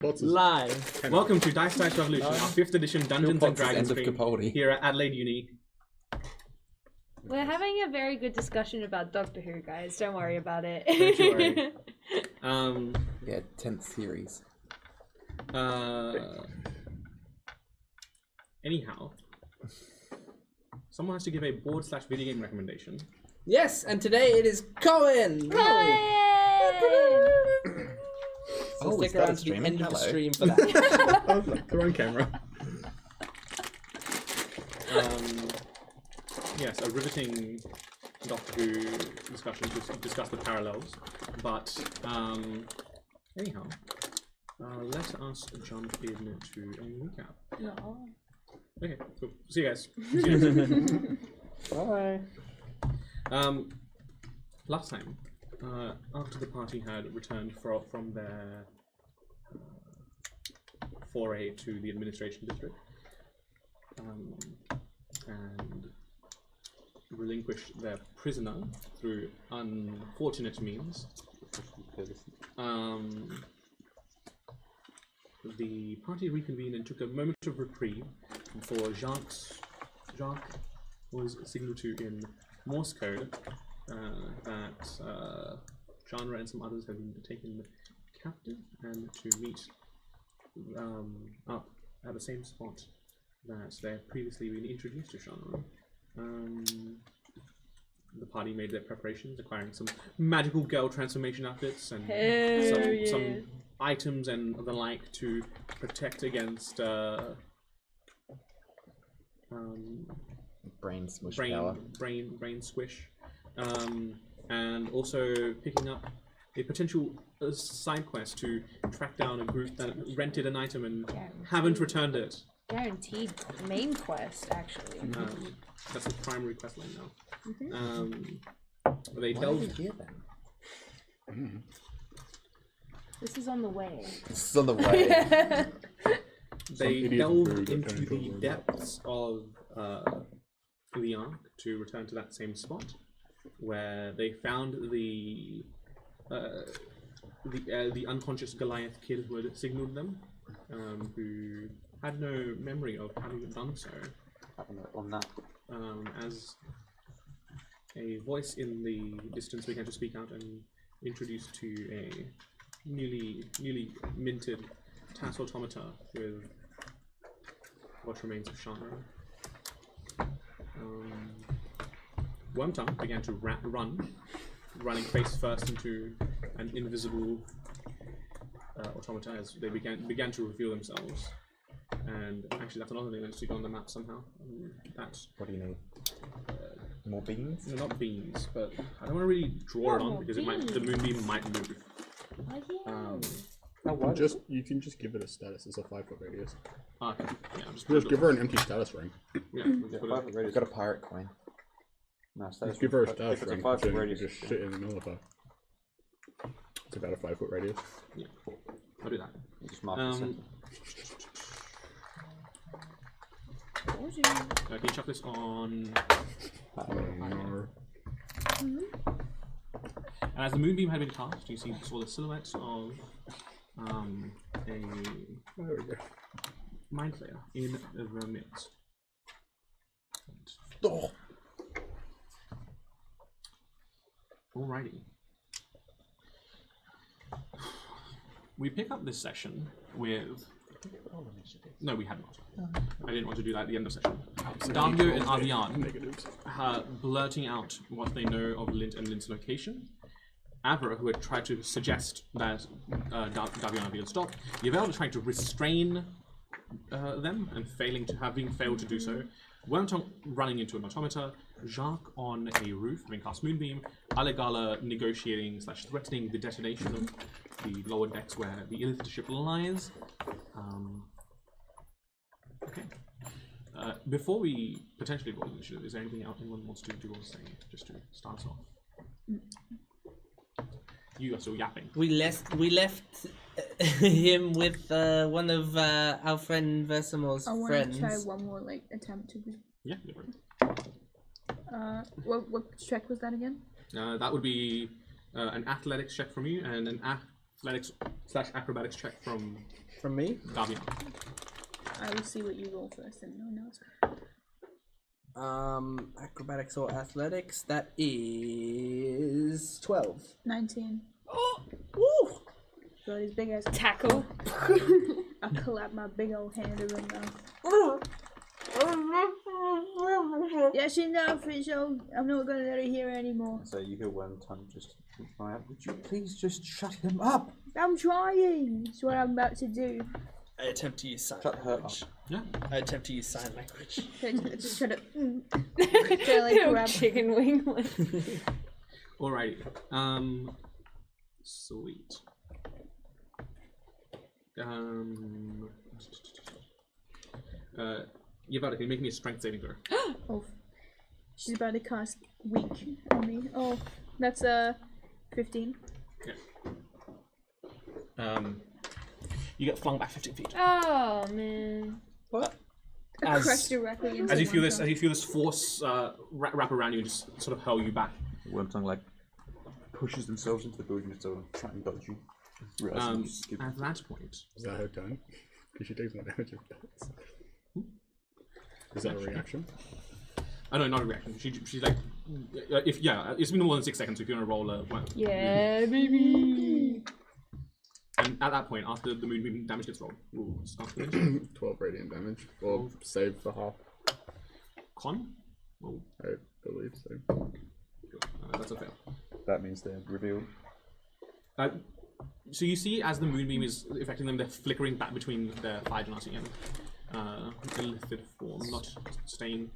Live. Welcome to Dice Revolution, our 5th edition Dungeons and Dragons stream here at Adelaide Uni. We're having a very good discussion about Doctor Who, guys. Don't worry about it. Don't you worry. Yeah, 10th series. Anyhow, someone has to give a board/video game recommendation. Yes, and today it is Cohen! So stick around to the end of the stream for that. The wrong camera. Yes, a riveting Doctor Who discussion to discuss the parallels. But anyhow, let us jump into a recap. No. Okay, cool. See you guys. See you guys. Bye. Last time, after the party had returned from their foray to the administration district, and relinquished their prisoner through unfortunate means, the party reconvened and took a moment of reprieve before Jacques was signaled to in Morse code that Genre and some others have been taken captive and to meet up at the same spot that they had previously been introduced to Genre. The party made their preparations, acquiring some magical girl transformation outfits and some items and the like to protect against brain smush power. Brain squish, and also picking up a potential side quest to track down a group that rented an item and haven't returned it. Guaranteed main quest, actually. That's the primary quest line now. Mm-hmm. They delved here then. This is on the way. This is on the way. They delved into the depths of the Ark to return to that same spot, where they found the unconscious Goliath kid who had signaled them, who had no memory of having done so. On that. As a voice in the distance began to speak out and introduced to a newly minted task automata with what remains of Shana. Wormtongue began to running face first into an invisible automata as they began to reveal themselves. And actually, that's another thing that needs to go on the map somehow. That's what do you need? More beans? No, not beans, but I don't want to really draw it on because the moonbeam might move. You can just give it a status. It's a 5-foot radius. Okay. Yeah, just give her an empty status ring. Yeah, I've got a pirate coin. No, just give her a status ring. So you just shit in the middle of her. It's about a 5-foot radius. Yeah, I'll do that. Just mark it. Can you chuck this on? And as the moonbeam had been cast, you saw the silhouette of a mind flayer in the midst. Oh. Alrighty. We pick up this session with. No, we had not. I didn't want to do that at the end of the session. Davio and Avian blurting out what they know of Lint and Lint's location. Avra, who had tried to suggest that Davio and Avian stop. Yvel trying to restrain them and having failed to do so. Wormtongue running into an automata. Jacques on a roof, having cast Moonbeam. Alegala negotiating / threatening the detonation of the lower decks where the Illithid ship lies. Okay. Before we potentially roll initiative, is there anything else anyone wants to do or say, just to start us off? You are still yapping. We left him with one of our friend Versimor's friends. I want to try one more attempt to. Yeah. What check was that again? That would be an athletics check from you and an athletics/acrobatics check from me. Davian. I will see what you roll first, and no one else. Acrobatics or athletics. That is 12. 19. Oh, woo! Got his big ass. Tackle. I clap my big old hand around now. Yes, enough. So I'm not gonna let her hear anymore. So you hear one tongue just cry out, would you please just shut him up? I'm trying. That's what I'm about to do. I attempt to use sign Shut her language. up. Yeah. I attempt to use sign language. Just shut up. Little chicken wing. Alrighty. Sweet. Yvonne, can you make me a strength saving throw? Oh, she's about to cast weak on me. Oh, that's 15. Okay. You get flung back 15 feet. Oh man. What? I crashed directly into As you feel one this, as you feel this force wrap around you and just sort of hurl you back. Wormtongue like pushes themselves into the building to try and dodge you. At that point, Is that her turn? Because she takes more damage if it does. Is that a reaction? oh no, not a reaction. She's like, it's been more than 6 seconds. So if you want to roll a one. Yeah, baby. And at that point, after the moonbeam damage gets rolled, we'll start with 12 radiant damage. Or save for half. con. Oh, I believe so. that's a fail. That means they're revealed. So you see, as the moonbeam is affecting them, they're flickering back between their fire genasi and illithid form, not staying.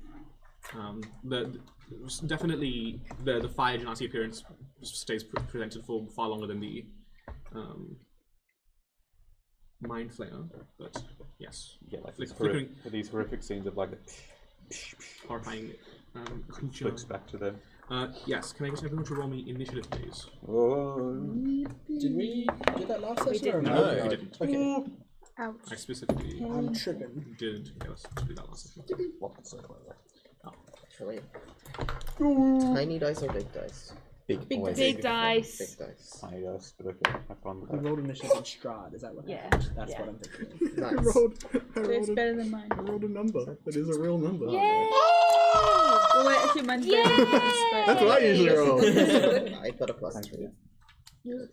Definitely the fire genasi appearance stays presented for far longer than the mind flayer, but yes, Yeah, like flickering, these horrific scenes of like the horrifying creature. flicks back to them. Yes, can I get everyone to roll me initiative, please? Oh. Did we do that last session? did Or not. No, we didn't. Okay. Ouch. I specifically I'm tripping. did get us to do that last session. Actually, tiny dice or big dice? Big always Big big. dice. Big dice. Tiny dice, but okay, have fun with I that. rolled initiative in Strahd. Is that what? Yeah. happened? That's Yeah. what I'm thinking. I Nice. rolled, So it's better than mine. I rolled a number. That is a real number. Yay! Well, wait, actually, mine's better than yours, but- That's what I usually roll. I got a plus 3. You're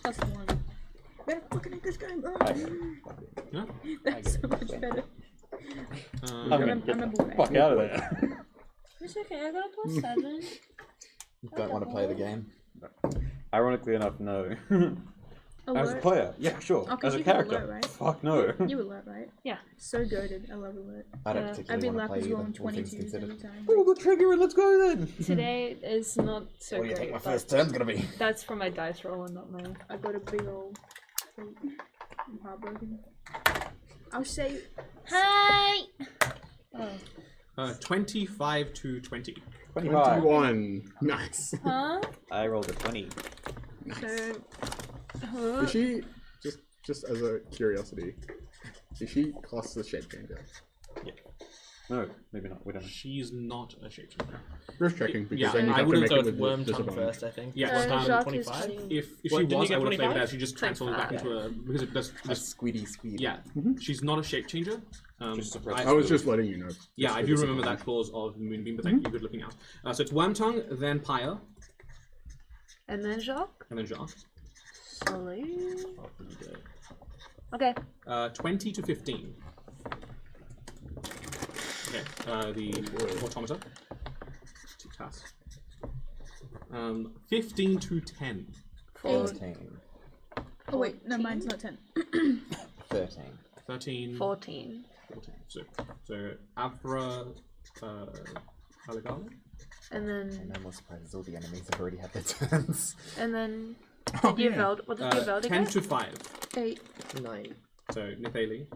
plus 1. Better fucking at this game. Oh. Yeah. That's so much better. Um, I'm gonna I'm get a the boy. fuck out of there. It's okay, I got a plus 7. Don't want to play the game. Ironically enough, no. As a Alert. player, yeah, sure. Oh, 'cause As a you have character, alert, right? fuck no. You alert, right? Yeah. So goaded. I love alert. I don't Uh, I'd particularly be want to lucky play rolling either, all things 22s considered. every time. Pull the trigger and let's go then! Today is not so What do you great. think my but first turn's gonna be? That's from my dice roll and not mine. I got a big old. I'm heartbroken. I'll say. Hi! Oh. 25 to 20. 25. 21. Nice. Huh? I rolled a 20. So. Is she, just as a curiosity, is she classed as shape changer? No, maybe not. We don't know. She's not a shapeshifter. Just checking because Yeah, then you I have to would've make So it it's with worm tongue disadvantage. first, I think. Yeah, Uh, Worm Jacques tongue is 25? cutting. If she What, didn't was, you I get would have played it 25? as she just transformed back into a because it does. A squiddy squid. Yeah, she's not a shape changer. Just suppress I was just letting you know. Yeah, just I for do remember that disadvantage. clause of Moonbeam, but thank you for looking out. So it's Worm Tongue, then Pyre, And then Jacques? and then Jar. Slowly. Okay. 20 to 15. Okay, the automata. Two tasks. 15 to 10. 14. Oh wait, no, mine's not 10. 13. 13. 14. 14. So Avra, Aligala? And And then. I'm more surprised all the enemies have already had their turns. And then. Oh, Did you yeah. Veld? What did you Veld 10 again? to 5. 8. 9. So Nithali.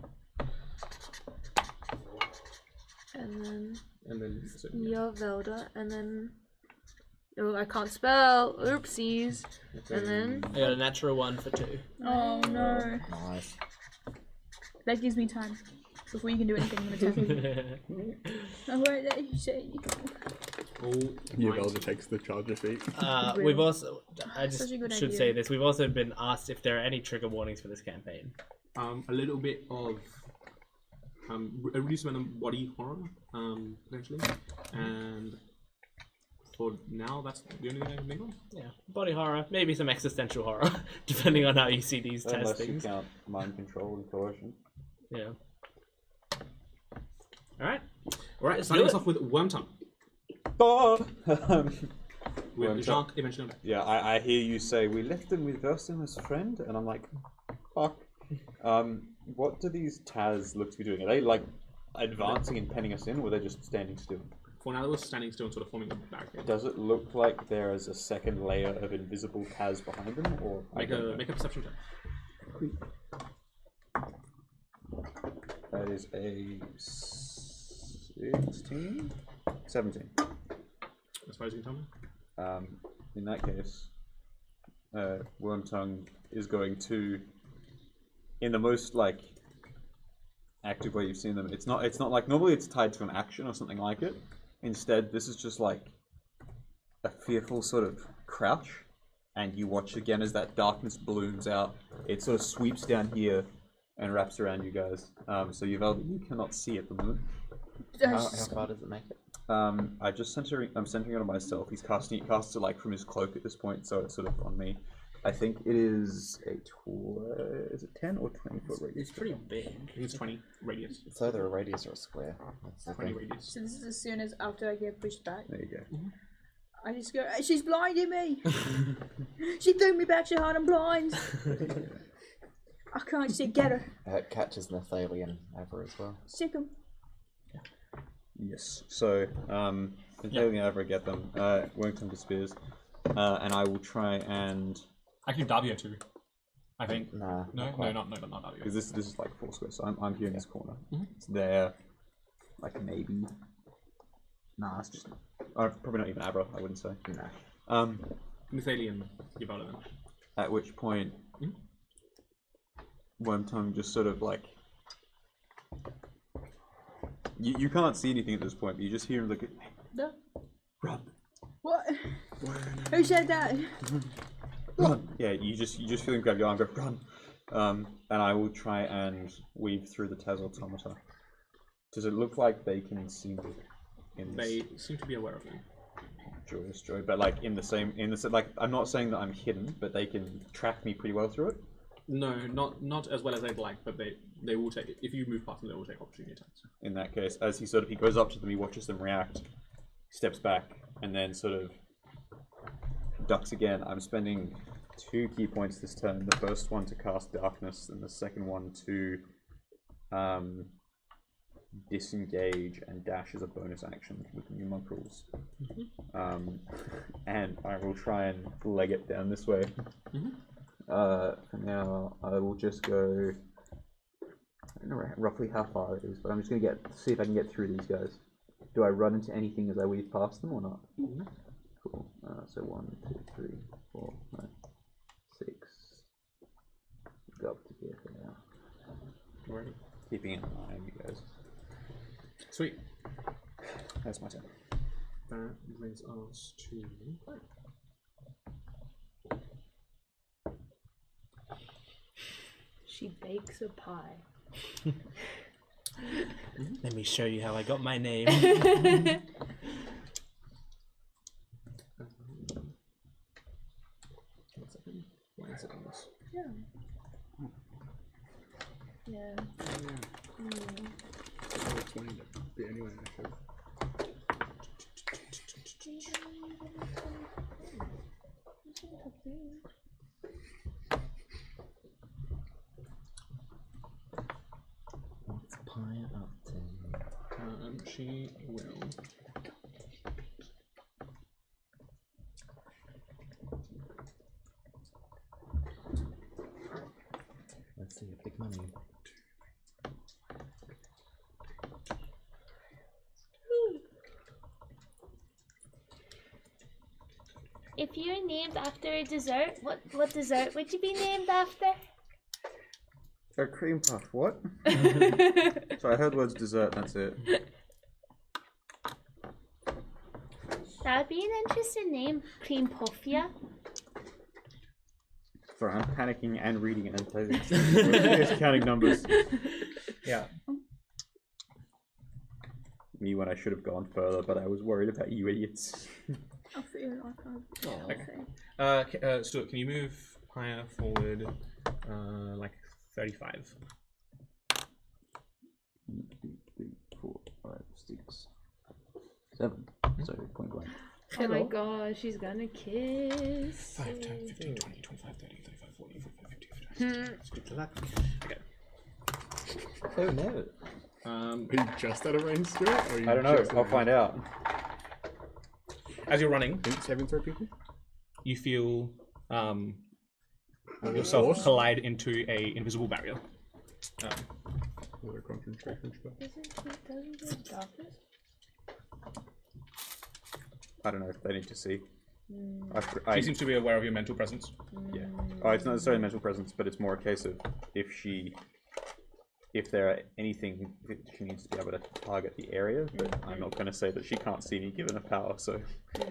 And then. So, Your Velda. And then. Oh, I can't spell. Oopsies. And then. I got a natural 1 for 2. Oh no. Nice. That gives me time. Before you can do anything, I'm gonna tap you. Oh, wait, that you say. Oh, Velda takes the charger seat. We've also. I just Such a good should idea. say this. We've also been asked if there are any trigger warnings for this campaign. A little bit of a reduced amount of body horror, potentially, and for now, that's the only thing I can think of. Yeah, body horror, maybe some existential horror, depending on how you see these Unless testings. you count mind control and coercion. Yeah. All right. All right, Let's starting do us it. off with Worm Tongue. With Worm Jacques eventually on deck. Yeah, I hear you say, we left him with Versim as friend, and I'm like, fuck. What do these Taz look to be doing? Are they, like, advancing and penning us in, or are they just standing still? For now, they were standing still and sort of forming a barricade. Does it look like there is a second layer of invisible Taz behind them, or... Make a perception check. That is a 16? 17. As far as you can tell me. In that case, Wormtongue is going to, in the most like active way you've seen them. It's not like normally it's tied to an action or something like it. Instead, this is just like a fearful sort of crouch, and you watch again as that darkness blooms out. It sort of sweeps down here and wraps around you guys. So you cannot see at the moment. How far does it make it? I'm centering it on myself. He casts it like from his cloak at this point, so it's sort of on me. I think it is is it 10 or 20 foot radius? It's pretty big. I think it's 20 radius. It's either a radius or a square. That's the 20 thing. radius. So this is as soon as after I get pushed back. There you go. I just go, she's blinding me! She threw me back so hard, I'm blind! I can't see, get her. It catches Nathalian ever as well. Sick 'em. Yes. So, until we ever get them, Wormtongue disappears, and I will try and Actually, Davio too. I think. Nah. No, not Davio. because this is like 4 squares, so I'm here in this corner. It's there, like maybe. Nah, it's just probably not even Abra. I wouldn't say. Nah. Nathalian, Yvala then. At which point, Wormtongue just sort of like. You can't see anything at this point, but you just hear him like, No. run, What? Who said that? run. Yeah, you just feel him grab your arm and go, run. And I will try and weave through the Taz automata. Does it look like they can see me? They seem to be aware of me. Joyous joy, but like like I'm not saying that I'm hidden, but they can track me pretty well through it. No, not as well as I'd like, but they will take it. If you move past them, they will take opportunity attacks. In that case, as he goes up to them, he watches them react, steps back, and then sort of ducks again. I'm spending 2 key points this turn. The first one to cast darkness, and the second one to disengage and dash as a bonus action with the new monk rules. And I will try and leg it down this way. For now, I will just go. I don't know roughly how far it is, but I'm just going to see if I can get through these guys. Do I run into anything as I weave past them or not? Cool. So 1, 2, 3, 4, 5, 6. Go up to here for now. Alright. Keeping an eye on you guys. Sweet. That's my turn. That brings us to. She bakes a pie. Let me show you how I got my name. One second. Why is it on this? Yeah. It's going to be anyway, actually. What's Pie up to? She will. Let's see, big money. If you're named after a dessert, what dessert would you be named after? A cream puff, what? So I heard words dessert, that's it. That would be an interesting name. Cream Puffia. Sorry, I'm panicking and reading it and just counting numbers. Yeah. Me when I should have gone further, but I was worried about you idiots. I feel like Okay. Stuart, can you move higher forward, like 35? 1, 2, 3, 4, 5, 6, 7. So point blank. Oh my gosh, she's gonna kiss. 5, 10, 15, 20, 25, 30, 35, 40, 45, 50, 60. Skip to that. Okay. Oh no. Are you just out of range, Stuart? Or are you I don't know. just I'll find out. As you're running, saving throw people? you feel yourself collide into a invisible barrier. Doesn't darkness? I don't know if they need to see. She seems to be aware of your mental presence. Yeah. Oh, it's not necessarily mental presence, but it's more a case of if there are anything that she needs to be able to target the area, but I'm not going to say that she can't see me given her power, so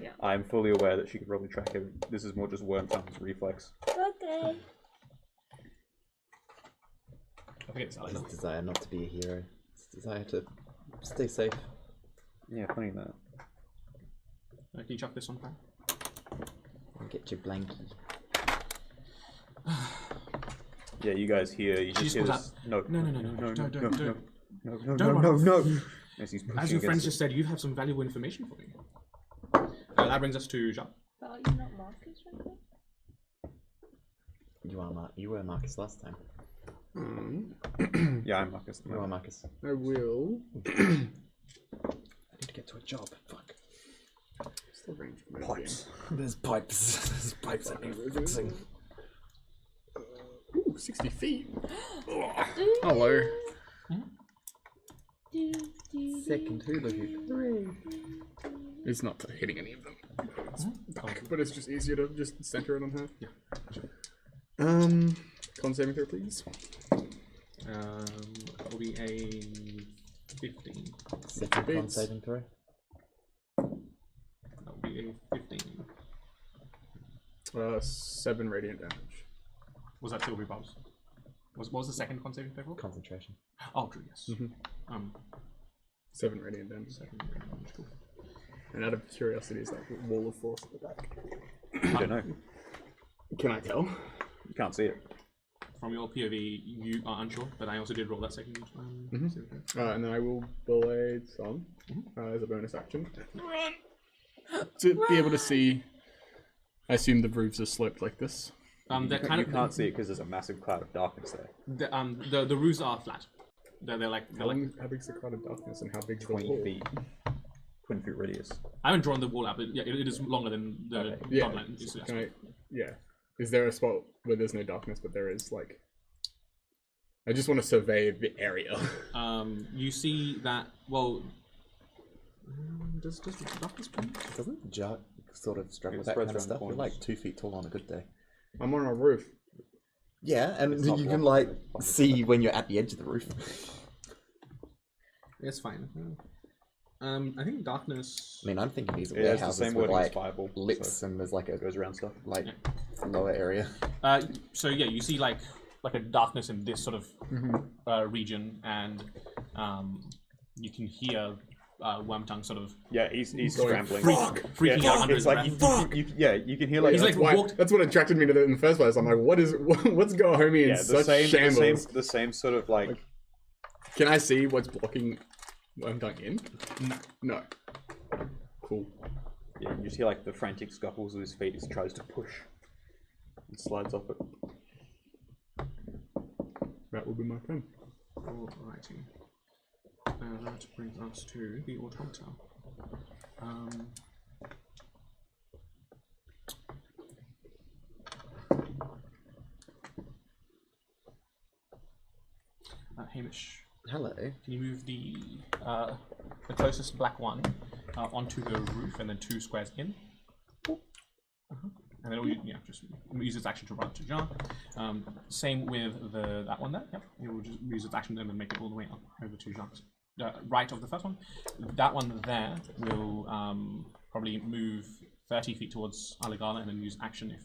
Yeah. I'm fully aware that she could probably track him. This is more just Wormtongue's reflex. Okay. I think it's It's desire not to be a hero. It's desire to stay safe. Yeah, funny that. Can you chuck this on fire? And get your blankie. Yeah, you guys hear. You just hear this. No. As your friends just said, you have some valuable information for me. That brings us to Jacques. Well, you're not Marcus right now? You were Marcus last time. Yeah, I'm Marcus. You are Marcus. I will. I need to get to a job. Fuck. Still range. Pipes. There's pipes. There's pipes that need fixing. Ooh, 60 feet. Hello. Second hula hoop. Hooray. It's not hitting any of them. It's back, but it's just easier to just center it on her. Yeah. Con saving throw, please. That will be a 15. Second con saving throw. That will be a 15. 7 radiant damage. Was that silver bubs? What was the second con saving throw? Concentration. Oh, true, yes. 7 radiant damage. 7 radiant damage, cool. And out of curiosity, is that wall of force at the back? I don't know. Can I tell? You can't see it. From your POV, you are unsure, but I also did roll that second. And then I will Blade Song as a bonus action. To be able to see, I assume the roofs are sloped like this. They're kind You can't see it because there's a massive cloud of darkness there. The roofs are flat. They're like How big's the cloud of darkness and how big's the 20 wall? feet. 20 feet radius. I haven't drawn the wall out, but yeah, it is longer than the Yeah. line. Yeah. Is there a spot where there's no darkness, but there is like? I just want to survey the area. You see that. Well, does darkness point? Doesn't Jack sort of struggle It with that spreads kind of around stuff? the You're corners. like 2 feet tall on a good day. I'm on a roof. Yeah, and It's you not can blocked like by the see when you're at the edge of the roof. It's fine. I think darkness. I mean, I'm thinking these are Yeah, it's the warehouses same with wording as like Fireball. lips and there's like a It goes around stuff. like lower area. So yeah, you see like a darkness in this sort of region, and you can hear Wormtongue sort of Yeah, he's scrambling. freaking out under his breath. You can hear like He's like walked. That's what attracted me to it in the first place. I'm like, what's going on in the such same shambles? the same sort of like Can I see what's blocking Wormtongue in? No. Cool. yeah, you just hear like the frantic scuffles of his feet as he tries to push and slides off it. That will be my pen. Alrighty. That brings us to the automata. Hamish, Hello. can you move the closest black one onto the roof and then 2 squares in? And then it'll just use its action to run to Jar. Same with that one there. Yep, it will just use its action and then make it all the way up over to Jar's right of the first one. That one there will probably move 30 feet towards Aligala and then use action if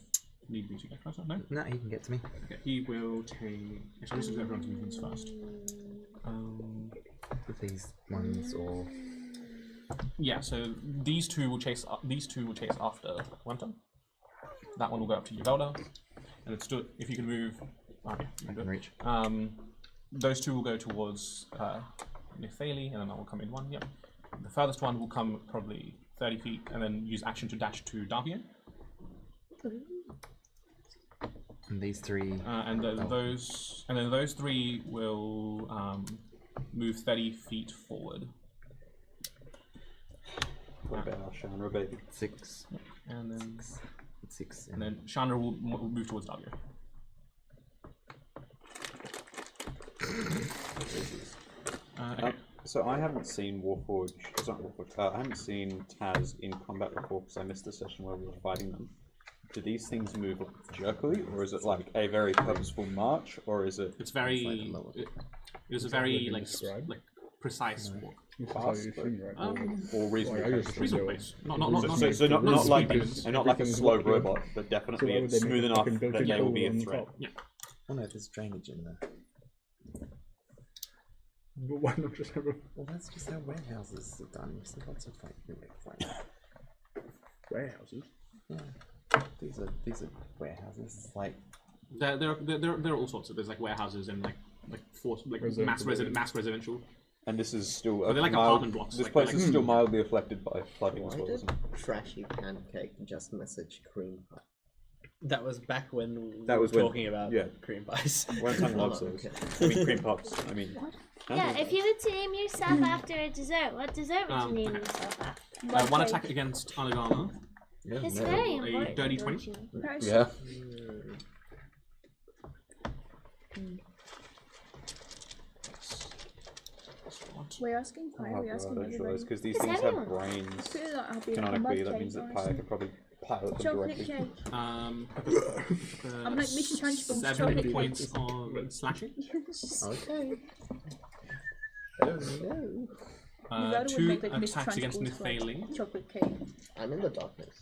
need be to get closer. No? No, he can get to me. Okay, he will take... Actually, this is everyone's movements first. With these ones or... Yeah, so these two will chase after Wanta. That one will go up to Uvelda. And it's still, if you can move... Okay, you can do it. Reach. Those two will go towards Nithali, and then that will come in one, yep. The furthest one will come probably 30 feet, and then use action to dash to Davio. And these three... and then those three will move 30 feet forward. What about our Chandra baby? 6. And then 6. And then Chandra will move towards Davio. Okay. So I haven't seen Warforged. It's not Warforged. I haven't seen Taz in combat before because I missed the session where we were fighting them. Do these things move like jerkily, or is it like a very purposeful march, or is it? It's very. It is a very like precise walk. Fast, or reasonable pace. Reasonable pace. Not like demons. not like a slow robot, but definitely it's smooth enough that they will be a threat. Yeah. Oh no, there's drainage in there. But why not just have a... Well, that's just how warehouses are done. You see lots of warehouses? Yeah. These are warehouses. It's like... There are all sorts of... There's like warehouses and mass residential. And this is still... They're like apartment blocks. This place is still mildly affected by flooding as well, isn't it? Trashy pancake just message cream pie. That was back when we That was were when- talking about yeah. cream pies. Wonton loves those. I mean, cream puffs. I mean... Yeah, if you were to name yourself after a dessert, what dessert would you name yourself after? One attack against Aligala. Yeah, It's no. very A important. dirty don't 20. you? Yeah. We're asking Pi, Oh we're god, asking I just realised everybody. because these Is things anyone? have brains. I feel like I'll be Canonically, a that mud means cake, that Pi honestly. could probably pilot them Chocolate directly. cake. I'm like Mission Transforms 7 chocolate points cakes. of slashing. Okay. Nevada would 2 make, like, Mission attacks against Transports for, like, Nithali. chocolate cake. I'm in the darkness.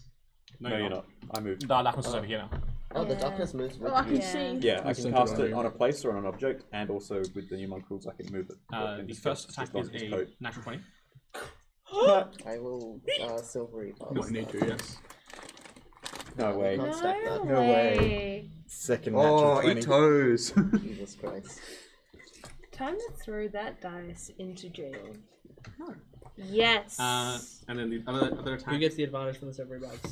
No, you're not. I moved. The darkness is over here now. Oh, the Yeah. darkness moves with Oh, I can you. see. Yeah, I It's can centered cast on it you. on a place or on an object, and also with the new monk rules, I can move it. In The this first case, attack just is on his a coat. natural 20. I will silvery pass. Might need to, yes. No way. Can't stack that. No way. Second natural 20. toes! Jesus Christ. Time to throw that dice into jail. Yes. And then the other Who attack. gets the advantage from the silvery bugs?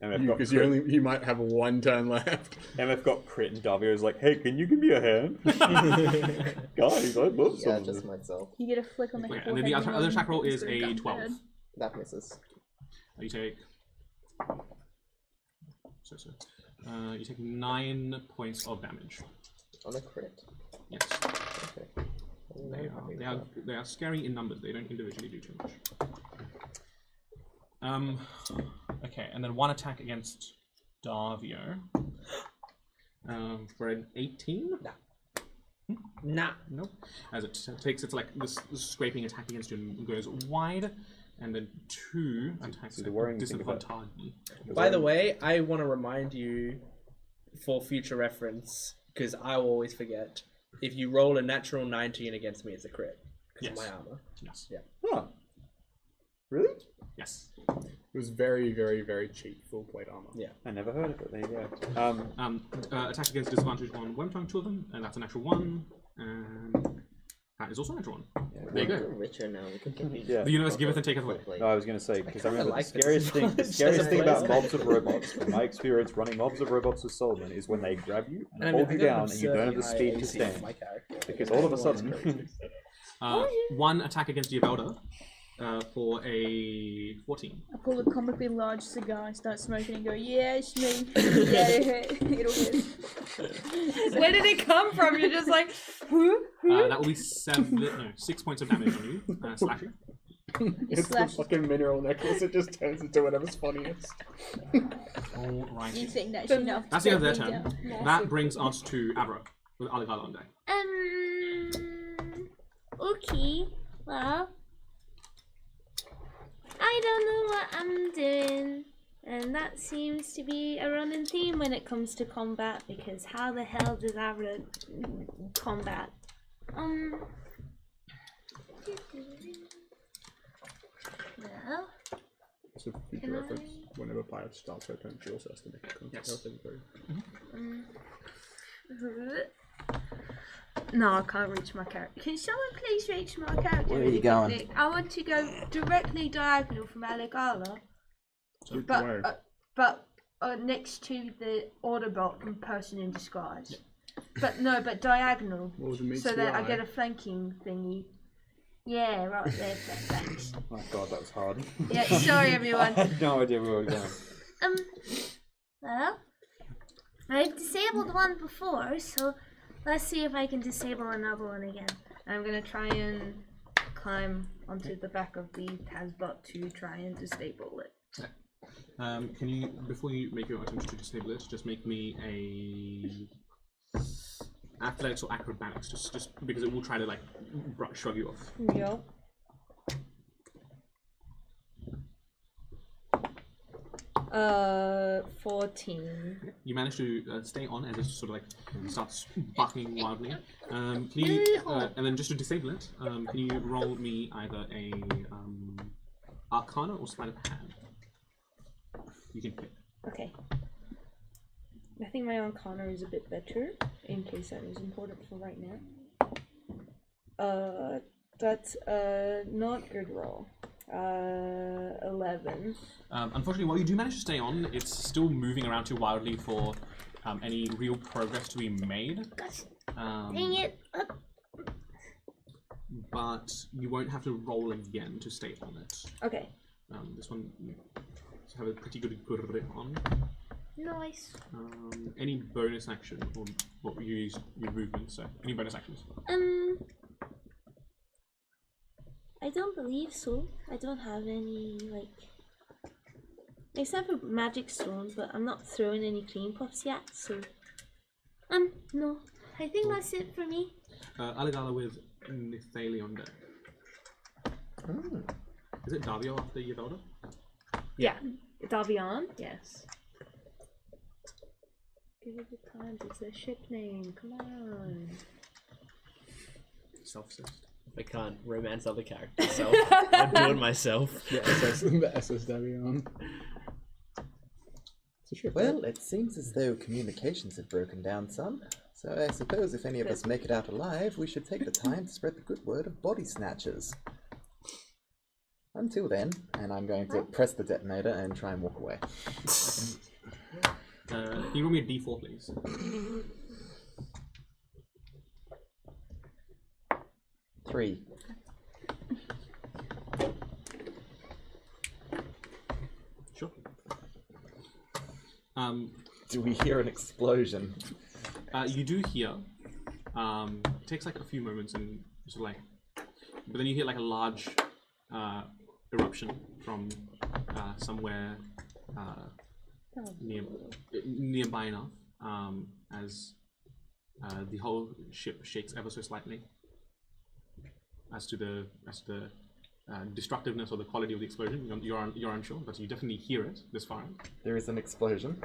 Because you might have 1 turn left. MF got crit and Davio's like, hey, can you give me a hand? Guys, I'd love Yeah, some. just myself. You get a flick on the Okay, forehead. and then the other attack roll is instead of a gun to 12. head. That misses. You take. You take 9 points of damage. On a crit. Yes. Okay. They are scary in numbers. They don't individually do too much. Okay, and then 1 attack against Davio. For an 18. Nah. Nope. As it takes its like this scraping attack against you and goes wide, and then 2 attacks the worrying thing about- disadvantage. By the way, I want to remind you, for future reference, because I will always forget, if you roll a natural 19 against me, it's a crit. Because Yes. of my armor. Yes. Yeah. Huh. Really? Yes. It was very, very, very cheap full plate armor. Yeah. I never heard of it. There you go. Attack against disadvantage on Wormtongue, 2 of them, and that's a natural 1, and that is also a natural 1. There you We're go. richer now. We can give you Yeah. The universe giveth and taketh away. No, I was going to say, because I remember like the scariest this thing, so the much. scariest thing about It's mobs of robots, from my experience running mobs of robots as Solomon, is when they grab you and I mean, hold I you got an down and you don't have the absurdly speed high to AC on stand. my character. Because all of a sudden... 1 attack against Diavelda for a 14. I pull a comically large cigar and start smoking and go, yeah, it's me. Yeah, it'll hit. Where did it come from? You're just like, who? That will be 6 points of damage on you, slashing. It's the Slash. fucking mineral necklace. It just turns into whatever's funniest. Alright. You think that's enough? That's the end of their to turn. get me down? That brings us to Avra with Aligala on deck. Okay. Well, I don't know what I'm doing. And that seems to be a running theme when it comes to combat, because how the hell does I run combat? Well, So for future reference, whenever pilots start their turn, she also has to make a contact saving throw. No, I can't reach my character. Can someone please reach my character? Where are you going? I want to go directly diagonal from Aligala, but next to the Autobot from Person in Disguise. But diagonal, so that I get a flanking thingy. Yeah, right there. Thanks. Oh my god, that was hard. Yeah, sorry everyone. I had no idea where we were going. Well, I've disabled one before, so let's see if I can disable another one again. I'm gonna try and climb onto the back of the Tazbot to try and disable it. Can you, before you make your attempt to disable it, just make me a athletics or acrobatics, just because it will try to like shrug you off. Yep. 14. You manage to stay on as it sort of like starts barking wildly. Can you, and then just to disable it, can you roll me either a Arcana or Sleight of Hand? You can pick. Okay. I think my Arcana is a bit better, in case that is important for right now. That's not good roll. 11. Unfortunately, while you do manage to stay on, it's still moving around too wildly for any real progress to be made. Dang it! But you won't have to roll again to stay on it. Okay. This one you have a pretty good grip on. Nice. Any bonus action, or what you use your movement, so any bonus actions? I don't believe so. I don't have any, like, except for magic stone, but I'm not throwing any clean puffs yet, so no. I think that's it for me. Aligala with Nithali on deck. Is it Davio after Yvelda? Yeah. Davion? Yes. Give it the time. It's a ship name. Come on. Self-assist. I can't romance other characters, so I'll do it myself. The SS Davion. Well, it seems as though communications have broken down some. So I suppose if any of us make it out alive, we should take the time to spread the good word of body snatchers. Until then, and I'm going to press the detonator and try and walk away. Can you roll me a d4, please? Three. Sure. Do we hear an explosion? You do hear. It takes like a few moments and sort of like, but then you hear like a large eruption from somewhere nearby enough, as the whole ship shakes ever so slightly. As to the destructiveness or the quality of the explosion, you're unsure, but you definitely hear it this far. There is an explosion.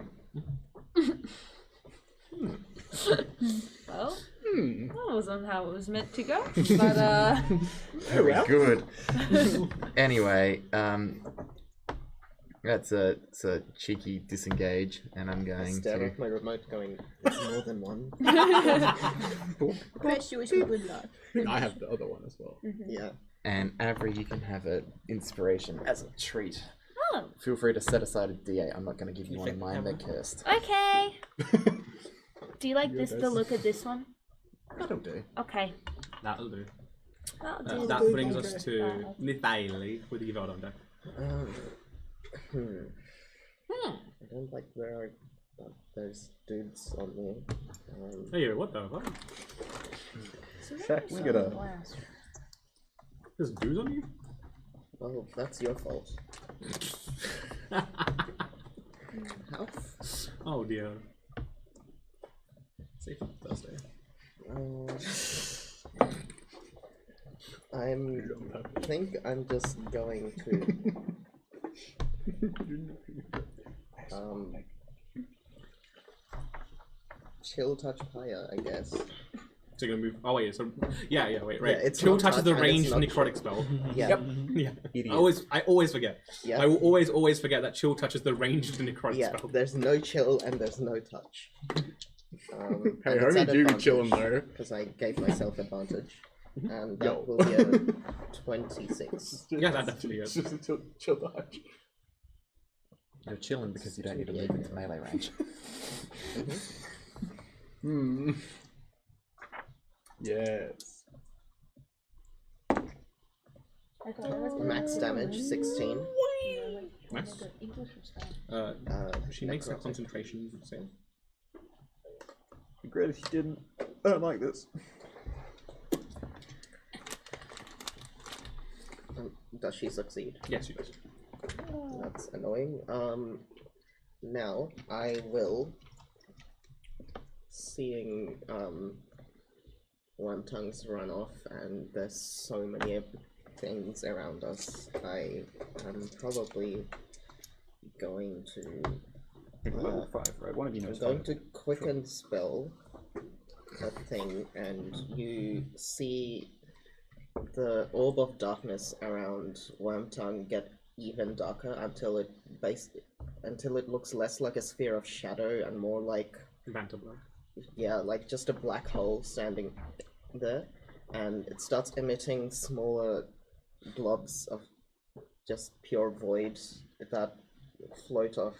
Well, that wasn't how it was meant to go, but Very good. Anyway, that's a cheeky disengage, and I'm going Stare to. off my remote going, it's more than one. best choice of good luck. I have the other one as well. Yeah. And Avery, you can have an inspiration as a treat. Oh. Feel free to set aside a D8. I'm not going to give you one of mine. They're cursed. Okay. Do you like the look of this one? That'll do. Okay. That'll do. That'll do. That brings us to Nithali with Yvelda on deck. I don't like where I got those dudes on me. Hey, what the fuck? Shaq, we got a. There's dudes on you? Well, that's your fault. Health? Oh dear. Safe Thursday. I think I'm just going to chill touch fire, I guess. So you're gonna move. Oh wait, so yeah, wait, right. Yeah, it's Chill not touches the touch and it's ranged not necrotic chill. spell. Yeah. Yep. Yeah. I always forget. Yeah. I will always forget that chill touches the ranged necrotic Yeah, spell. there's no chill and there's no touch. Hey, how are you chilling there? Because I gave myself advantage. And that Yo. will be a 26. Yeah, that definitely is. Just a chill dodge. You're chilling because you don't need to move into melee range. Hmm. Yes. Max damage, 16. Nice. She makes a concentration save. It'd be great if you didn't. I don't like this. Does she succeed? Yes, she does. That's annoying. Now I will, seeing Wormtongues run off and there's so many things around us, I am probably going to level 5, right? One of you knows. I'm going to quicken spell a thing, and you see the orb of darkness around Wormtongue get even darker until it looks less like a sphere of shadow and more like like just a black hole standing there, and it starts emitting smaller blobs of just pure void that float off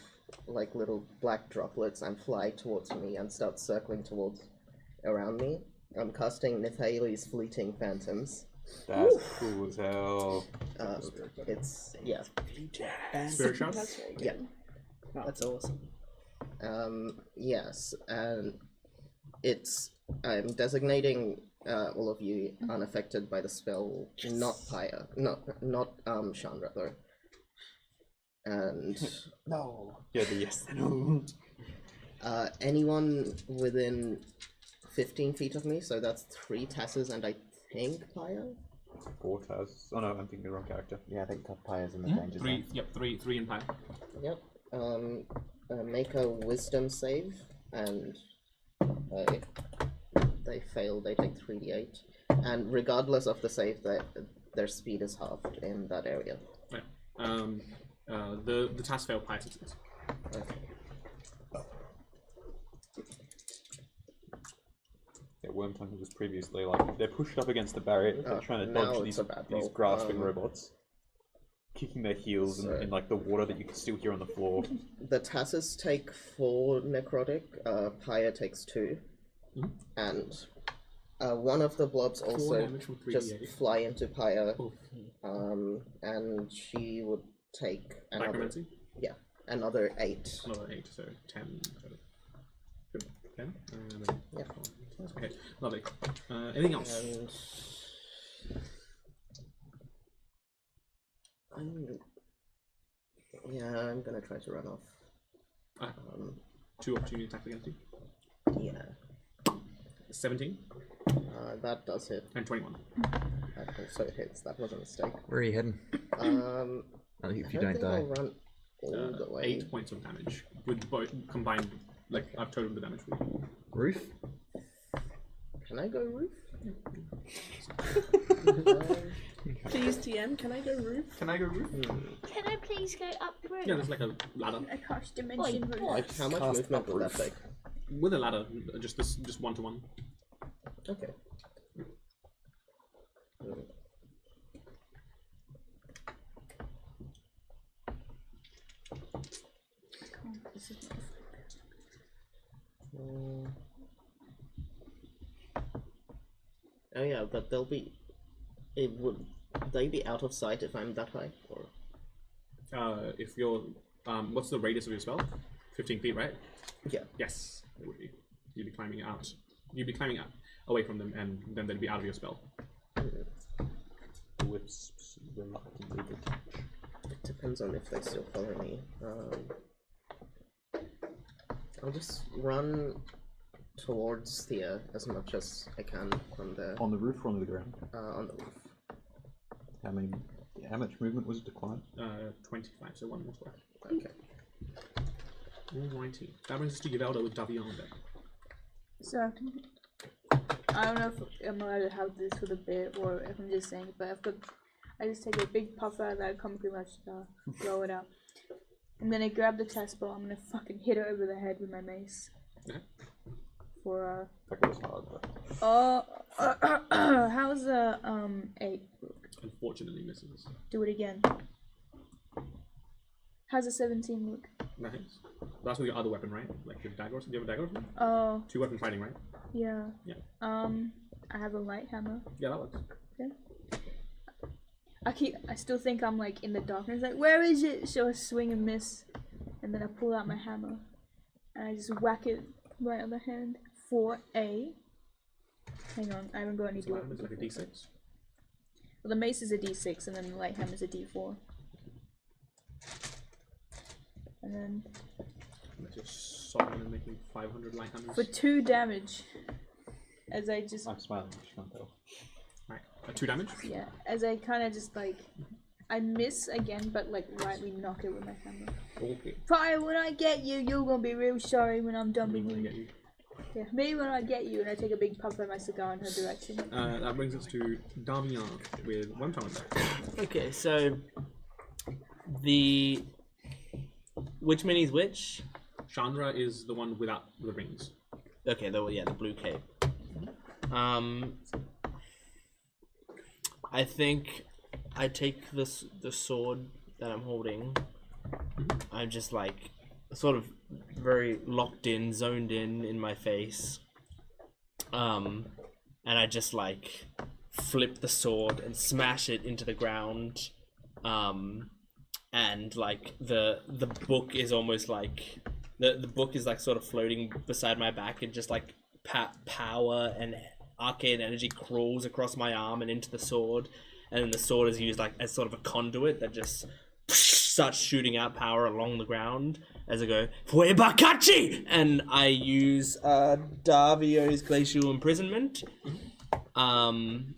like little black droplets and fly towards me and start circling around me. I'm casting Nithali's Fleeting Phantoms. That's cool as hell. It's Spirit shots? Yeah. That's awesome. Yes, and I'm designating all of you unaffected by the spell, not Pyre, not Sean rather. And no. Yeah, the yes and no. Anyone within 15 feet of me, so that's 3 Tasses and I think Pyre? 4 Taz. Oh no, I'm thinking the wrong character. Yeah, I think Pyre's in the danger zone. Three in Pyre. Yep. Make a wisdom save, and they fail, they take 3d8. And regardless of the save, their speed is halved in that area. Yeah. The task failed, Pyre succeeds. Okay. Yeah, Wormtongue was previously like they're pushed up against the barrier. They're trying to dodge these grasping robots, kicking their heels in like the water that you can still hear on the floor. The Tasses take 4 necrotic. Pyre takes 2, and one of the blobs also just fly into Pyre, and she would take another. Yeah, another 8. Another 8, so 10. 10. Yeah. Okay, lovely. Anything else? And I'm gonna try to run off. 2 opportunity attacks against you. Yeah. 17. That does hit. And 21. That also hits. That was a mistake. Where are you heading? If you don't die. I'll run all the way. 8 points of damage with both combined. Like I've totaled the damage for you. Roof? Can I go roof? Please, TM, can I go roof? Can I go roof? Can I please go up roof? Yeah, there's like a ladder. I cast dimension roof. Like, how much movement will that take? With a ladder, just 1-to-1. Okay. Oh yeah, but they'll be. Would they be out of sight if I'm that high? Or If you're, what's the radius of your spell? 15 feet, right? Yeah. Yes, it would be. You'd be climbing out. You'd be climbing out away from them, and then they'd be out of your spell. Wisps reluctantly detach. It depends on if they still follow me. I'll just run towards Thea as much as I can from there. On the roof or on the ground? On the roof. How much movement was it declined? 25, so 1 more square. Okay. Alrighty. That brings us to Yavelda with Davion then. So, I don't know if I'm allowed to have this with a bit or if I'm just saying it, but I just take a big puff out of that, come pretty much blow it out. I'm gonna grab the test ball, I'm gonna fucking hit it over the head with my mace. Okay. For That was hard, but... how's a 8 look? Unfortunately misses. Do it again. How's a 17 look? Nice. That's with your other weapon, right? Like your dagger. Do you have a dagger? Oh. 2-weapon fighting, right? Yeah. Yeah. I have a light hammer. Yeah, that works. Yeah. I still think I'm like in the darkness, like where is it? So I swing and miss, and then I pull out my hammer, and I just whack it right on the hand for a. Hang on, I haven't got any. So light hammer is like a D6. Well, the mace is a D6, and then the light hammer is a D4. And then. Unless you're solid and making 500 light hammers. For 2 damage, as I just. I'm smiling. You can't tell. Right. 2 damage. Yeah, as I kind of just like. I miss again, but like lightly knock it with my hammer. Okay. Fire, when I get you, you're gonna be real sorry when I'm done with When I you. get you. Yeah, maybe when I get you and I take a big puff of my cigar in her direction. That brings us to Davion with Wormtongue. Okay, so the which mini's which? Chandra is the one without the rings. Okay, the blue cape. I think I take the sword that I'm holding. I'm just like sort of very locked in, zoned in my face. And I just like flip the sword and smash it into the ground. And like the book is almost like the book is like sort of floating beside my back, and just like power and arcane energy crawls across my arm and into the sword, and then the sword is used like as sort of a conduit that just starts shooting out power along the ground as I go Fuebakachi, and I use Davio's glacial imprisonment, and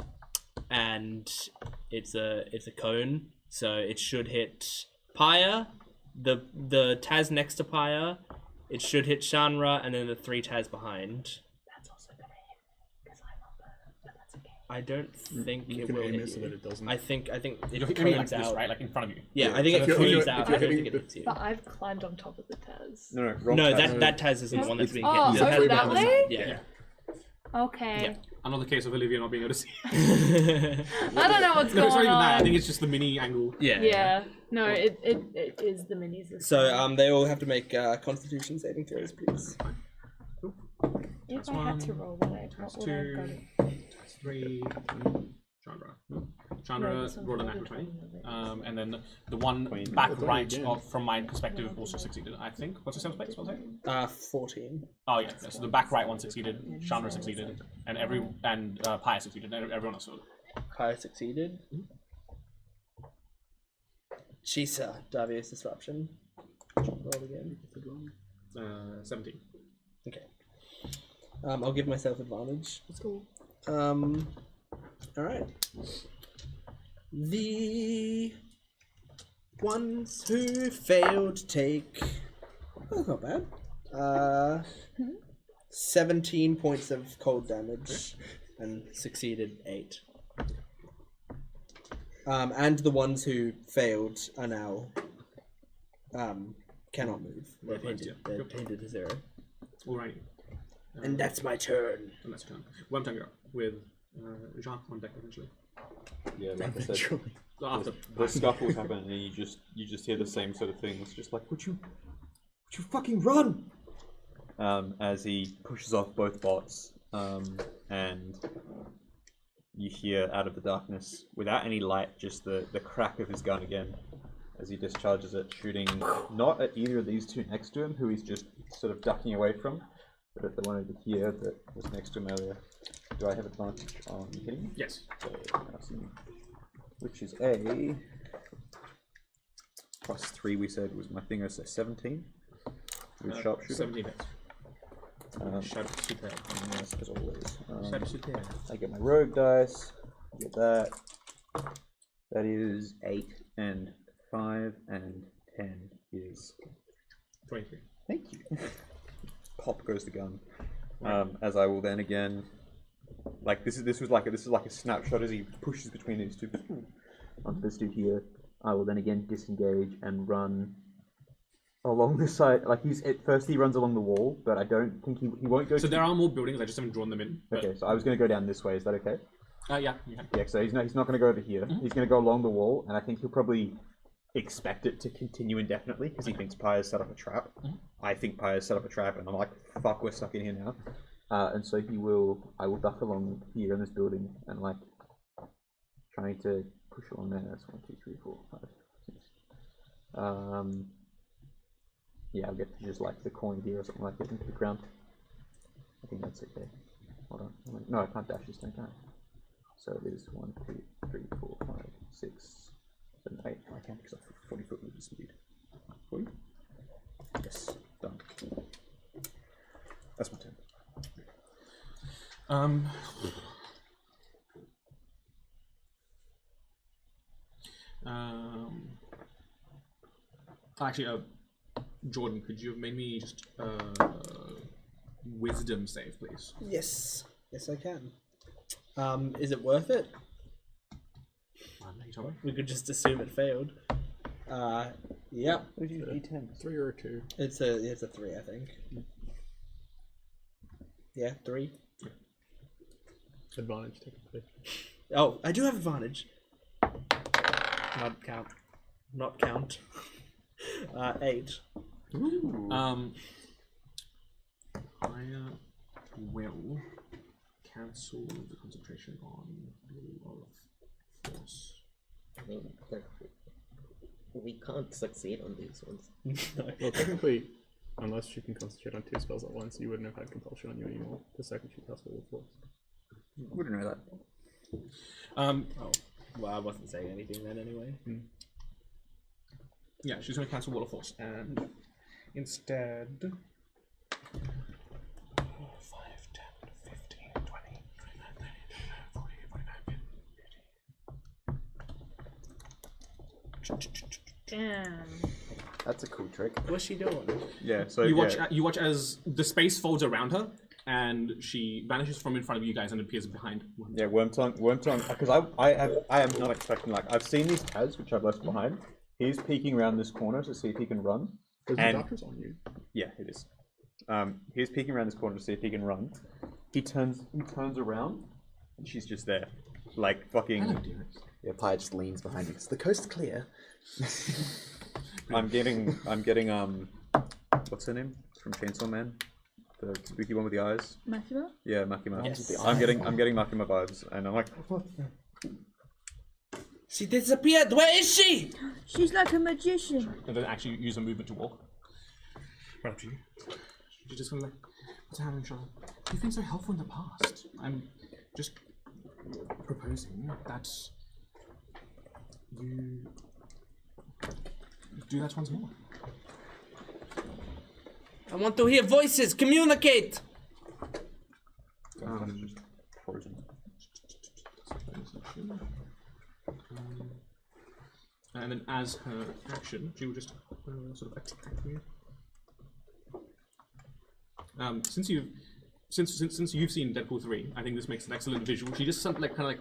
it's a cone, so it should hit Pyre, the Taz next to Pyre, it should hit Shanra, and then the 3 Taz behind. That's also gonna hit because I'm up there, but that's okay. I don't think You it can will aim hit it so you. that it doesn't. I think it You're comes aiming like out. this, right? Like in front of you. Yeah, I think it So if comes you're- out. if I you're don't hitting think it hits you. But I've climbed on top of the Taz. No, wrong No, tab. that Taz isn't the one that's being hit. Oh, The over Taz that on the way? side. Yeah. Okay. Yeah. Another case of Olivia not being able to see. I don't know what's No, it's not going even that. I on. think it's just the mini angle. Yeah. Yeah. No, it is the minis. this So time. they all have to make Constitution saving throws, please. If That's I had to one. roll, what would I That's have 2. got it? That's 3. Chandra. No, Chandra this one's rolled a older, natural 20. 20. And then the one Queen. back That's right again. from my perspective also succeeded, I think. What's the same space? What was it? 14. Oh yeah, so the back right one succeeded, Chandra succeeded, and Pyre succeeded, and everyone else failed. Pyre succeeded. Chisa, Davius disruption. Roll again. 17. Okay. I'll give myself advantage. Let's go. Alright. The ones who failed take. That's not bad. 17 points of cold damage and succeeded 8. And the ones who failed are now cannot move. They're painted to 0. Alrighty. And that's my turn. And that's your turn. Wormtongue, you're up with Jacques on deck eventually. Yeah, like I said, So after the scuffles happen, and you just hear the same sort of thing. It's just like, would you fucking run? As he pushes off both bots, and you hear out of the darkness, without any light, just the crack of his gun again, as he discharges it, shooting not at either of these 2 next to him, who he's just sort of ducking away from, but at the one over here that was next to him earlier. Do I have advantage on hitting? Yes. Okay, awesome. Which is a +3. We said was my thing. So 17 with sharpshooter. 17 hits. Sharpshooter. Yes, as always. Sharpshooter. I get my rogue dice. I get that. That is 8 and 5 and 10 is 23. Thank you. Pop goes the gun. As I will then again, like this is like a snapshot as he pushes between these two. Onto this dude here. I will then again disengage and run along the side. Like at first he runs along the wall, but I don't think he won't go. So there are more buildings. I just haven't drawn them in. Okay, so I was going to go down this way. Is that okay? Yeah. Yeah. So he's not going to go over here. He's going to go along the wall, and I think he'll probably expect it to continue indefinitely because he thinks Pi has set up a trap. I think Pi has set up a trap, and I'm like, fuck, we're stuck in here now. And so I will duck along here in this building and like trying to push along there. That's 1, 2, 3, 4, 5, 6. Yeah, I'll get to just like the coin here or something like that into the ground. I think that's okay. Hold on. No, I can't dash this thing, can I? So it is 1, 2, 3, 4, 5, 6, 7, 8. I can't because I've 40 foot movement speed. 40? Yes, done. That's my turn. Actually, Jordan, could you have made me just wisdom save, please? Yes, I can. Is it worth it? We could just assume it failed. Yep. D10. 3 or a 2. It's a 3, I think. Yeah, 3. Advantage, technically. Oh, I do have advantage. Not count. 8. Ooh. I will cancel the concentration on Blue of Force. I mean, we can't succeed on these ones. Well, technically, unless you can concentrate on 2 spells at once, you wouldn't have had compulsion on you anymore the second you cast Wall of Force. Wouldn't know that. Well, I wasn't saying anything then anyway. Yeah, she's going to cancel Wall of Force, and instead... 5, 10, 15, 20, 29, 30, 40, 49, 50. Damn. That's a cool trick. What's she doing? Yeah, so you watch as the space folds around her, and she vanishes from in front of you guys and appears behind. Yeah, Wormtongue, because I am not expecting, like, I've seen these pads which I've left behind. He's peeking around this corner to see if he can run. Because the doctor's on you. Yeah, it is. He's peeking around this corner to see if he can run. He turns around, and she's just there, like fucking. Hello, dearest. Yeah, Pi just leans behind you. Is the coast clear? I'm getting what's her name from Chainsaw Man, the spooky one with the eyes. Makima? Yeah, Makima. Yes. I'm getting Makima vibes, and I'm like, what? She disappeared. Where is she? She's like a magician. And then actually use a movement to walk. Right up to you. You're just gonna like, what's happening, Charlotte? You've been so helpful in the past. I'm just proposing that you do that once more. I want to hear voices. Communicate. Just frozen. And then as her action, she will just sort of attack you. Since you've seen Deadpool 3, I think this makes an excellent visual. She just kind of like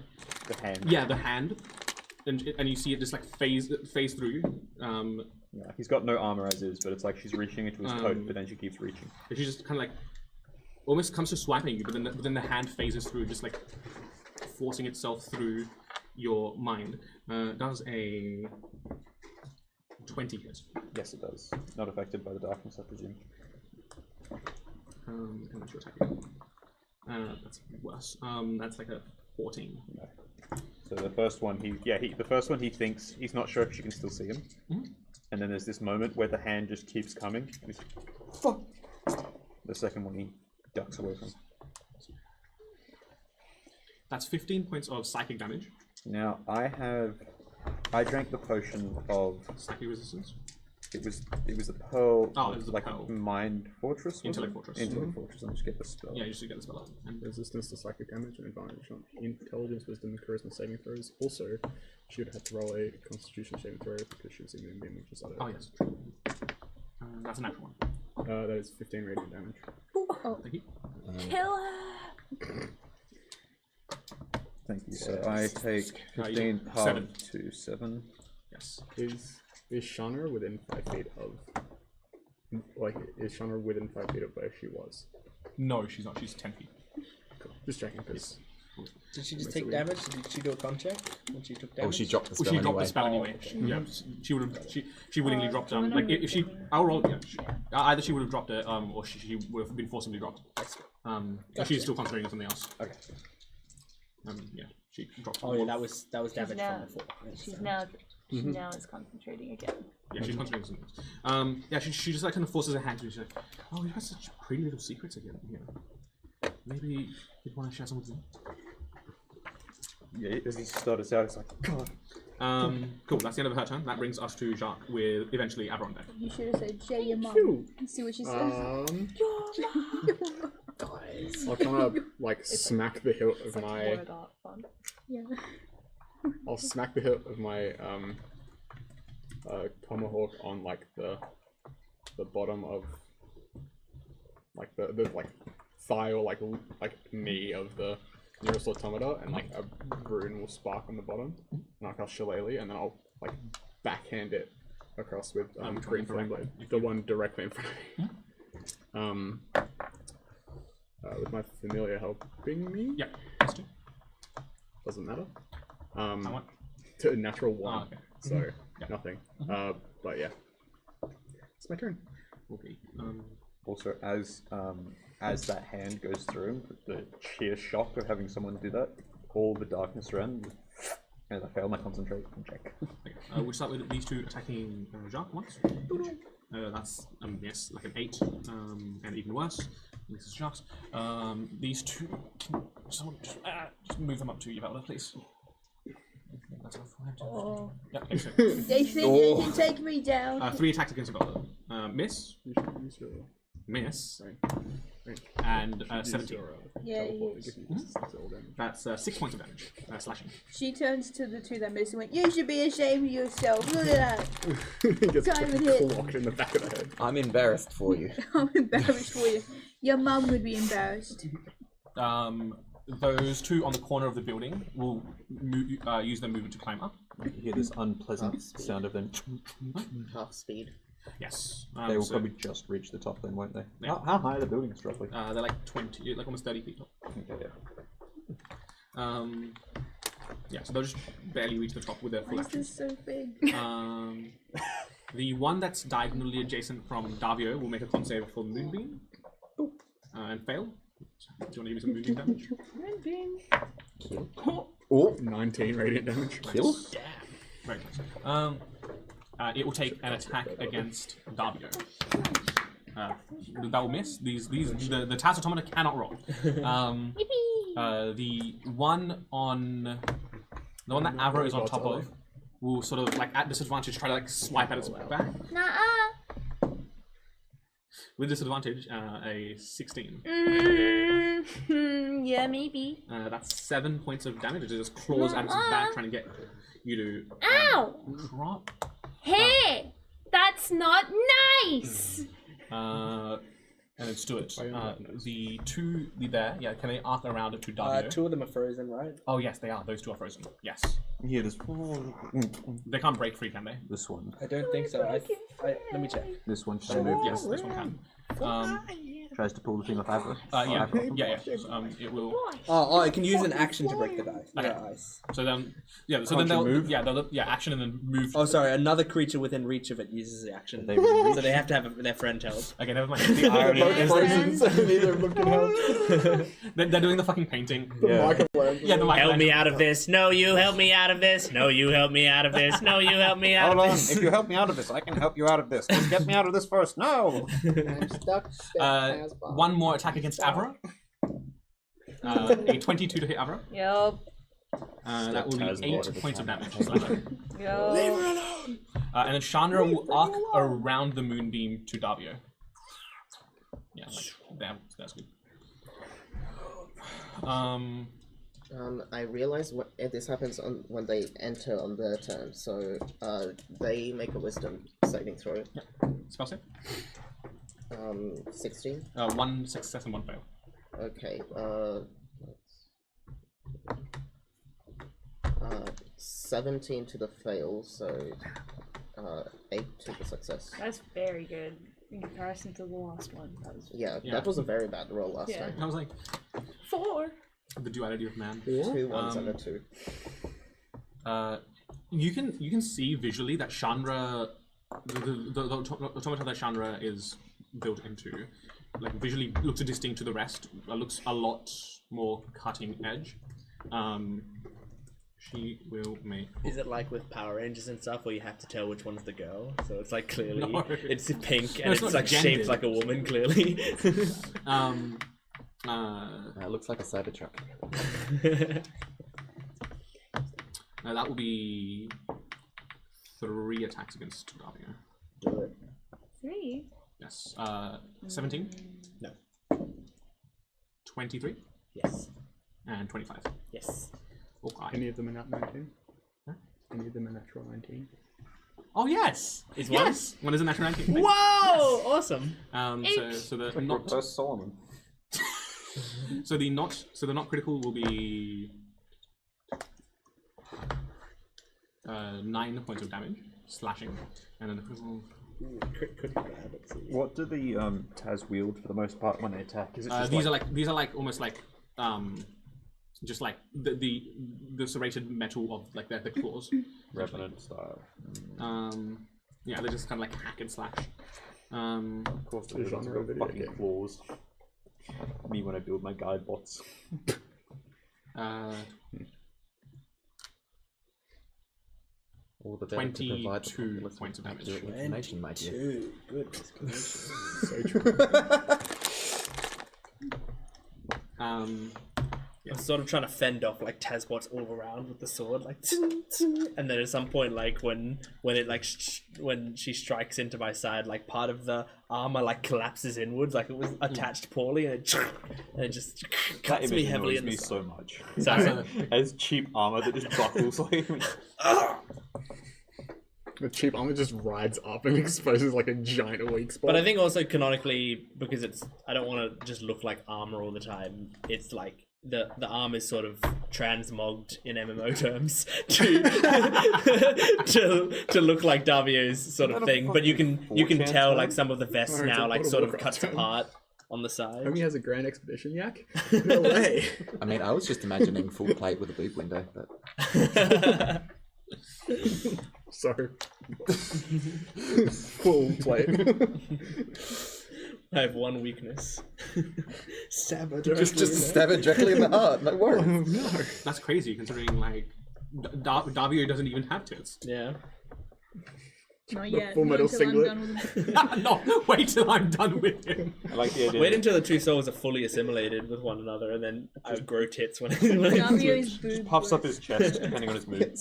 The hand. Yeah, the hand, and you see it just like phase through. Yeah, he's got no armor as is, but it's like she's reaching into his coat, but then she keeps reaching. She just kind of like almost comes to swiping you, but then the hand phases through, just like forcing itself through your mind. Does a 20 hit? Yes, it does. Not affected by the darkness, I presume. And what's your attack again? That's worse. That's like a 14. No. So the first one, the first one he thinks he's not sure if she can still see him, and then there's this moment where the hand just keeps coming. And he's, fuck. The second one he ducks away from. That's 15 points of psychic damage. Now I drank the potion of psychic resistance. It was the pearl. Oh, it was the like pearl. mind fortress. was Intellect it? fortress. Intellect fortress. I'm just get the spell. Yeah, you should get the spell up. And Resistance to psychic damage and advantage on intelligence, wisdom, and charisma saving throws. Also, she would have to roll a constitution saving throw because she was immune, which is other. oh yes, that's a natural one. That is 15 radiant damage. Thank you. Kill her! Thank you. So I take you 15 take half 7. to 7. Yes. Is Shana within 5 feet of? Like, is Shana within 5 feet of where she was? No, she's not. She's 10 feet. Cool. Just checking because. Did she just take damage? Did she do a con check when she took damage? Oh, she dropped the Well, spell she dropped anyway. the spell anyway. Yeah, she would have. She willingly dropped. Like if she, I'll roll. Yeah, either she would have dropped it, or she would have been forcibly dropped. Or she's still concentrating on something else. Okay. Yeah, she dropped. Oh yeah, that was damage now, from before. She now is concentrating again. Yeah, she's concentrating on something else. Yeah, she just like kind of forces her hand to. She's like, "Oh, you have such pretty little secrets again. Yeah. Maybe you'd want to share some with me." Yeah, as he starts out, it's like, God. Cool. That's the end of her turn. That brings us to Jacques with eventually Avron deck. You should have said Jay your mum. Cute. And see what she says. I'll kind of like smack the hilt of It's like my. word art fun. Yeah. I'll smack the hilt of my tomahawk on like the bottom of like the like thigh or like knee of the nearest automata, and like a rune will spark on the bottom, and I'll cast Shillelagh, and then I'll like backhand it across with green flame blade, the one directly in front of me. With my familiar helping me. Yeah, that's two. Doesn't matter. How much? To a natural 1, okay. so Yeah. nothing. But yeah, it's my turn. Okay. Also, as that hand goes through, the sheer shock of having someone do that, all the darkness around, and I fail my concentration check. Okay. We'll start with these two attacking Jacques once. That's yes, like an 8, and even worse. This is Jacques. These two. Can someone just move them up to Yvelda, please? That's enough for him to. Oh. Yeah. Okay, so, They think they can take me down. 3 attacks against Yvelda. Miss. You should use your Miss. right. And Use 17. your, Yeah, teleport use. to give you just all damage. That's 6 points of damage. Slashing. She turns to the two that missed and went, "You should be ashamed of yourself. Look at that." He gets Time and hit. clocked in the back of the head. I'm embarrassed for you. I'm embarrassed for you. Your mum would be embarrassed. Those two on the corner of the building will use their movement to climb up. You hear this unpleasant sound of them. Half speed. Yes. They will so, probably just reach the top then, won't they? Yeah. How high are the buildings roughly? they're like 20, like almost 30 feet tall. Okay, yeah. Yeah, so they'll just barely reach the top with their full Why is action. this so big? The one that's diagonally adjacent from Davio will make a con save for Moonbeam and fail. Do you want to give me some Moonbeam damage? Oh, 19 radiant damage. Kill? Yeah. Very nice. It will take an attack against Davio. That will miss. The Taz Automata cannot roll. The one that Avro is on top of will sort of like at disadvantage try to like swipe at its back. Nuh-uh. With disadvantage, a 16. Yeah, maybe. That's 7 points of damage. It just claws at its back trying to get you to Ow! drop. Hey! That's not nice! And let's do it. The two there, yeah, can they arc around it to Davio? 2 of them are frozen, right? Oh yes, they are. Those two are frozen. Yes. Yeah, this They can't break free, can they? this one. I don't think so. Let me check. This one can move. Yes, this one can. Tries to pull the thing off Aether. Yeah. It will. Oh, I can use an action to break the dice. Okay. Yeah, ice. So then, yeah. So Can't then you they'll move? they'll action and then move. Oh, sorry. Another creature within reach of it uses the action. They So they have to have their friend held. Okay, never mind. The irony Both is frozen, so neither of them can help. they're doing the fucking painting. Yeah. Yeah, the Help me out of this. No, you help me out of this. No, you help me out of this. No, you help me out Hold of on, this. if you help me out of this, I can help you out of this. Just get me out of this first. No! I'm stuck. One more attack against Avra. A 22 to hit Avra. Yep. That will Taz be 8 bought points of it. damage. Slasher. Yo. Leave her alone. And then Chandra will arc around the moonbeam to Davio. Yeah, like, that's good. I realize this happens when they enter on their turn, so they make a wisdom saving throw. Yep. Spell save? 16. 1 success and 1 fail. Okay. 17 to the fail, so 8 to the success. That's very good in comparison to the last one. Yeah, that was a very bad roll last time. I was like 4. the duality of man. 2 1s and a 2. You can see visually that Chandra, the automata that Chandra is built into, like visually looks distinct to the rest. Looks a lot more cutting edge. She will make. Is it like with Power Rangers and stuff, where you have to tell which one's the girl? So it's like clearly No. it's pink No, and it's it's not like gendered. shaped like a woman. Clearly. It looks like a Cybertruck. That will be 3 attacks against Davio. Do it. 3? Yes. 17. No. 23 Yes. and 25. Yes. Okay. Any of them are nat 19? Huh? Any of them are natural 19? Oh yes. Is one? Yes. One is a natural 19. Whoa! Awesome. So the not. Reverse Solomon. So the not critical will be 9 points of damage, slashing, and then the critical. What do the Taz wield for the most part when they attack? Is it just these are like almost like just like the serrated metal of like the claws. Revenant style? Yeah, they're just kind of like hack and slash. Of course, the genre of fucking claws. Me when I build my guide bots. All the better to provide the 22 populace points of with damage. accurate information, my dear. Goodness gracious. So true. I'm sort of trying to fend off like Tazbots all around with the sword, like, and then at some point, like when it like when she strikes into my side, like part of the armor like collapses inwards, like it was attached poorly, and it just That cuts me image heavily annoys in me the so much. Sorry. As cheap armor that just buckles like. The cheap armor just rides up and exposes like a giant weak spot. But I think also canonically, because I don't want to just look like armor all the time. It's like the arm is sort of transmogged in MMO terms to look like Davio's sort of thing. But you can tell like some of the vests Or it's now a like World sort of of cuts Warcraft term. apart on the side. Homie has a Grand Expedition yak? No way. I mean, I was just imagining full plate with a boob window, but So full plate. I have one weakness. Stab her just directly in the- stab it directly in the heart. No worries. No. That's crazy considering like Davio doesn't even have tits. Yeah. Not The yet. Full not Metal until I'm singlet. done with them. No, wait till I'm done with him. I like the idea. Wait until the two souls are fully assimilated with one another, and then I grow tits when I Davio's switch. boob puffs up was- his chest depending on his mood.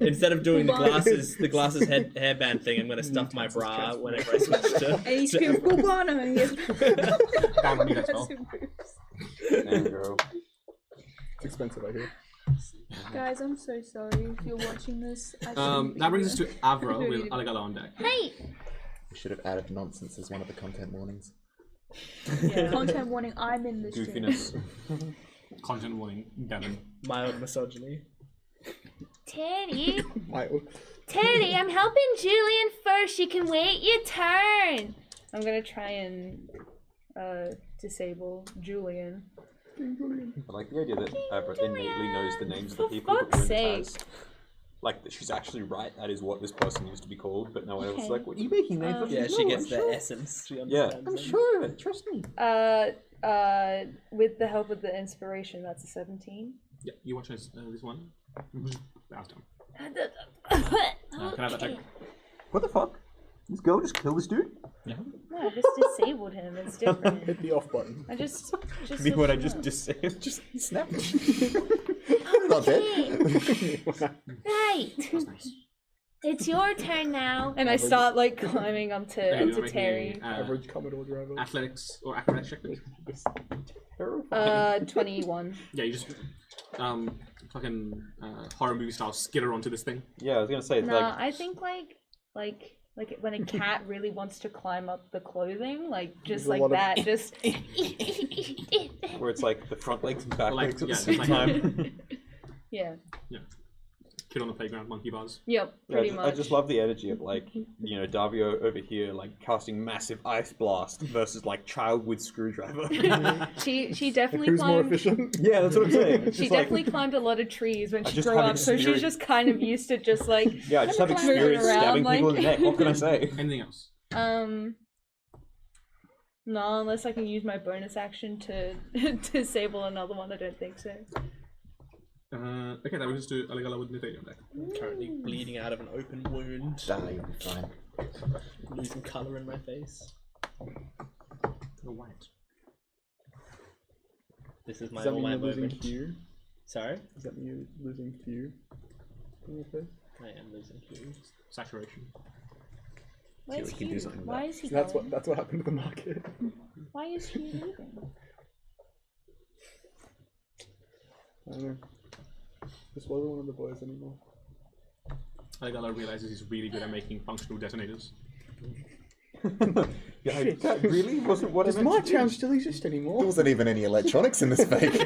Instead of doing the Bubana. glasses hairband thing, I'm going to stuff my bra whenever I switch to. And he screams, Bubana! And he has Down on me, that's well. massive boobs. There you go. It's expensive, I hear. Guys, I'm so sorry if you're watching this. I shouldn't That be brings us here. to Avra with Aligala on deck. Hey! We should have added nonsense as one of the content warnings. Content warning, I'm in this stream. Goofiness. Content warning, Devon. Mild misogyny. Teddy! Wild. Teddy, I'm helping Julian first. You can wait your turn. I'm gonna try and disable Julian. I like the idea that Abra innately knows the names of the For people that fuck's were in sake. Taz. Like that she's actually right. That is what this person used to be called, but no one else is Okay. like, "What are you making names of?" Yeah, she No, gets I'm the sure. essence. She Yeah, understands I'm them. sure. Trust me. With the help of the inspiration, that's a 17. Yeah, you watch this one. That's done. Can I have that check? What the fuck? This girl just killed this dude? No, I just disabled him. It's different. Hit the off button. I just. Me what I just said. Just snap. Not dead. Right. It's your turn now. And I start like climbing onto Yeah, you're making Terry. a, Average Commodore driver. athletics or acrobatics check, please. Terrifying. 21. Yeah, you just fucking horror movie style skitter onto this thing. Yeah, I was gonna say it's No, like I think like when a cat really wants to climb up the clothing, like just There's a like lot of- that, just where it's like the front legs and back Like, legs at yeah, the same like- time. yeah. Kid on the playground, monkey bars. Yep, Yeah, pretty I much. just love the energy of like, you know, Davio over here like casting massive ice blast versus like child with screwdriver. She definitely Who's more climbed. efficient? Yeah, that's what I'm saying. It's She just like- definitely climbed a lot of trees when I she just grew have up, so she's experience- just kind of used to just like Yeah, I just have kinda moving experience stabbing around, people in the like- neck. What can I say? Anything else? No, unless I can use my bonus action to disable another one. I don't think so. Okay, that was just do Aligala with Nithanium deck. I'm currently bleeding out of an open wound. Die, you'll be fine. Losing colour in my face. The white. This is my Does that all mean my you're losing moment. Q? Sorry? Does that mean you're losing Q? In your face? I am losing Q. Saturation. Where's we can do he? something Why about is he So that's going? what happened to the market. Why is he leaving? I don't know. This wasn't one of the boys anymore. Aligala realizes he's really good at making functional detonators. Yeah, that really wasn't what I Does meant my to do. town still exist There anymore? wasn't even any electronics in this fake. Or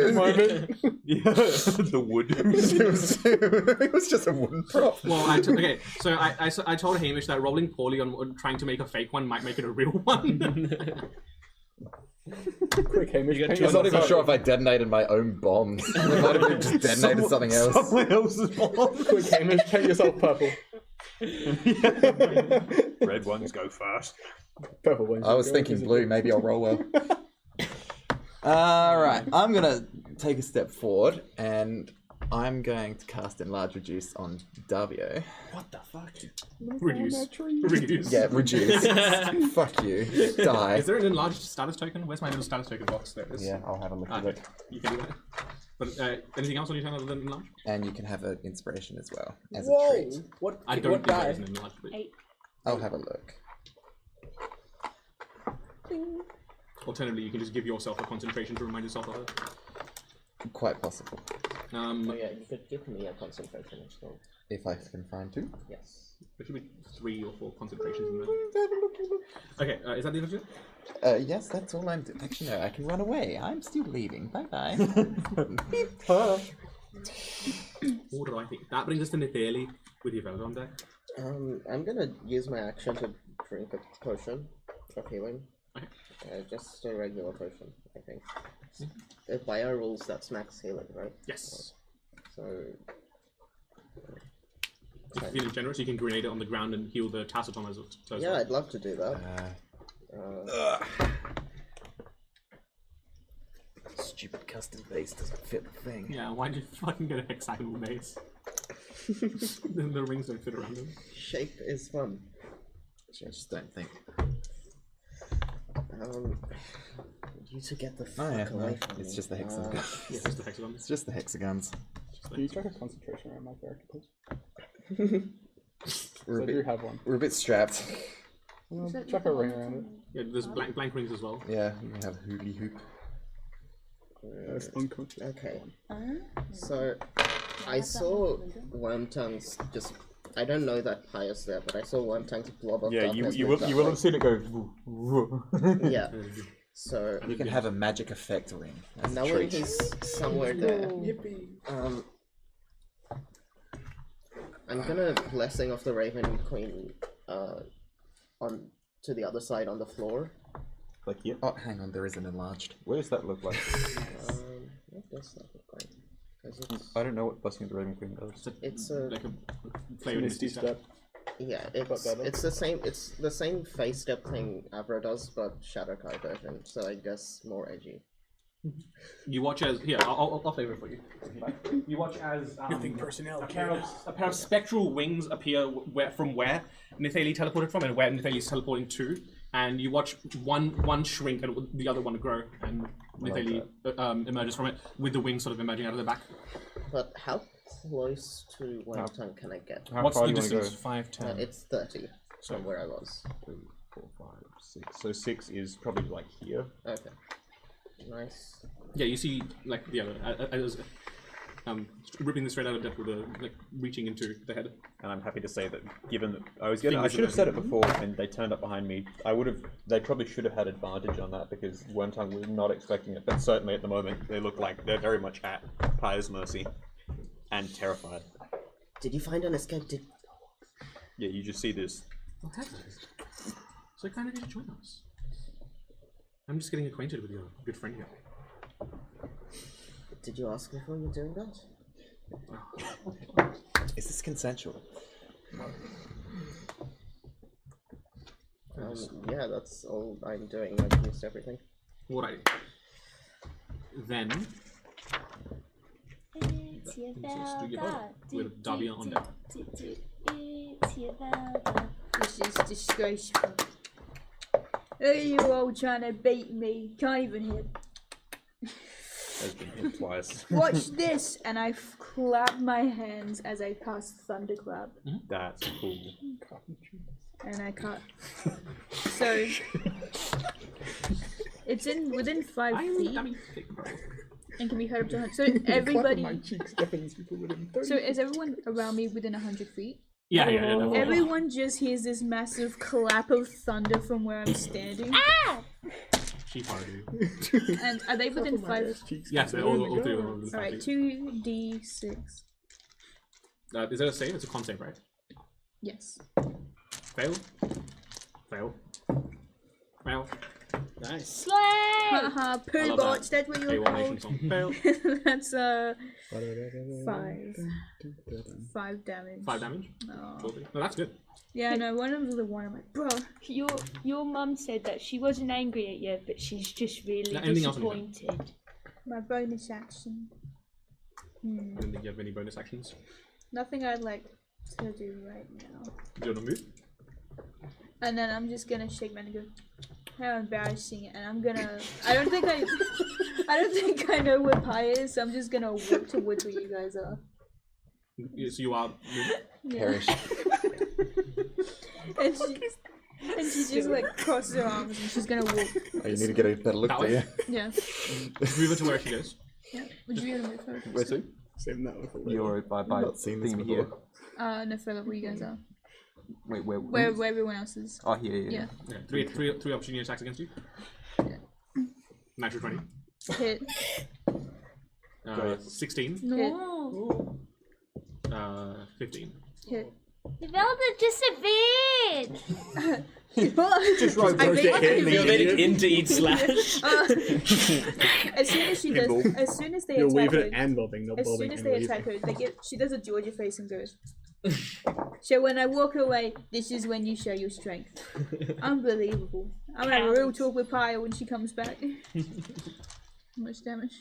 the moment. Yeah, the wood. It was just a wooden prop. Well, okay, so I told Hamish that rolling poorly on trying to make a fake one might make it a real one. Quick, Hamish. You got paint two I'm not even yourself sure if I detonated my own bombs. I might have just detonated something else. Someone else's bomb. Quick, Hamish, paint yourself purple. Red ones go first. Purple ones. I was thinking blue, maybe I'll roll well. Alright, I'm gonna take a step forward and I'm going to cast Enlarge Reduce on Davio. What the fuck? Reduce. Reduce. Yeah, reduce. Fuck you. Die. Is there an enlarged status token? Where's my little status token box? There it is. Yeah, I'll have a look at Okay, it. you can do that. But anything else on your turn other than enlarge? And you can have an inspiration as well, as a Whoa! treat. What? I don't what think there die? is an enlarged. But I'll have a look. alternatively, you can just give yourself a concentration to remind yourself of it. Quite possible. Oh yeah, you could give me a concentration as well. If I can find two. Yes. There should be 3 or 4 concentrations in there. Okay, is that the end of it? Yes, that's all I'm doing. Actually, no, I can run away. I'm still leaving. Bye bye. What do I think? That brings us to Nithali with your Veladon deck. I'm gonna use my action to drink a potion of healing. Okay. Just a regular potion, I think. By our rules, that's max healing, right? Yes. So. If you're feeling generous, you can grenade it on the ground and heal the Tassaton as well. Yeah, I'd love to do that. Stupid custom base doesn't fit the thing. Yeah, why'd you fucking get a hexagonal base? the rings don't fit around them. Shape is fun. I just don't think. You to get the Oh fuck yeah, away no, from it's me. just the hexagons. Yeah, just the hexagons. It's just the hexagons. Do you track a concentration around my character, please? We're I a do bit, have one. we're a bit strapped. Chuck a ring around it. Yeah, there's blank rings as well. Yeah, you can have a hoodly hoop. That's unconscious. Okay. So, I saw Wormtongue's just. I don't know that Pious there, but I saw Wormtongue's blob of Yeah, darkness. you move will that have way. seen it go. Woo, woo. Yeah. So You can have a magic effect ring as a knowing treat. he's somewhere there, Yippee. I'm gonna Blessing of the Raven Queen on to the other side on the floor. Like here. Oh, hang on, there is an enlarged. What does that look like? What does that look like? 'Cause it's, I don't know what Blessing of the Raven Queen does. it's a Like a flavor Misty step. yeah, better. it's the same face step thing Abra does, but Shadowkai version. So I guess more edgy. You watch as I'll flavor it for you. You watch as personnel. a pair of spectral wings appear from where Nithali teleported from and where Nithali is teleporting to, and you watch one shrink and the other one grow, and Nithali emerges from it with the wings sort of emerging out of the back. But how close to Wormtongue can I get? How What's far the do you wanna distance? 5, 10. It's 30 from where I was. 2, 4, 5, 6. So 6 is probably like here. Okay. Nice. Yeah, you see like ripping this straight out of depth with reaching into the head. And I'm happy to say that, given that I Fingers should have in said it. it before, and they turned up behind me. They probably should have had advantage on that because Wormtongue was not expecting it. But certainly at the moment, they look like they're very much at Pyre's mercy and terrified. Did you find an escape? Yeah, you just see this. What happened? So kind of you to join us. I'm just getting acquainted with your good friend here. Did you ask before you're doing that? Is this consensual? Yeah, that's all I'm doing. I've used everything. Alright. Then It's your do your Velda. bottle with Davia on deck. It's your Velda. This is disgraceful. Are you all trying to bait me? Can't even hit. Has been hit twice. Watch this! And I clap my hands as I cast Thunderclap. That's cool. And I cut. So it's within 5 feet and can be heard up to 100. So everybody. So is everyone around me within 100 feet? Yeah. Everyone just hears this massive clap of thunder from where I'm standing. She farted. And are they within 5? Yes, all 3 of them are within 5 Alright, feet. 2d6. Is that a save? It's a con save, right? Yes. Fail. Fail. Fail. Nice. Slay! Haha, poo love bots, that's what you're A1 Nation called. song. Fail. That's 5 damage. 5 damage? Oh. Totally. No, that's good. Yeah, no, one of the one I'm like, bro. Your mum said that she wasn't angry at you, but she's just really Yeah, anything else on your turn? disappointed. My bonus action. I don't think you have any bonus actions. Nothing I'd like to do right now. Do you want to move? And then I'm just gonna shake my head and go, how embarrassing, and I'm gonna I don't think I know what pie is, so I'm just gonna walk towards where you guys are. So you are Yeah. Perish. and she just like crosses her arms and she's gonna walk. Oh, you need to get a better look That there. way? Yeah. move her to where she goes. Yeah. Would you be able to move her? Where to? Saving that one for later. You're by not seen this theme before. here. No further where you guys are. Wait, where? Where everyone else is. Oh, here, yeah. Yeah. Yeah, three opportunity attacks against you. Natural 20. Hit. 16. No. 15. Hit. Velda disappeared! Just right. I think You're letting into eat slash. as soon as she does, as soon as they You're attack weaving her, it and bobbing, not as bobbing soon as and they weaving. attack her, she does a Georgia face and goes. So when I walk away, this is when you show your strength. Unbelievable. I'm gonna have a real talk with Paya when she comes back. How much damage?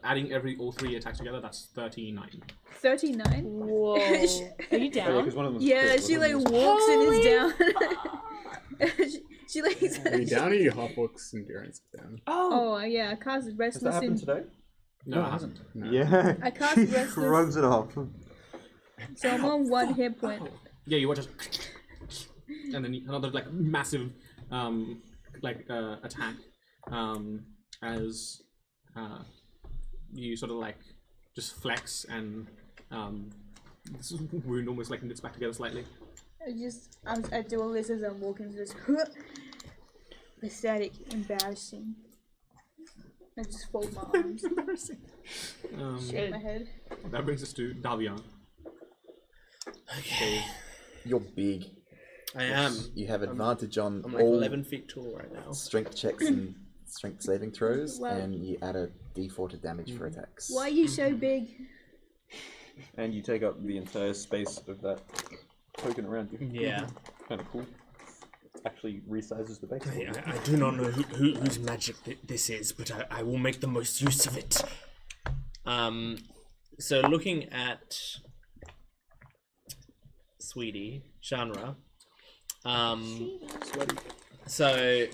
Adding all 3 attacks together, that's 39. 39. Whoa. Are you Oh, yeah, down? 'cause one of them's Yeah, crit, she one like of them's- walks and is down. she like. Are you down or your half-orc's endurance down? Oh yeah, I cast Has that restless happened in. today? No, it hasn't. No. Yeah. I cast she restless- shrugs it off. So I'm on 1 hit point. Yeah, you watch us, and then another like massive attack as you sort of like just flex and this wound almost like knits back together slightly. I do all this as I'm walking, just pathetic, embarrassing. I just fold my arms, Embarrassing. shake my head. That brings us to Davian. Okay. You're big. I am. You have advantage on I'm like all 11 feet tall right now. strength checks and strength saving throws, Wow. and you add a d4 to damage for attacks. Why are you so big? And you take up the entire space of that token around you. Yeah. Kind of cool. actually resizes the base. for you. I do not know whose magic this is, but I will make the most use of it. So looking at Sweetie, Shanra, so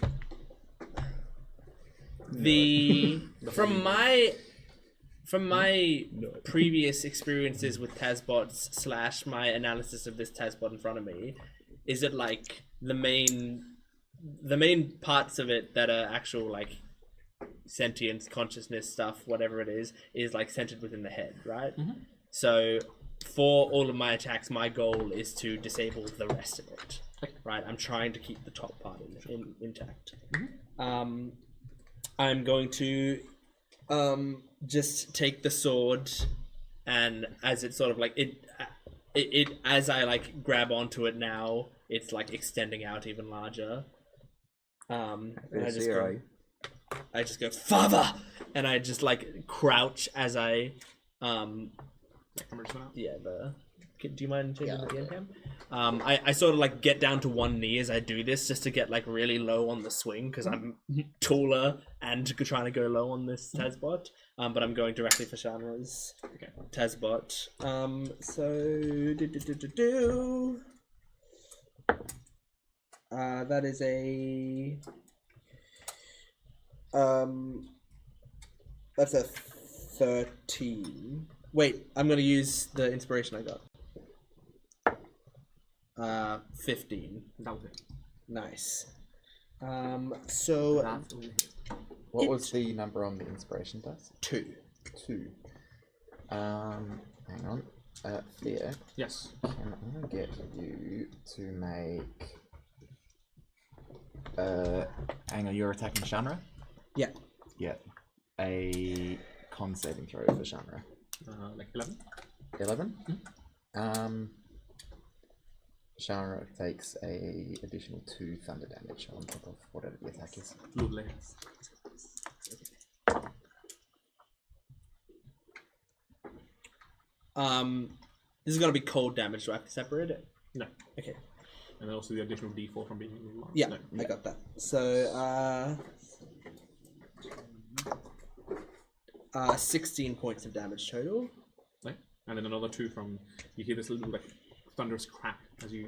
from my previous experiences with Tazbots / my analysis of this Tazbot in front of me, is it like the main parts of it that are actual like sentience, consciousness stuff, whatever it is like centered within the head, right? So for all of my attacks, my goal is to disable the rest of it, right? I'm trying to keep the top part intact. I'm going to just take the sword, and as it's sort of like it as I like grab onto it now, it's like extending out even larger. And I just go, Father, and I just like crouch as I do you mind changing the end cam? I sort of like get down to one knee as I do this, just to get like really low on the swing, because I'm taller and trying to go low on this Tazbot. But I'm going directly for Shanra's Tazbot. That is a that's a 13. Wait, I'm gonna use the inspiration I got. 15. That was it. Nice. So What was the number on the inspiration dice? 2. 2. Hang on. Fear. Yes. Can I get you to make... hang on, you're attacking Shanra? Yeah. Yeah. A con saving throw for Shanra. Like 11? 11? Shanra takes a additional 2 thunder damage on top of whatever the attack is. Lovely. This is gonna be cold damage. Do I have to separate it? No. Okay. And then also the additional D4 from being in the line. Yeah, No. I got that. So 16 points of damage total. No. And then another 2 from, you hear this little like thunderous crack as you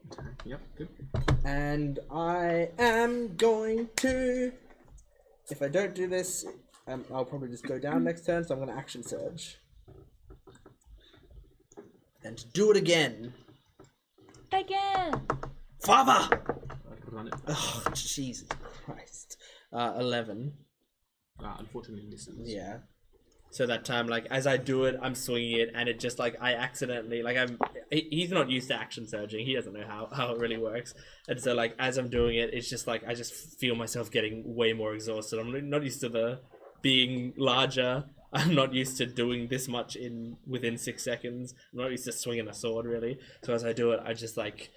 attack. Yep, good. And I am going to, if I don't do this, I'll probably just go down next turn, so I'm going to action surge. And do it again. Again. Father! Run it. Oh, Jesus Christ. 11. Unfortunately misses. Yeah. So that time, like, as I do it, I'm swinging it, and it just, like, I accidentally, like, he's not used to action surging. He doesn't know how it really works. And so, like, as I'm doing it, it's just, like, I just feel myself getting way more exhausted. I'm not used to the being larger. I'm not used to doing this much within 6 seconds. I'm not used to swinging a sword, really. So as I do it, I just, like,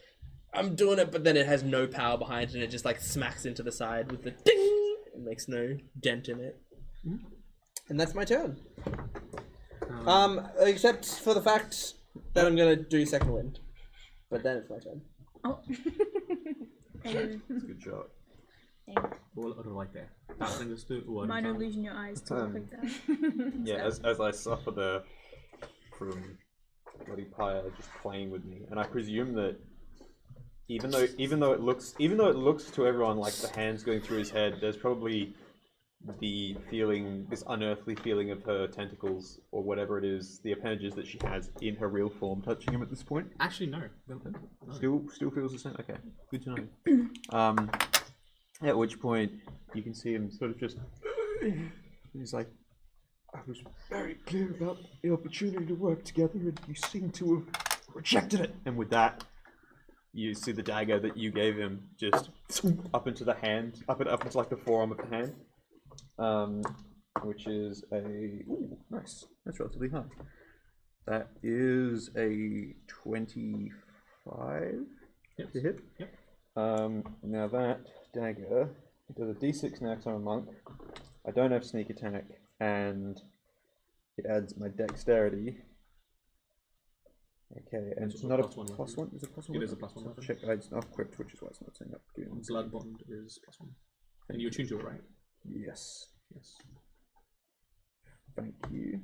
I'm doing it, but then it has no power behind it, and it just, like, smacks into the side with the ding! It makes no dent in it. And that's my turn. Except for the fact that I'm gonna do second wind. But then it's my turn. Oh. That's a good shot. All right there. That's understood. Minor illusion your eyes to look like that. Yeah, as I suffer from bloody Pyre just playing with me, and I presume that even though it looks to everyone like the hands going through his head, there's probably the feeling, this unearthly feeling of her tentacles or whatever it is, the appendages that she has in her real form touching him at this point. Actually, no. Still feels the same. Okay, good to know. At which point you can see him sort of just. He's like, I was very clear about the opportunity to work together, and you seem to have rejected it. And with that, you see the dagger that you gave him just up into the hand, up into like the forearm of the hand, which is a nice. That's relatively high. That is a 25 to hit. Yep. Now that dagger, it does a d6 now because I'm a monk. I don't have sneak attack, and it adds my dexterity. Okay, and It's it's a not a +1 weapon. plus one. Is it plus one? It is a weapon? +1 weapon. Check. It's not equipped, which is why it's not saying up. Blood bond is +1. And you attuned to it, right? Yes. Yes. Thank you.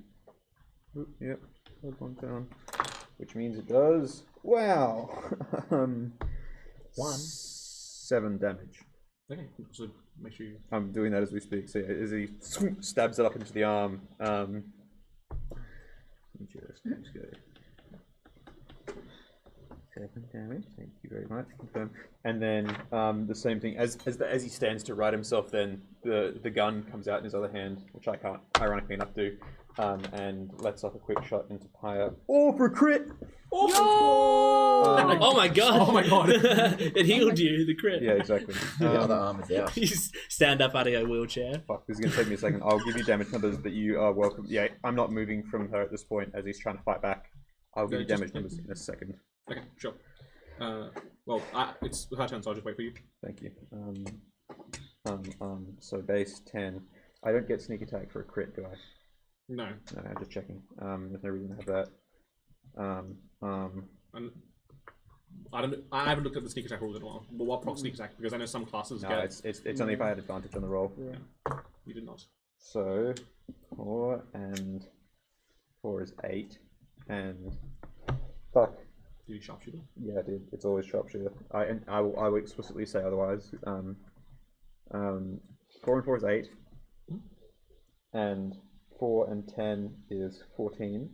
Oop, yep. Hold one down. Which means it does. Wow. 7 damage. Okay, so make sure you. I'm doing that as we speak. So as he stabs it up into the arm. Just go. 7 damage. Thank you very much. Confirm. And then the same thing as he stands to right himself. Then the gun comes out in his other hand, which I can't ironically enough do, and lets off a quick shot into Pyre. Oh, for crit! Oh my god! Oh my god! It healed you, the crit. Yeah, exactly. The other arm is out. You stand up out of your wheelchair. Fuck, this is going to take me a second. I'll give you damage numbers, but you are welcome. Yeah, I'm not moving from her at this point as he's trying to fight back. I'll give you damage numbers in a second. Okay, sure. Well, it's her turn, so I'll just wait for you. Thank you. So base 10. I don't get sneak attack for a crit, do I? No. No, I'm just checking. There's no reason to have that. And I haven't looked at the sneak attack rules in a while. But what proc sneak attack? Because I know some classes No, get. it's only if I had advantage on the roll. Yeah. You did not. So 4 and 4 is 8, and fuck. Did you sharpshooter? Yeah, I did. It's always sharpshooter. I will explicitly say otherwise. 4 and 4 is 8, and 4 and 10 is 14,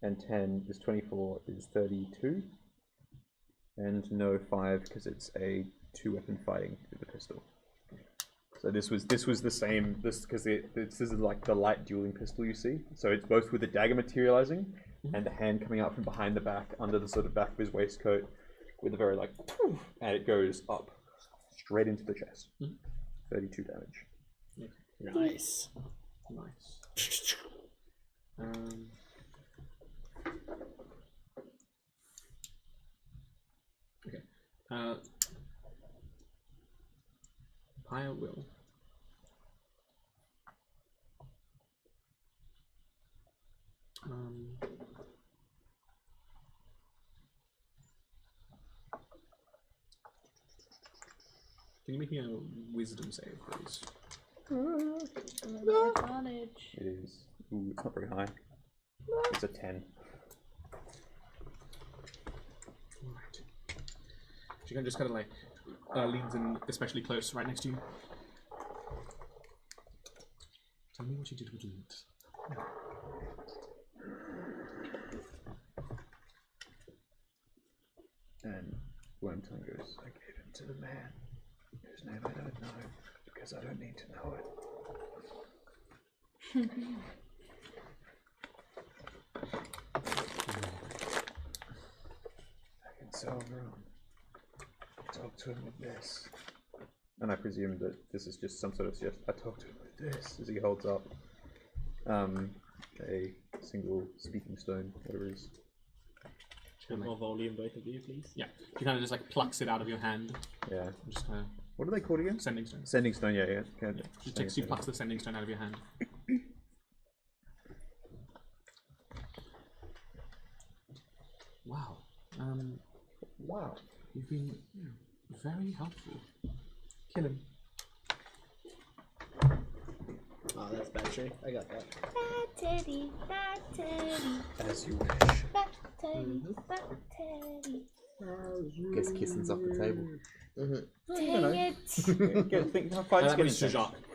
and 10 is 24 is 32, and no 5 because it's a 2-weapon fighting with the pistol. So this was the same. This is like the light dueling pistol you see. So it's both with the dagger materializing and the hand coming out from behind the back under the sort of back of his waistcoat with a very like, and it goes up straight into the chest. 32 damage. Nice. Nice. Okay. Pyre will. Can you make me a wisdom save, please? Advantage. It is. Ooh, it's not very high. It's a 10. Alright. She can just kind of like leans in especially close right next to you. Tell me what you did with it. And Wormtongue goes, I gave him to the man whose name I don't know because I don't need to know it. I can sell room. Talk to him with this. And I presume that this is just some sort of just I talk to him with this as he holds up a single speaking stone, whatever it is. More volume, both of you, please. Yeah, she kind of just like plucks it out of your hand. Yeah. Just kind of. What are they called again? Sending stone. Sending stone, yeah. She takes you, plucks the sending stone out of your hand. Wow. Wow. You've been very helpful. Kill him. Oh, that's battery. I got that. Battery, battery, As you wish. battery, battery. Guess kissing's off the table. Dang it! Think how fights That get was to intense. Jacques.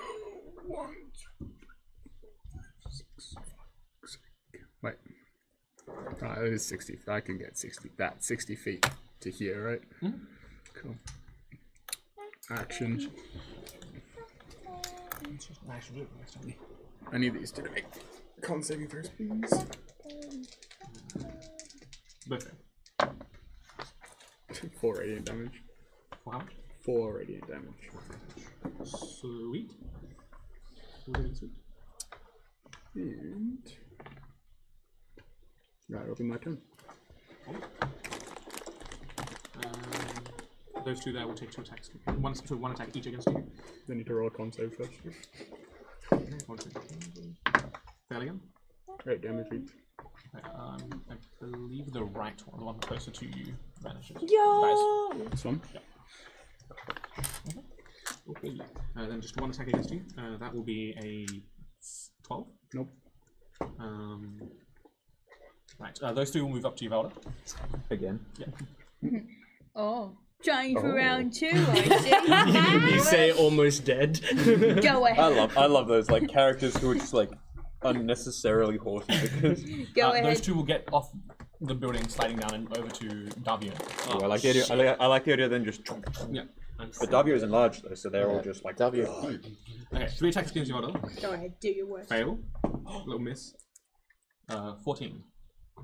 Wait. Right, that is 60. I can get 60 feet to here, right? Cool. Action. I need these to make con saving throws, please. Perfect. 4 radiant damage. Wow. 4 radiant damage. Sweet. Really sweet. And right, it'll be my turn. Those two there will take 2 attacks. One attack each against you. They need to roll a con save first. Fail again. 8 damage each. Okay, believe the right one, the one closer to you, vanishes. Yo! This one. Okay. Then just one attack against you. That will be a 12. Nope. Right. Those two will move up to you, Velda. Again. Yeah. Oh, trying for Oh. round 2, I You say almost dead. see. Go ahead. I love those like characters who are just like unnecessarily haughty because Go ahead. Those two will get off the building, sliding down and over to Davio. I like the idea. I like the idea. Then just Yeah. but Davio is enlarged though, so they're all just like W. Okay. 3 attacks against you, Velda. Go ahead, do your worst. Fail. Little miss. 14.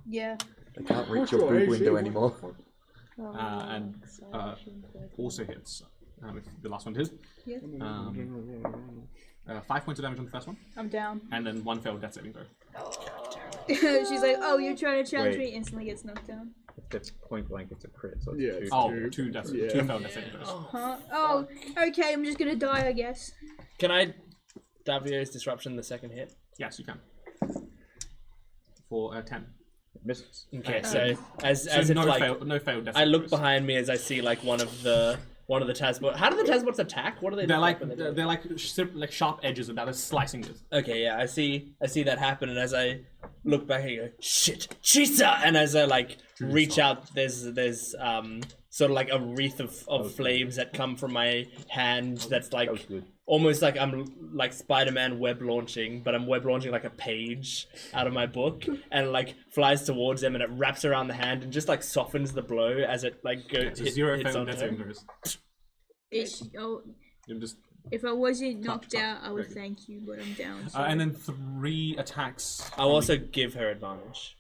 Yeah. I can't reach your boob window anymore. And also hits. If the last one did. Yeah. 5 points of damage on the first one, I'm down. and then 1 failed death saving throw. She's like, oh, you're trying to challenge Wait. me. Instantly gets knocked down. if it's point blank, it's a crit. So it's Yeah, two. it's Oh, Two. 2 death, Yeah. 2 failed death saving throws. Huh? Oh, okay. I'm just gonna die, I guess. Can I Davio's disruption the second hit? Yes, you can. For 10. Misses. Okay, so as So if no, like no failed death I saving look throws. behind me as I see like one of the Tasbots. How do the Tasbots attack? What do they? They're look like when they do it? they're like sharp edges that are slicing with. Okay, yeah, I see that happen, and as I look back, I go, shit, Chisa! And as I like reach out, there's sort of like a wreath of flames that come from my hand. That's like That was good. almost like I'm like Spider-Man web launching, but I'm web launching like a page out of my book, and like flies towards them, and it wraps around the hand and just like softens the blow as it like goes. It's a 0 hits failed onto death saving him. throws. You just If I wasn't knocked Top. out, I would Very good. thank you, but I'm down. So. and then 3 attacks. I'll also give her advantage.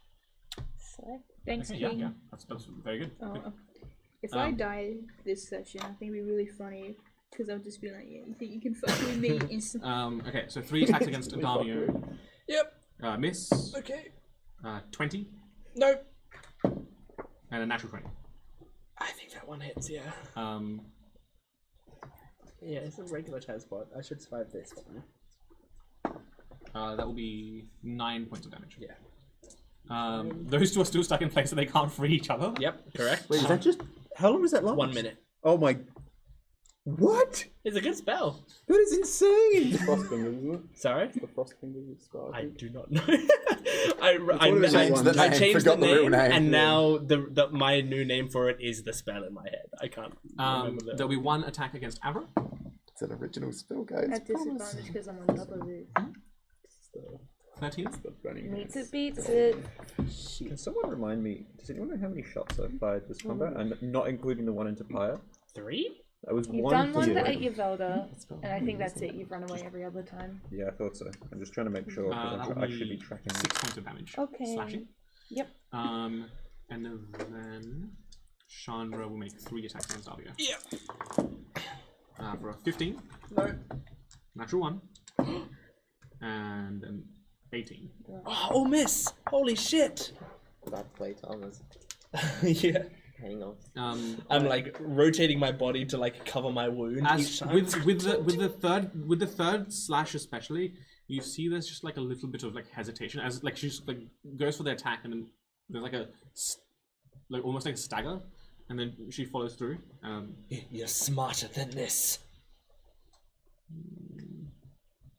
Thanks, Okay, King. yeah. That's very good. Oh, Good. if I die this session, I think it'd be really funny because I'll just be like, "Yeah, you think you can fuck with me instantly?" Okay, so 3 attacks against Davio. Yep. Miss. Okay. 20 Nope. and a natural 20. I think that one hits. Yeah. Yeah, it's a regular Tasbot. I should survive this one. That will be 9 points of damage. Yeah. Those two are still stuck in place, so they can't free each other. Yep. Correct. Wait, is that just how long does that last? 1 minute. Oh my! What? It's a good spell. That is insane. Frost fingers, isn't it? Sorry. The frost fingers spell. I do not know. I one of those ones that I name, changed the forgot the real name, name. and now the my new name for it is the spell in my head. I can't remember the. There'll be 1 attack against Avra. It's an original spell, guys. At Promise. disadvantage because I'm on top of it. 13. The burning Meets hands. it, beats it. Can someone remind me? Does anyone know how many shots I fired this combat, and not including the one into Pyre? 3? That was You've one done one here. to Yvelda, and I think that's it. You've run away every other time. Yeah, I thought so. I'm just trying to make sure. 'cause That will I should be tracking. 6 points of damage. Okay. Slashing. Yep. And then Chandra will make 3 attacks against Davio. Yeah. For a 15. No. Natural 1. And an 18. Oh, miss! Holy shit! Bad play, Thomas. Yeah. Hang on. I'm like rotating my body to like cover my wound each As time. with the third slash especially, you see there's just like a little bit of like hesitation as like she's like goes for the attack, and then there's like like almost like a stagger, and then she follows through. You're smarter than this.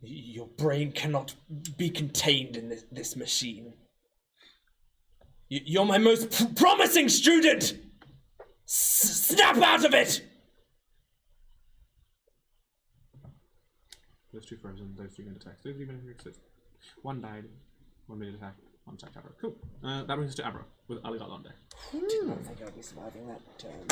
Your brain cannot be contained in this machine. You're my most promising student! Snap out of it! Those 2 frozen, those 3 minute attacks. Those 3 minute attacks. 1 died, 1 minute attack, 1 attack Abra. Cool. That brings us to Abra with Aligat on deck. I don't think I'll be surviving that turn.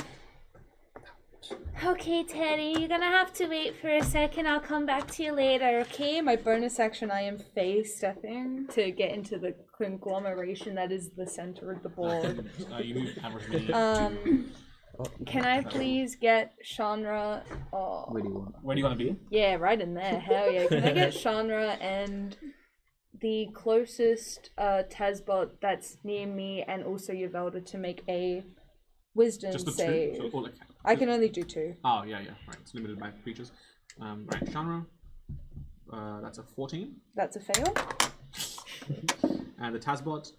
Okay, Teddy, you're gonna have to wait for a second. I'll come back to you later, okay? My bonus action, I am face stepping to get into the conglomeration that is the center of the board. You move Abra's minion Can I please get Chandra? Where do you want? Where do you want to be? Yeah, right in there. Hell yeah. Can I get Chandra and the closest Tasbot that's near me and also Yvelda to make a wisdom Just the save? 2? So, or like, I can only do 2. Oh, yeah. Right, it's limited by creatures. Right, Shanra. That's a 14. That's a fail. And the Tasbot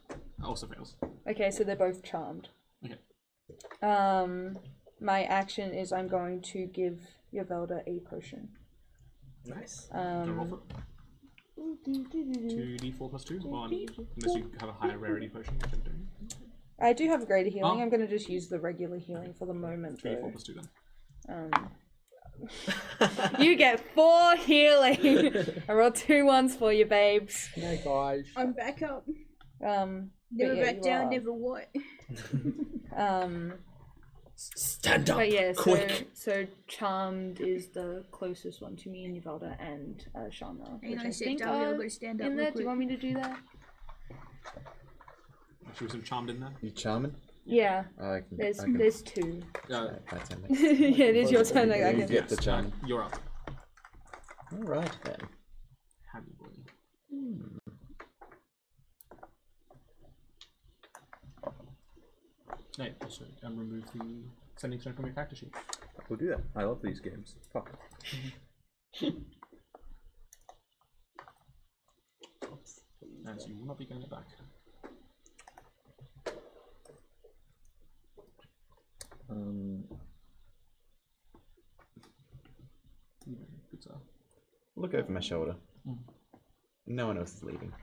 also fails. Okay, so they're both charmed. Okay. My action is I'm going to give Yavelda a potion. Nice. Do you roll for it? 2d4 plus 2? Or unless you have a higher rarity potion, you can do. I do have greater healing. Oh. I'm going to just use the regular healing for the moment. 2d4 plus 2 then. You get 4 healing. I rolled 2 ones for you, babes. Hey guys. I'm back up. But Never yeah, back you down, are. never what. Stand up, But yeah, quick. so charmed is the closest one to me and Yavelda and Shauna. Hang Which on I a sec, think Dario, are I've got to stand up in real there. Do quick. you want me to do that? Should we some charmed in there? You charming? Yeah. I can. There's I can. there's 2. That's in Yeah, it is your turn. I You can. get the charm. You're up. All right then. Have you, boy? Hey, also, remove the sending stone from your character sheet. We'll do that. I love these games. Fuck. As you will not be getting it back. Good stuff. Look over my shoulder. No one else is leaving.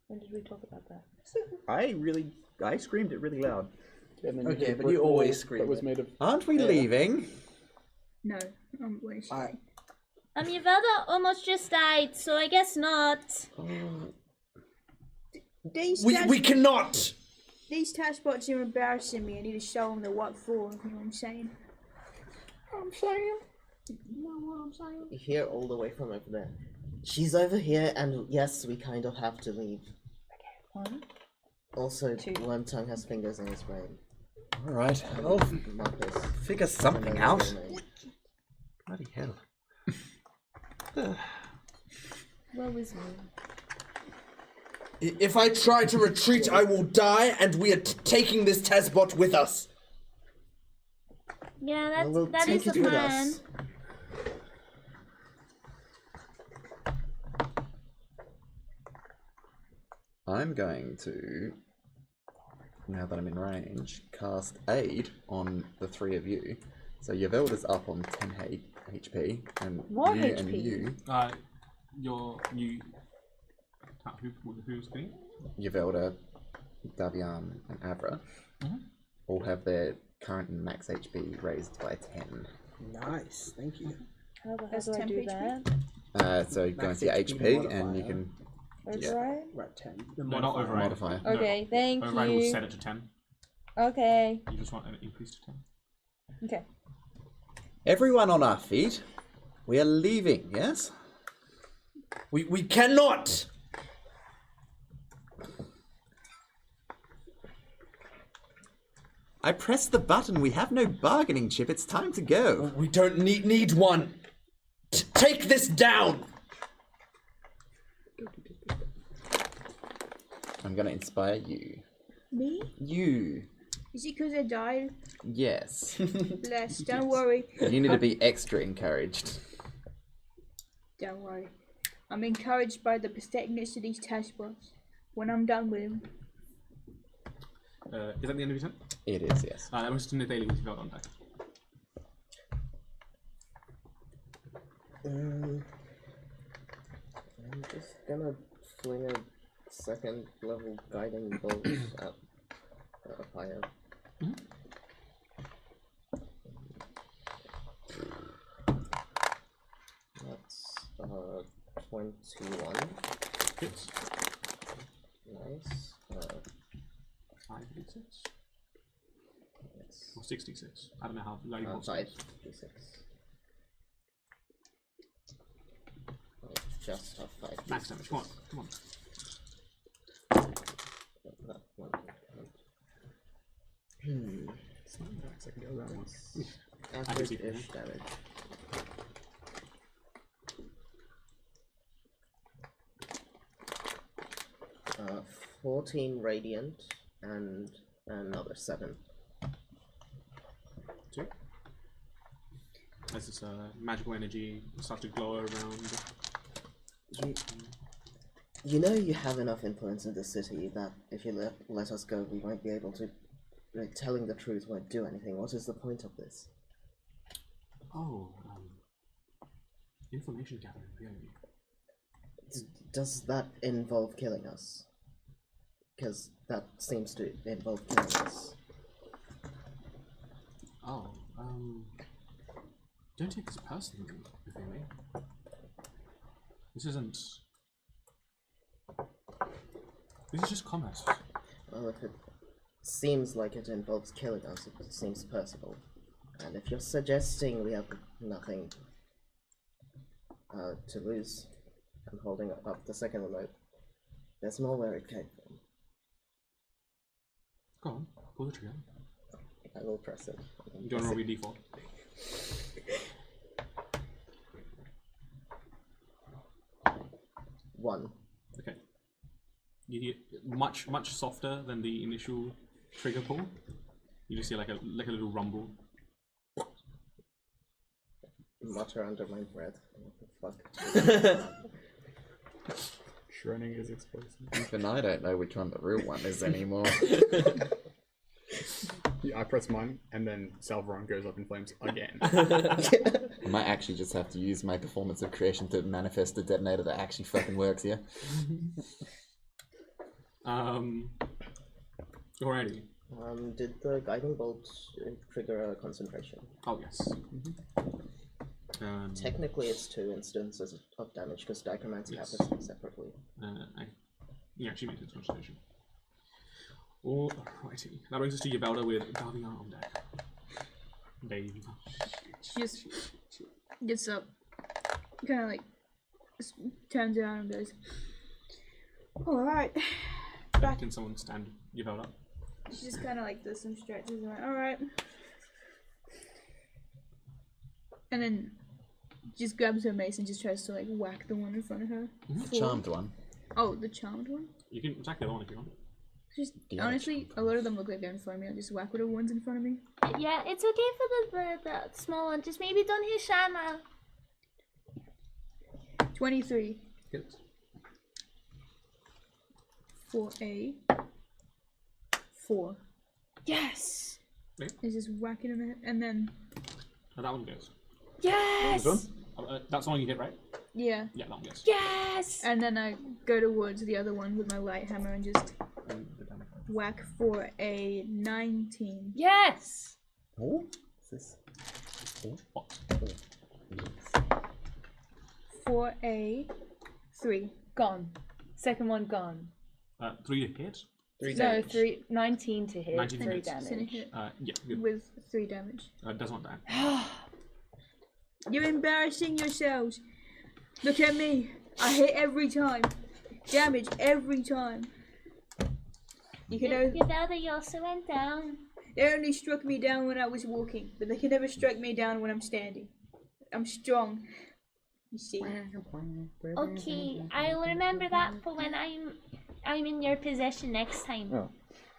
When did we talk about that? I screamed it really loud. And then Okay, hit a but brick you always wall scream That was it. made of. Aren't we leaving? No, where is she? Alright. Yavelda almost just died, so I guess not. We cannot. These task bots are embarrassing me. I need to show them the what for. You know what I'm saying? You know what I'm saying? You hear all the way from over there. She's over here, and yes, we kind of have to leave. One. Also, 2. Wormtongue has fingers in his brain. All right. I'll Marcus. figure something and out. Renee. Bloody hell. Where was me? If I try to retreat, I will die, and we are taking this Tazbot with us. Yeah, We'll that take is the it with plan. us. I'm going to, now that I'm in range, cast Aid on the 3 of you. So Yavelda's up on 10 HP, and More you and HP. you, Who's getting? Yavelda, Davian, and Abra, all have their current and max HP raised by 10. Nice, thank you. How the hell That's do I 10 do HP? that? So go Max into your HP HP, and you modifier. can Override? Right, 10. No, not override. modifier. Okay, thank Override will you. set it to 10. Okay. You just want an increase to 10. Okay. Everyone on our feet. We are leaving, yes? We cannot. I pressed the button. We have no bargaining chip. It's time to go. We don't need one. Take this down. I'm gonna inspire you. Me? You. Is it because I died? Yes. Bless. Don't worry. You need to be extra encouraged. Don't worry. I'm encouraged by the patheticness of these task bots. When I'm done with them. Is that the end of your turn? It is, yes. That was to Nathalie with your on deck. I'm just gonna fling a second level guiding bolt at fire. That's 21. Hits. Nice. 5d6. Yes. Or 66. I don't know how low you want 5d6. I just have 5d6. max damage. Come on, come on. That one. It's not max, I can go that one. Average-ish damage. 14 radiant and another 7. 2. As this magical energy starts to glow around. You know you have enough influence in the city that if you let us go, we won't be able to. Telling the truth won't do anything. What is the point of this? Oh, information gathering, really. Does that involve killing us? Because that seems to involve killing us. Oh, don't take this personally, if you may. This isn't. This is just commerce. Well, if it seems like it involves killing us, it seems personal. And if you're suggesting we have nothing to lose, I'm holding up the second remote. There's more where it came from. Go on, pull the trigger. I will press it. Do you want to roll your default? One. Okay. You hear much softer than the initial trigger pull. You just hear like a little rumble. Mutter under my breath. What the fuck? Shredding is explosive. Even I don't know which one the real one is anymore. Yeah, I press mine, and then Salveron goes up in flames again. I might actually just have to use my performance of creation to manifest a detonator that actually fucking works here. Alrighty. Did the guiding bolt trigger a concentration? Oh yes. Technically, it's 2 instances of damage because Dichromancy happens separately. Yeah, she made it concentration. Alrighty. That brings us to Yavelda with Davian on deck. Dave. She just gets up, kind of like turns around and goes, "Alright, back." Can someone stand Yavelda? She just kind of like does some stretches and like, "Alright." And then just grabs her mace and just tries to like whack the one in front of her. Charmed one. Oh, the charmed one? You can attack the other one if you want. Just honestly, a lot of them look like they're in front of me. I'll just whack whatever one's in front of me. Yeah, it's okay for the small one. Just maybe don't hit Shana. 23 Good. for a 4. Yes. It's just whacking in the head, and then That one goes. Yes. That's the one you hit, right? yeah, Yeah, that one goes. Yes. and then I go towards the other one with my light hammer and just whack for a 19. Yes. Oh, is this? Oh. For a 3. Gone. Second one gone. 3 hits. 3 No, damage. 19 to hit, 19 3 hits. It's in a damage. hit Yeah, good. with 3 damage. Does not die. You're embarrassing yourselves. Look at me. I hit every time. Damage every time. You can only, Yavelda, you also went down. they only struck me down when I was walking, but they can never strike me down when I'm standing. I'm strong. You see. Okay, I'll remember that for when I'm in your possession next time. Oh.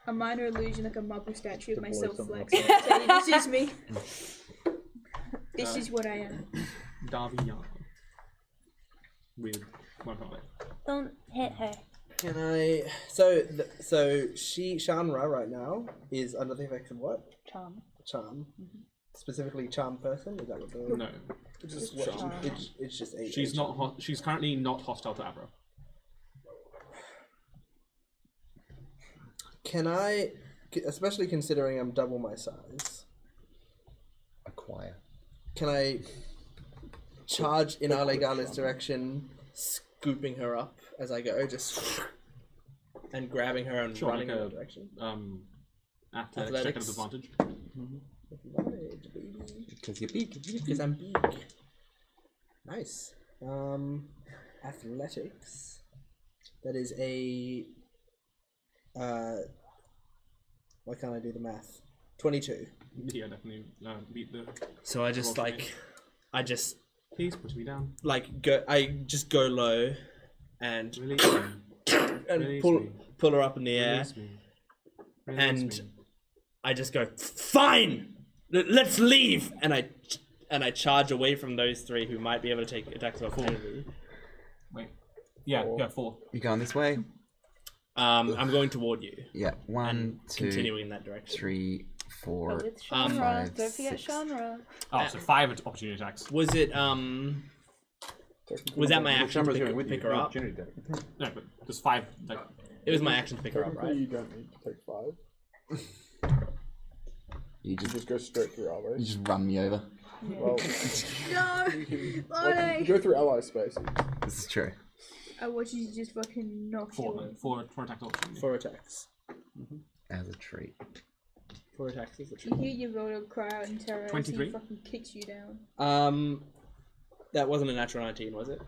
A minor illusion, like a marble statue of To blow myself something flex. So this is me. This is what I am. Davian. With one point. Don't hit her. Can I? So Shanra right now is under the effects of what? Charm. Charm. Specifically, charm person. Is that what the? No. It's just Charm. It's just a. She's not. She's currently not hostile to Abra. Can I, especially considering I'm double my size, Acquire. can I charge in Alegala's direction, scooping her up as I go, just and grabbing her and Sure, running make in a- that direction? Athletics check at advantage. Advantage, baby. Because you're big. Because I'm big. Nice. Athletics. That is a. Why can't I do the math? 22. Yeah, definitely beat the. So I just Roll for like, I just Please put me down. like go. I just go low, and Release me. and Release pull me. pull her up in the air, Release me. Release and me. I just go fine. Let's leave, and I charge away from those three who might be able to take attacks of opportunity. Wait. Yeah, yeah, 4. You going this way? I'm going toward you. Yeah. 1, And 2, continuing in that direction. 3, 4, But with Shanra, 5, don't forget 6. Shanra. Oh, so 5 opportunity attacks. Was it Was that my action to pick her up? No, but there's 5. Like, It was my action to pick her up, right? You don't need to take 5. You You just just go straight through allies. you just run me over. Well, No! you can, Oh, like, no. you go through ally spaces. This is true. I watch you just fucking knock you 4, over. 4 attacks opportunity. 4 attacks. As a treat. 4 attacks is a You hear your voter cry out in terror as 23? he fucking kicks you down. That wasn't a natural 19, was it?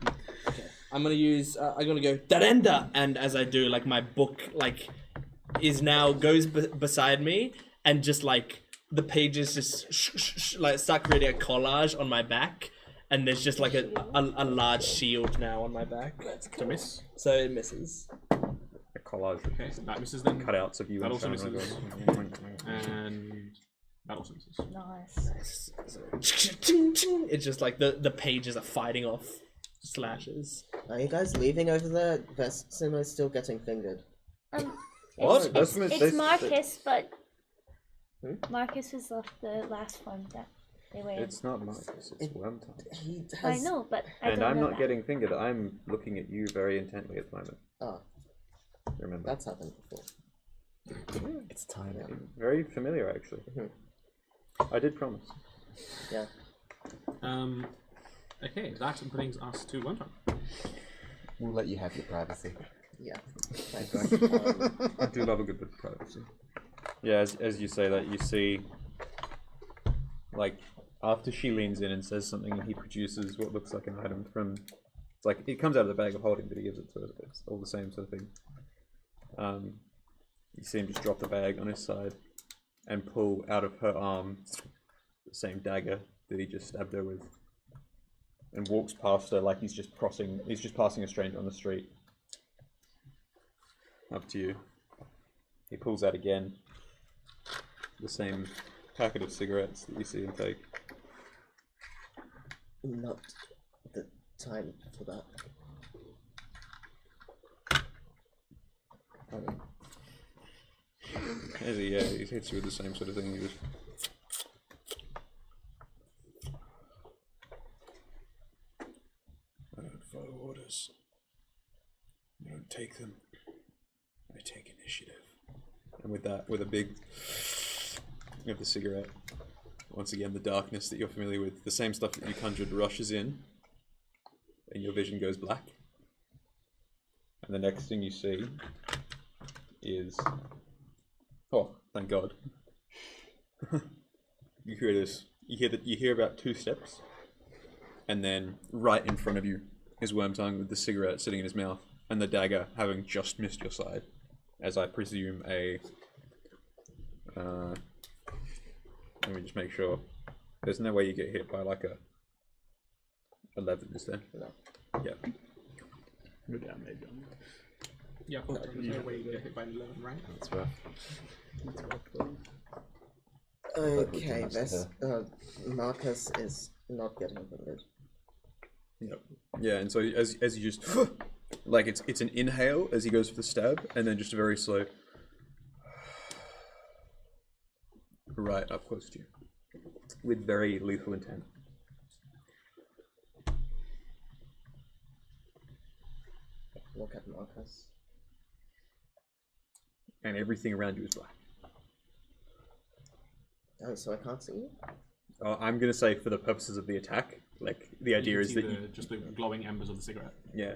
Okay. I'm gonna use. I'm gonna go Darenda, and as I do, like my book, like, is now goes beside me, and just like the pages just like start creating a collage on my back, and there's just like a large shield now on my back. To miss. So it misses. A collage. Okay, so that misses then. Cutouts of you. That and also Shanra misses. going. And that also misses. Nice. It's just like the pages are fighting off slashes. Are you guys leaving over there? Vestimo is still getting fingered. What? It's Marcus, but Hmm? Marcus was the last one that they were. It's not Marcus, it's Wormtongue. He has... I know, but I And don't I'm know not that. getting fingered, I'm looking at you very intently at the moment. Oh, Remember? that's happened before. It's time. Very familiar, actually. I did promise. Yeah. Okay, that brings us to Wormtongue. We'll let you have your privacy. Yeah. Thanks. I do love a good bit of privacy. Yeah, as you say that, you see, like, after she leans in and says something, he produces what looks like an item from, it's like, it comes out of the bag of holding, but he gives it to her. It's all the same sort of thing. You see him just drop the bag on his side and pull out of her arm the same dagger that he just stabbed her with, and walks past her like he's just passing a stranger on the street. Up to you. He pulls out again the same packet of cigarettes that you see him take. Not the time for that. As he hits you with the same sort of thing. He just... I don't follow orders. I don't take them. I take initiative. And with that, with a big of the cigarette, once again the darkness that you're familiar with, the same stuff that you conjured rushes in, and your vision goes black. And the next thing you see is, oh, thank God. You hear this. You hear about 2 steps, and then right in front of you is Wormtongue with the cigarette sitting in his mouth, and the dagger having just missed your side, as I presume a. Let me just make sure. There's no way you get hit by like a 11, is there? No. Yeah. Go down, maybe. Yeah, of course. There's no way you get hit by an 11, right? That's rough. Okay, Marcus is not getting fingered. Yep. Yeah, and so as you just like it's an inhale as he goes for the stab, and then just a very slow right up close to you, with very lethal intent. Look at Marcus. And everything around you is black. Oh, so I can't see you? I'm gonna say for the purposes of the attack, like the idea is that you just the glowing embers of the cigarette, yeah.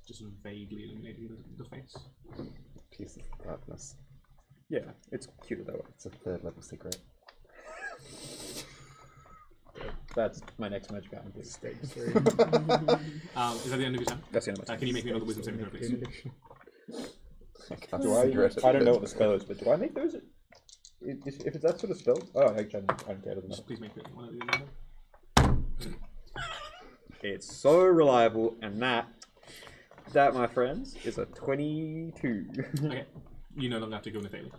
just sort of vaguely illuminating the face. Piece of darkness. Yeah, it's cute that way. It's a 3rd level secret. That's my next magic item. Stage 3. Is that the end of your turn? That's the end of my turn. Can you make me another wisdom saving throw, please? Do I don't know what the spell is, but do I make those? If it's that sort of spell, actually, I don't care. Just please make it one of the other. It's so reliable, and that, my friends, is a 22. Okay, you no longer have to go with Nathalie.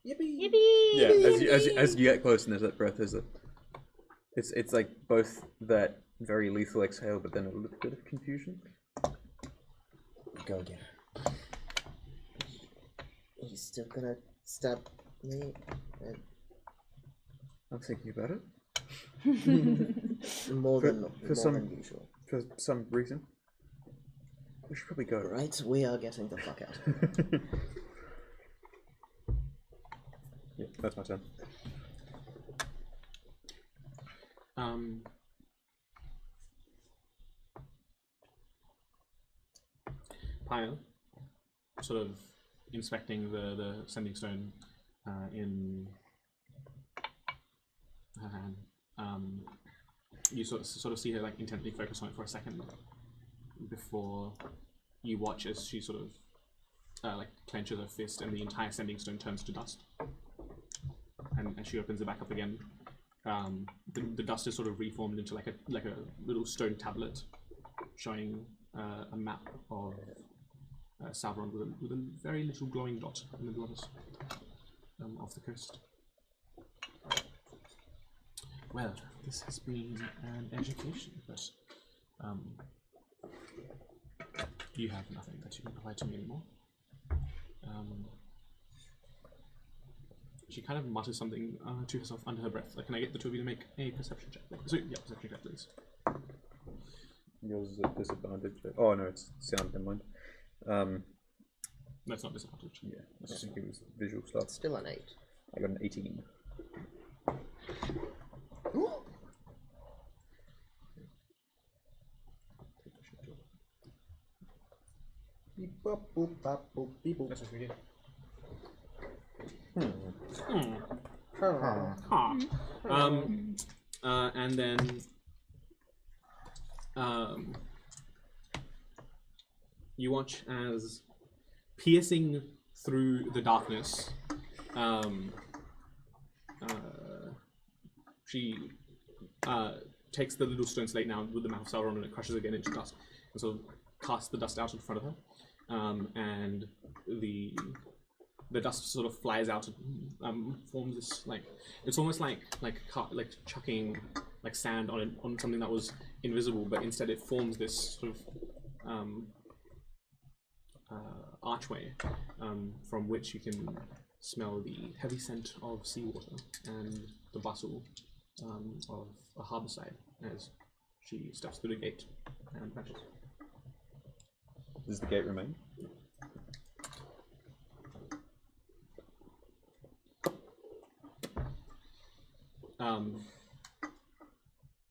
Yeah, as you get close, and there's that breath, it's like both that very lethal exhale, but then a little bit of confusion. Go again. He's still gonna stab me. I'm thinking about it. More than usual. For some reason. We should probably go. Right, we are getting the fuck out. Yeah, that's my turn. Pyle, sort of inspecting the sending stone in her hand. You sort of see her like intently focus on it for a second before you watch as she sort of like clenches her fist and the entire sending stone turns to dust. And she opens it back up again. The dust is sort of reformed into like a little stone tablet showing a map of Savron with a very little glowing dot in the middle of it, off the coast. Well, this has been an education, but you have nothing that you can provide to me anymore. She kind of mutters something to herself under her breath. Like, can I get the two of you to make a perception check? So, yeah, perception check, please. Yours is a disadvantage. Oh no, it's sound. Never mind. That's not disadvantage. Yeah, I just think it was visual stuff. Still an 8. I got an 18. Beep, bop, boop, bop, boop, beep, boop. That's what we get. And then you watch as piercing through the darkness, she takes the little stone slate now with the mouth of Sauron and it crushes again into dust and sort of casts the dust out in front of her, and the dust sort of flies out and forms this like it's almost like chucking like sand on something that was invisible, but instead it forms this sort of archway from which you can smell the heavy scent of seawater and the bustle of a harbour side as she steps through the gate and vanishes. Does the gate remain?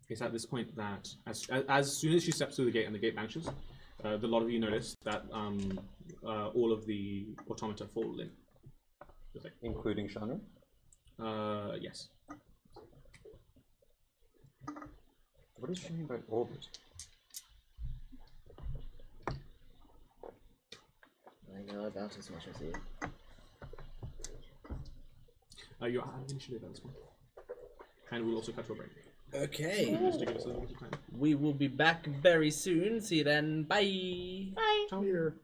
It's at this point that as soon as she steps through the gate and the gate vanishes, the lot of you notice that all of the automata fall in. Like, including Chandra? Yes. What does she mean by orbit? I know about as much as you. You're out of initiative at this point. And we'll also cut to a break. Okay. Just to give us a little bit of time. We will be back very soon. See you then. Bye. Bye. Ciao. Here.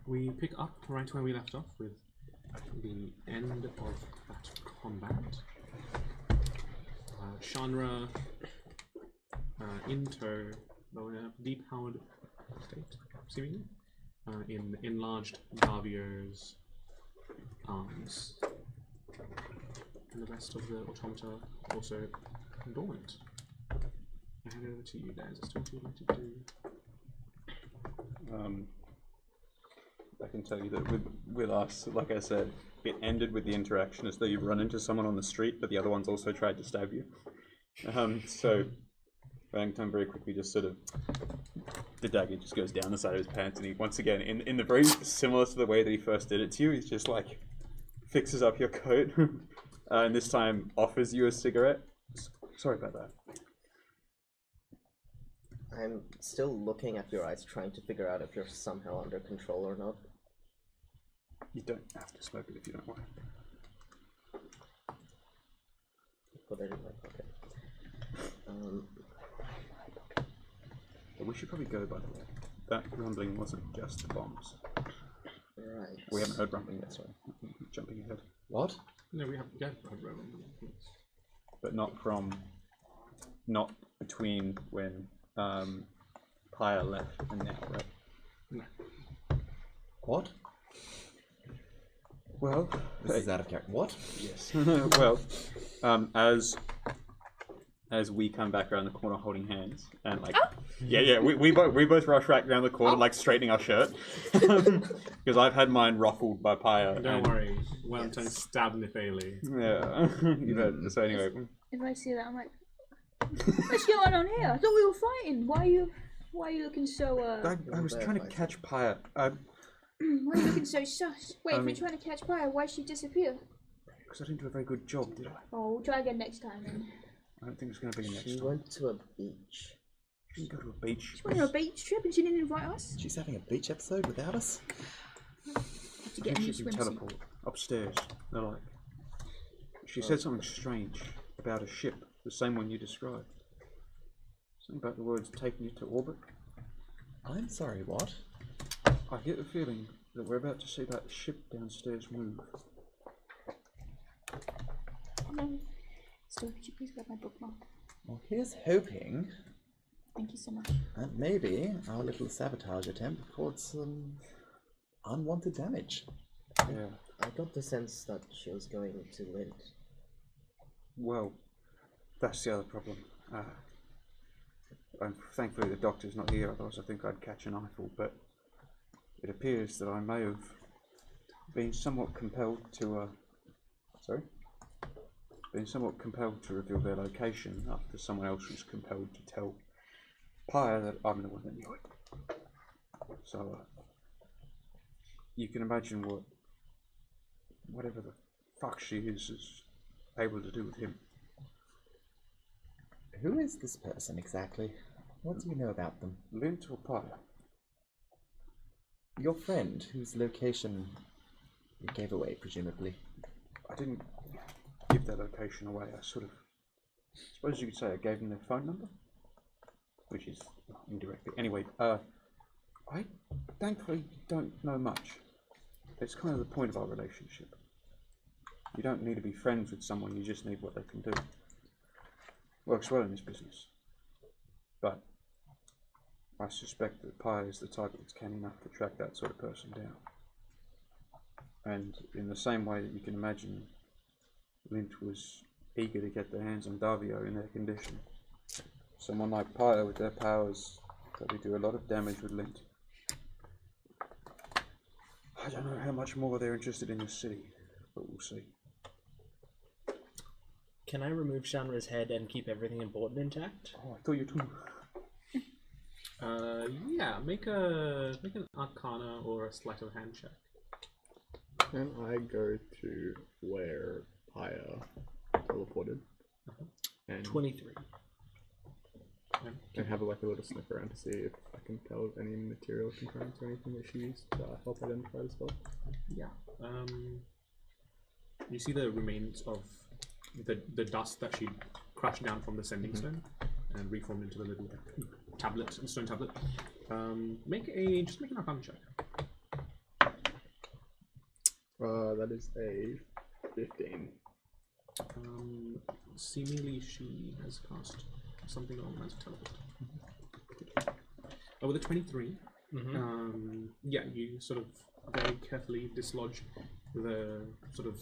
we pick up right where we left off with the end of that combat. Shanra in tow, though in a depowered state, seemingly, in enlarged Davio's arms. And the rest of the automata also dormant. I hand it over to you guys. Is there what you'd like to do? I can tell you that with us, like I said, it ended with the interaction as though you've run into someone on the street, but the other one's also tried to stab you. So Valentine very quickly just sort of, the dagger just goes down the side of his pants, and he once again, in the very similar to the way that he first did it to you, he's just like fixes up your coat, and this time offers you a cigarette. Sorry about that. I'm still looking at your eyes, trying to figure out if you're somehow under control or not. You don't have to smoke it if you don't want. Put it in my pocket. But we should probably go, by the way. That rumbling wasn't just the bombs. Right. We haven't heard rumbling yet, sorry. Jumping ahead. What? No, we have heard rumbling. But not between when Pyre left and now, right? No. What? Well, this is out of character. What? Yes. Well, as we come back around the corner holding hands and like, we both rush back down the corner like straightening our shirt because I've had mine ruffled by Pyre. Don't worry, Wellington stabbed Nithali. Yeah. You've heard, so anyway. If I see that, I'm like, what's going on here? I thought we were fighting. Why are you looking so I was trying to catch Pyre. why are you looking so sus? Wait, if you're trying to catch fire, why'd she disappear? Because I didn't do a very good job, did I? Oh, we'll try again next time then. I don't think it's going to be next She time. went to a beach. She didn't go to a beach. She went on a beach trip and she didn't invite us. She's having a beach episode without us? Have to I get a new think she can swimsuit. teleport upstairs. They're like, she said something strange about a ship, the same one you described. Something about the words taking it to orbit. I'm sorry, what? I get the feeling that we're about to see that ship downstairs move. No. So, could you please grab my bookmark? Well, here's hoping Thank you so much. that maybe our little sabotage attempt caused some unwanted damage. Yeah. I got the sense that she was going to Lint. Well, that's the other problem. And thankfully the doctor's not here, otherwise I think I'd catch an eyeful, but it appears that I may have been somewhat compelled to, reveal their location after someone else was compelled to tell Pyre that I'm the one that knew it. So, you can imagine whatever the fuck she is able to do with him. Who is this person exactly? What do you know about them? Lint or Pyre? Your friend, whose location you gave away, presumably. I didn't give their location away. I suppose you could say I gave them their phone number, which is indirectly. Anyway, I thankfully don't know much. It's kind of the point of our relationship. You don't need to be friends with someone, you just need what they can do. Works well in this business. But I suspect that Pyre is the type that's canny enough to track that sort of person down. And in the same way that you can imagine Lint was eager to get their hands on Davio in their condition, someone like Pyre with their powers probably do a lot of damage with Lint. I don't know how much more they're interested in this city, but we'll see. Can I remove Shanra's head and keep everything important intact? Oh, I thought you were talking. Yeah, make an Arcana or a sleight of hand check. Can I go to where Pyre teleported? And 23. And have a little sniff around to see if I can tell of any material components or anything that she used to help identify the spot. Yeah. You see the remains of the dust that she crushed down from the sending stone and reformed into the little tablet, stone tablet. Just make an Arcana check. That is a 15. Seemingly she has cast something along the lines of teleport. With a 23, yeah, you sort of very carefully dislodge the sort of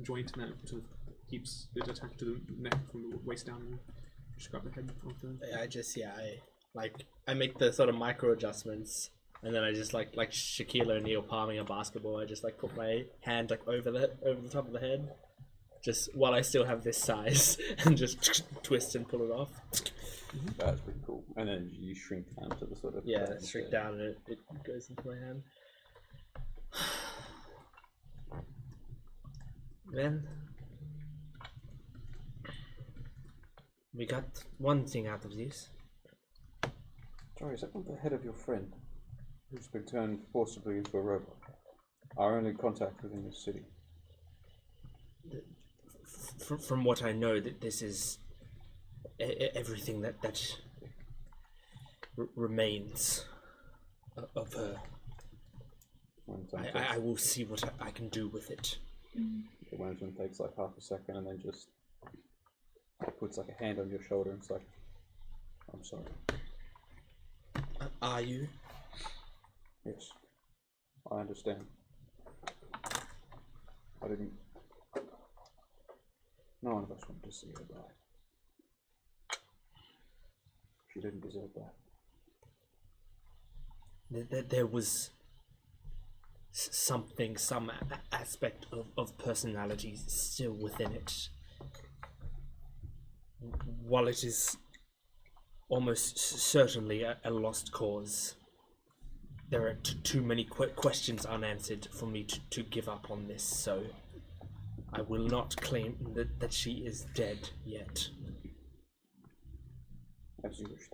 joint that sort of keeps it attached to the neck from the waist down, and just grab the head of the... I make the sort of micro adjustments, and then I just like Shaquille O'Neal palming a basketball. I just like put my hand like over the top of the head, just while I still have this size, and just twist and pull it off. That's pretty cool. And then you shrink down to the sort of shrink down, and it goes into my hand. Then we got one thing out of this. Sorry, is that not the head of your friend who's been turned forcibly into a robot? Our only contact within this city. From what I know, that this is everything that remains of her. I will see what I can do with it. The Wandsman takes like half a second and then just puts like a hand on your shoulder and it's like, I'm sorry. Are you? Yes. I understand. I didn't... No one of us wanted to see her die. She didn't deserve that. There was something, some aspect of personality still within it. While it is almost certainly a lost cause, there are too many questions unanswered for me to give up on this, so I will not claim that she is dead yet. As you wish.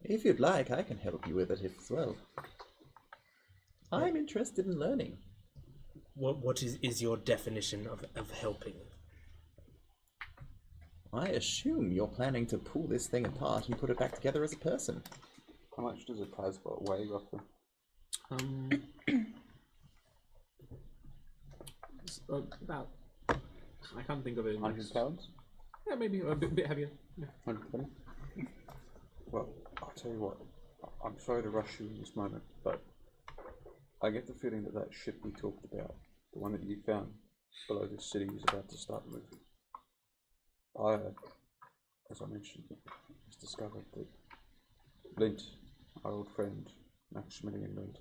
If you'd like, I can help you with it as well. I'm interested in learning. What is your definition of helping? I assume you're planning to pull this thing apart and put it back together as a person. How much does a passport weigh, roughly? About... I can't think of it. 100 pounds? Yeah, maybe a bit heavier. Yeah. 120? Well, I'll tell you what. I'm sorry to rush you in this moment, but I get the feeling that ship we talked about, the one that you found below the city, is about to start moving. I, as I mentioned, has discovered that Lint, our old friend Maximilian Lint,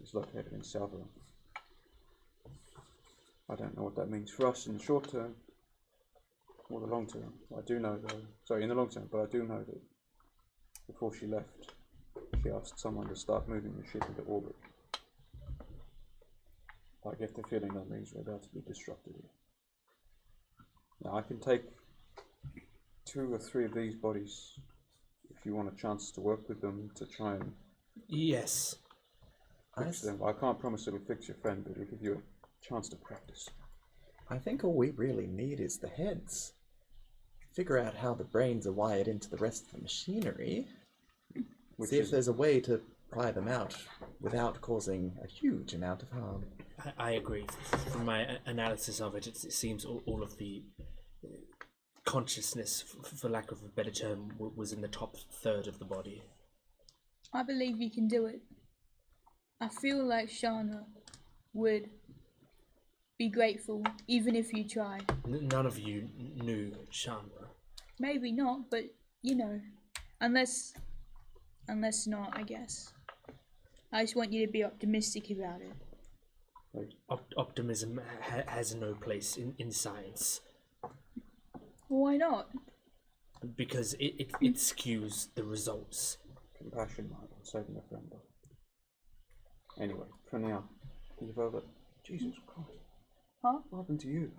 is located in Salvador. I don't know what that means for us in the short term or the long term. I do know though, sorry, in the long term, but I do know that before she left, she asked someone to start moving the ship into orbit. I get the feeling that means we're about to be disrupted here. Now I can take 2 or 3 of these bodies if you want a chance to work with them to try and Yes. fix them. I can't promise it'll fix your friend, but it'll give you a chance to practice. I think all we really need is the heads. Figure out how the brains are wired into the rest of the machinery. See if there's a way to pry them out without causing a huge amount of harm. I agree. From my analysis of it, it seems all of the consciousness, for lack of a better term, was in the top third of the body. I believe you can do it. I feel like Shana would be grateful, even if you try. None of you knew Chandra. Maybe not, but you know, unless not, I guess. I just want you to be optimistic about it. Optimism has no place in science. Why not? Because it skews the results. Compassion might have saved my friend. Anyway, for now, you've over. Jesus Christ. Huh? What happened to you?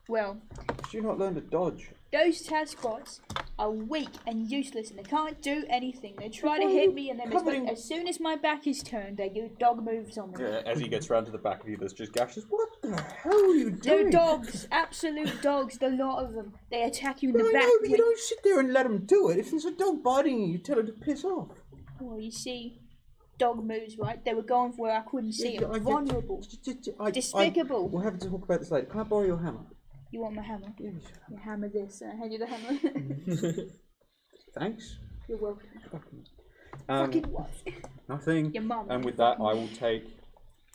Well, Did you not learn to dodge? those Tazbots are weak and useless and they can't do anything. They try to hit me and then as soon as my back is turned, they do dog moves on me. Yeah, as he gets round to the back of you, there's just gashes. What the hell are you doing? They're dogs, absolute dogs, the lot of them. They attack you in the back. No, but you don't sit there and let them do it. If there's a dog biting you, you tell her to piss off. Well, you see, dog moves, right? They were going for where I couldn't see them. Vulnerable. Despicable. We'll have to talk about this later. Can I borrow your hammer? You want my hammer? Yeah, hammer this. Hand you the hammer. Thanks. You're welcome. Fucking what? Nothing. Your mum. And with that, I will take.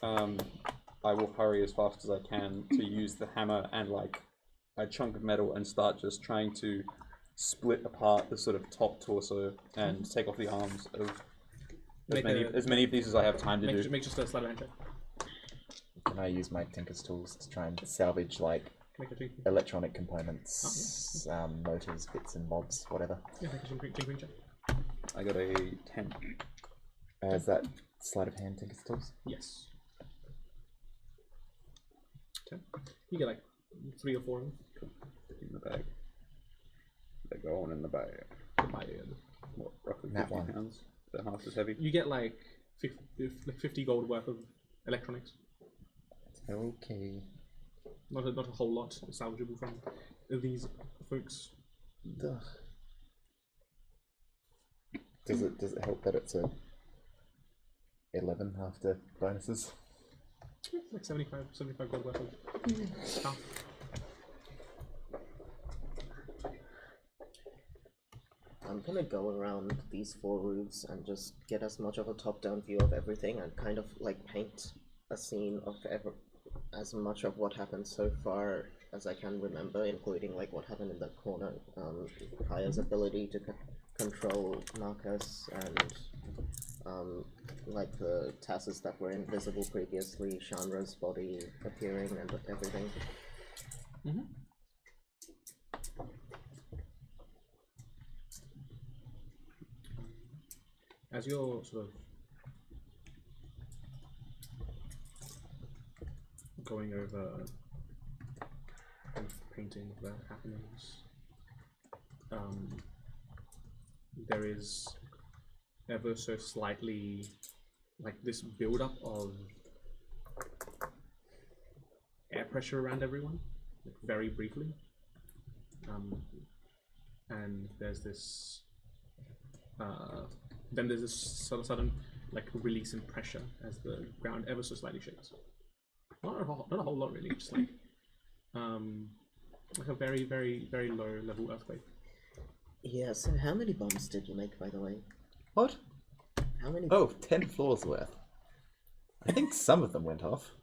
I will hurry as fast as I can to use the hammer and like a chunk of metal and start just trying to split apart the sort of top torso and take off the arms of as many of these as I have time to do. Make just a sleight of hand check. Can I use my Tinker's tools to try and salvage like electronic components, motors, bits and bobs, whatever? Yeah, make a tinkering check. I got a 10. Is that sleight of hand Tinker's tools? Yes. 10. You get like 3 or 4 of them. In the bag. They're going in the bag. What, roughly 50 pounds? They're half as heavy. You get like 50 gold worth of electronics. Okay. Not a whole lot salvageable from these folks. Ugh. Does it help that it's a 11 after bonuses? Like 75 gold worth of stuff. I'm gonna go around these 4 roofs and just get as much of a top-down view of everything and kind of like paint a scene of as much of what happened so far as I can remember, including like what happened in the corner, Kaya's ability to control Marcus, and like the tasks that were invisible previously, Chandra's body appearing and everything. As you're sort of going over kind of painting the happenings, there is ever so slightly like this build-up of air pressure around everyone, like very briefly, and there's this then there's this sort of sudden like release in pressure as the ground ever so slightly shakes. Not a whole lot really, just like a very, very, very low level earthquake. Yeah, so how many bombs did you make, by the way? What? How many? Oh, 10 floors worth. I think some of them went off.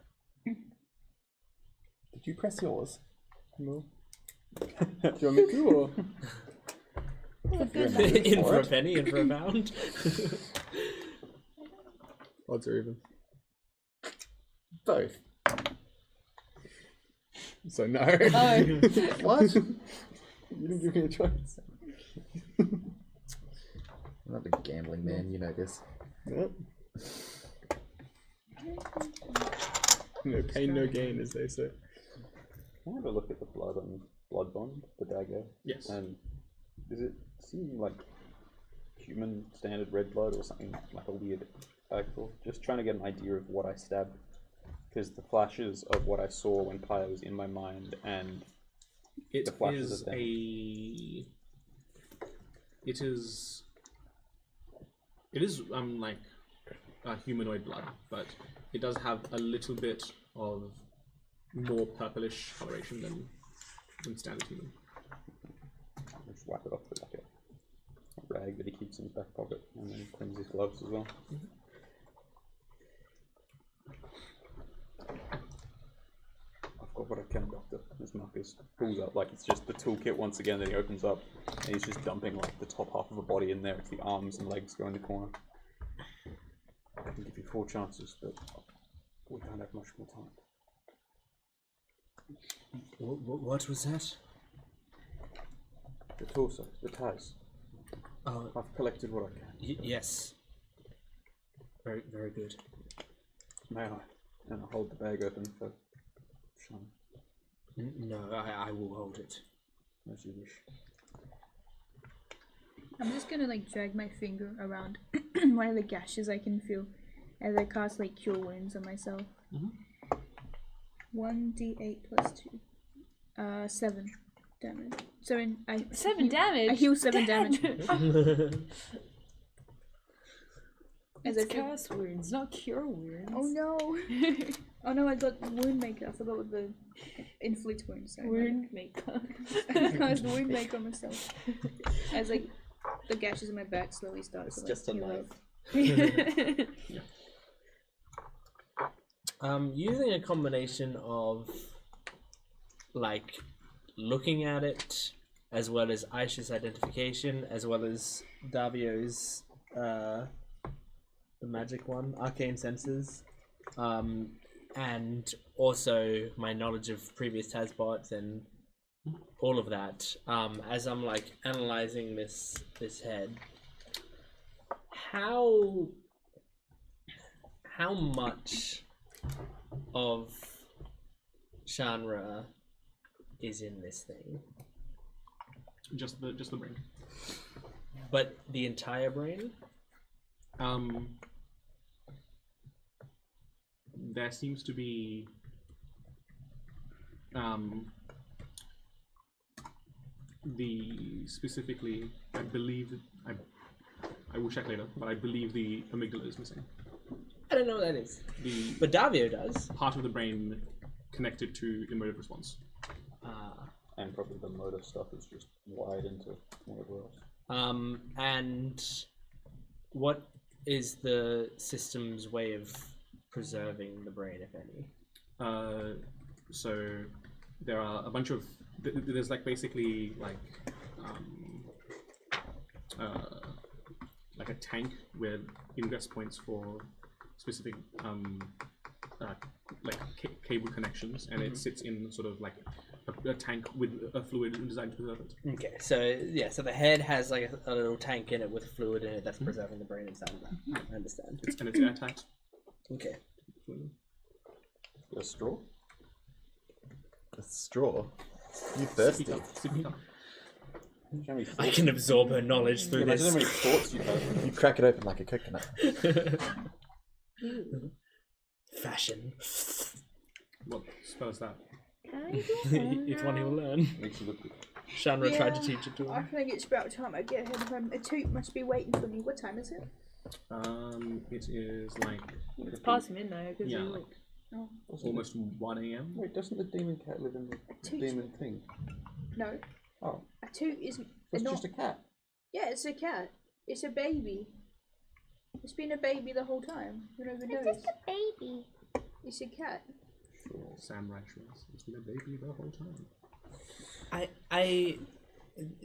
Did you press yours? No. Do you want me to, or? In for a penny, in for a pound. Odds are even. Both. So no. Oh. What? You didn't give me a choice. I'm not a gambling man, you know this. Yep. No pain, no gain, as they say. Can I have a look at the blood on Blood Bond, the dagger? Yes. And does it seem like human standard red blood or something like a weird alcohol? Just trying to get an idea of what I stabbed. Because the flashes of what I saw when Kaya was in my mind and it the flashes is of them. It is like humanoid blood, but it does have a little bit of more purplish coloration than standard human. Just wipe it off with like a rag that he keeps in his back pocket and then cleans his gloves as well. I've got what I can, Doctor. As Marcus pulls up, like it's just the toolkit once again that he opens up, and he's just dumping like the top half of a body in there. It's the arms and legs go in the corner. I can give you 4 chances, but we don't have much more time. What was that? The torso, the Taz. Oh, I've collected what I can. yes. Very, very good. May I? And I'll hold the bag open for Sean. No, I will hold it. As you wish. I'm just gonna like drag my finger around one of the gashes I can feel as I cast like cure wounds on myself. 1d8 plus 2. 7 damage. 7 damage? I heal 7 damage. As I It's think- curse wounds, not cure wounds. Oh no! Oh no, I got wound maker. I forgot what the inflict wounds. Sorry, Wound maker. I was the wound maker myself. As like the gashes in my back slowly start It's to just a heal knife. up. Using a combination of like looking at it, as well as Aisha's identification, as well as Davio's the magic one, arcane senses, and also my knowledge of previous Tazbots and all of that. As I'm like analyzing this head, how much of genre is in this thing? Just the brain. But the entire brain? There seems to be the specifically, I believe I will check later, but I believe the amygdala is missing. I don't know what that is. The But Davio does. part of the brain connected to emotive response. And probably the motor stuff is just wired into whatever else. And what is the system's way of preserving the brain, if any? So there are a bunch of there's like basically like a tank with ingress points for specific cable connections, and it sits in sort of like a tank with a fluid designed to preserve it. Okay, so yeah, so the head has like a little tank in it with fluid in it that's preserving the brain inside of that. I understand. And it's airtight. Okay. A straw? A straw? You thirsty? Sippy cup. I can absorb her knowledge through Imagine how many this. thoughts you have. You crack it open like a coconut. Fashion. What spell is that? It's one he'll learn. Shanra tried to teach it to I him. think it's about time I get ahead of him. A toot must be waiting for me. What time is it? It is like It's past midnight because yeah, you like Oh. almost 1 a.m. Wait, doesn't the demon cat live in the demon thing? No. Oh, A toot is it's not. just a cat. Yeah, it's a cat. It's a baby. It's been a baby the whole time. You don't even notice. Just a baby. It's a cat. Samurai Shrews. It's been a baby the whole time. I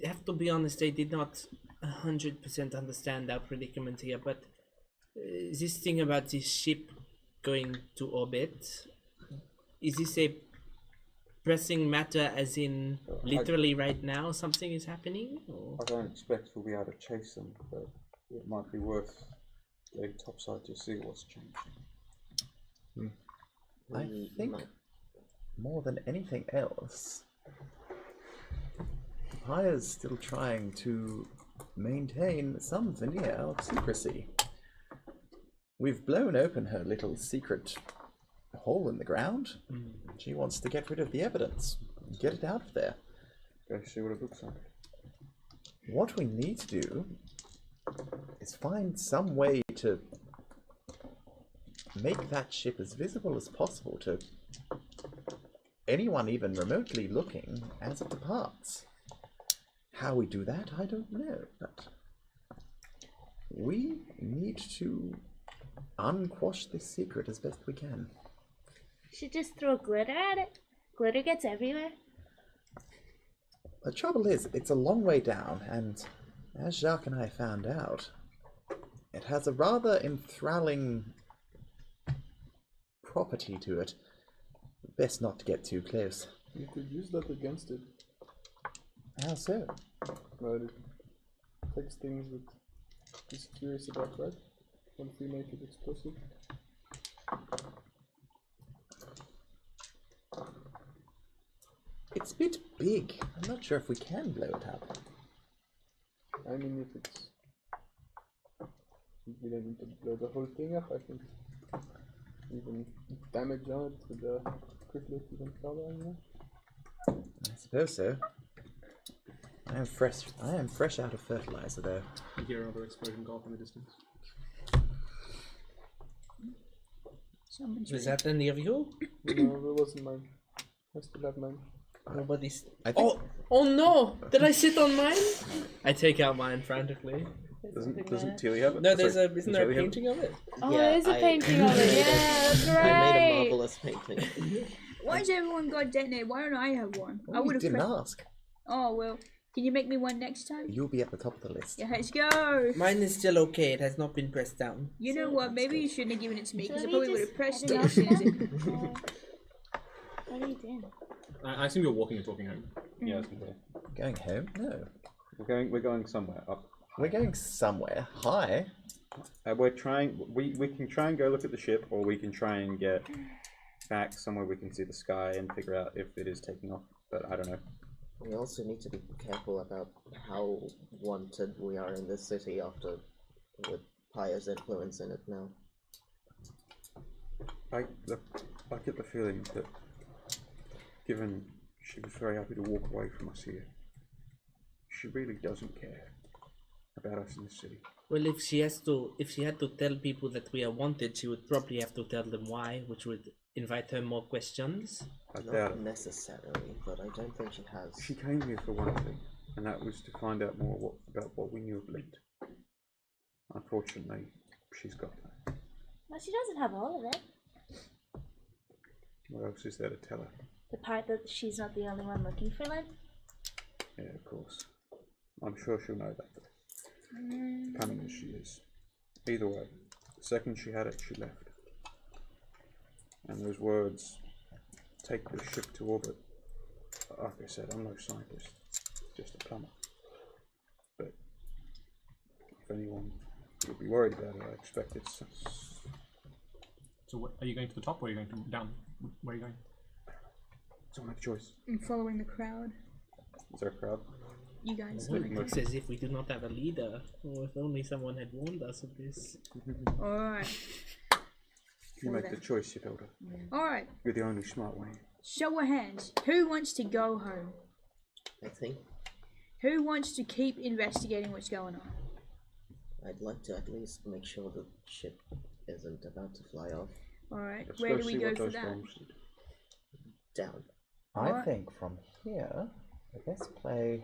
have to be honest, I did not 100% understand our predicament here, but this thing about this ship going to orbit, is this a pressing matter as in literally right now something is happening? Or? I don't expect we'll be able to chase them, but it might be worth going topside to see what's changed. I think more than anything else, Haya's still trying to maintain some veneer of secrecy. We've blown open her little secret hole in the ground. She wants to get rid of the evidence, get it out of there. Go see what it looks like. What we need to do is find some way to make that ship as visible as possible to anyone even remotely looking as it departs. How we do that, I don't know, but we need to unquash this secret as best we can. Should just throw glitter at it. Glitter gets everywhere. The trouble is, it's a long way down, and as Jacques and I found out, it has a rather enthralling property to it. Best not to get too close. You could use that against it. How so? But it takes things that it's curious about, right? Once we make it explosive. It's a bit big. I'm not sure if we can blow it up. I mean, if it's... We don't need to blow the whole thing up, I think. Even damage on it with the quickly even further, you know? I suppose so. I am fresh out of fertilizer, though. You hear another explosion go off in the distance. Someone's Was ready. that any of you? No, that wasn't mine. I still have mine. Nobody's. I think Oh no! Did I sit on mine? I take out mine frantically. Doesn't Tilly have it? No, Sorry, isn't there a Tilly have it? painting of it? Oh, Yeah, there's a I- painting of it. Yeah, that's right. I made a marvelous painting. Why has everyone got detonated? Why don't I have one? I you would have. didn't ask. Oh well. Can you make me one next time? You'll be at the top of the list. Yeah, let's go. Mine is still okay. It has not been pressed down. You know what? Maybe you shouldn't have given it to me because I Shall probably we would have just pressed head it off as soon as then? it. What are you doing? I assume you're walking and talking home. Yeah, I was gonna say. Going home? No. We're going somewhere up. We're going somewhere. Hi. We're trying. We can try and go look at the ship, or we can try and get back somewhere we can see the sky and figure out if it is taking off. But I don't know. We also need to be careful about how wanted we are in this city after with Pyre's influence in it now. I get the feeling that, given she was very happy to walk away from us here, she really doesn't care about us in the city. Well, if she had to tell people that we are wanted, she would probably have to tell them why, which would invite her more questions. I doubt Not it. necessarily, but I don't think she has. She came here for one thing, and that was to find out more about what we knew of Lint. Unfortunately, she's got that. Well, she doesn't have all of it. What else is there to tell her? The part that she's not the only one looking for Lynn. Yeah, of course. I'm sure she'll know that, cunning as she is. Either way, the second she had it, she left. And those words, take the ship to orbit. Like I said, I'm no scientist, just a plumber. But if anyone would be worried about it, I expect it's... So, what, are you going to the top or are you going down? Where are you going? So make a choice. I'm following the crowd. Is there a crowd? You guys. Looks as if we do not have a leader. Oh, if only someone had warned us of this. Alright. You make the choice, you elder. Alright. You're the only smart one. Show of hands. Who wants to go home? I think Who wants to keep investigating what's going on? I'd like to at least make sure the ship isn't about to fly off. Alright. Let's Where do we see go what for those that? bombs did. Down. I Alright. think from here, the best play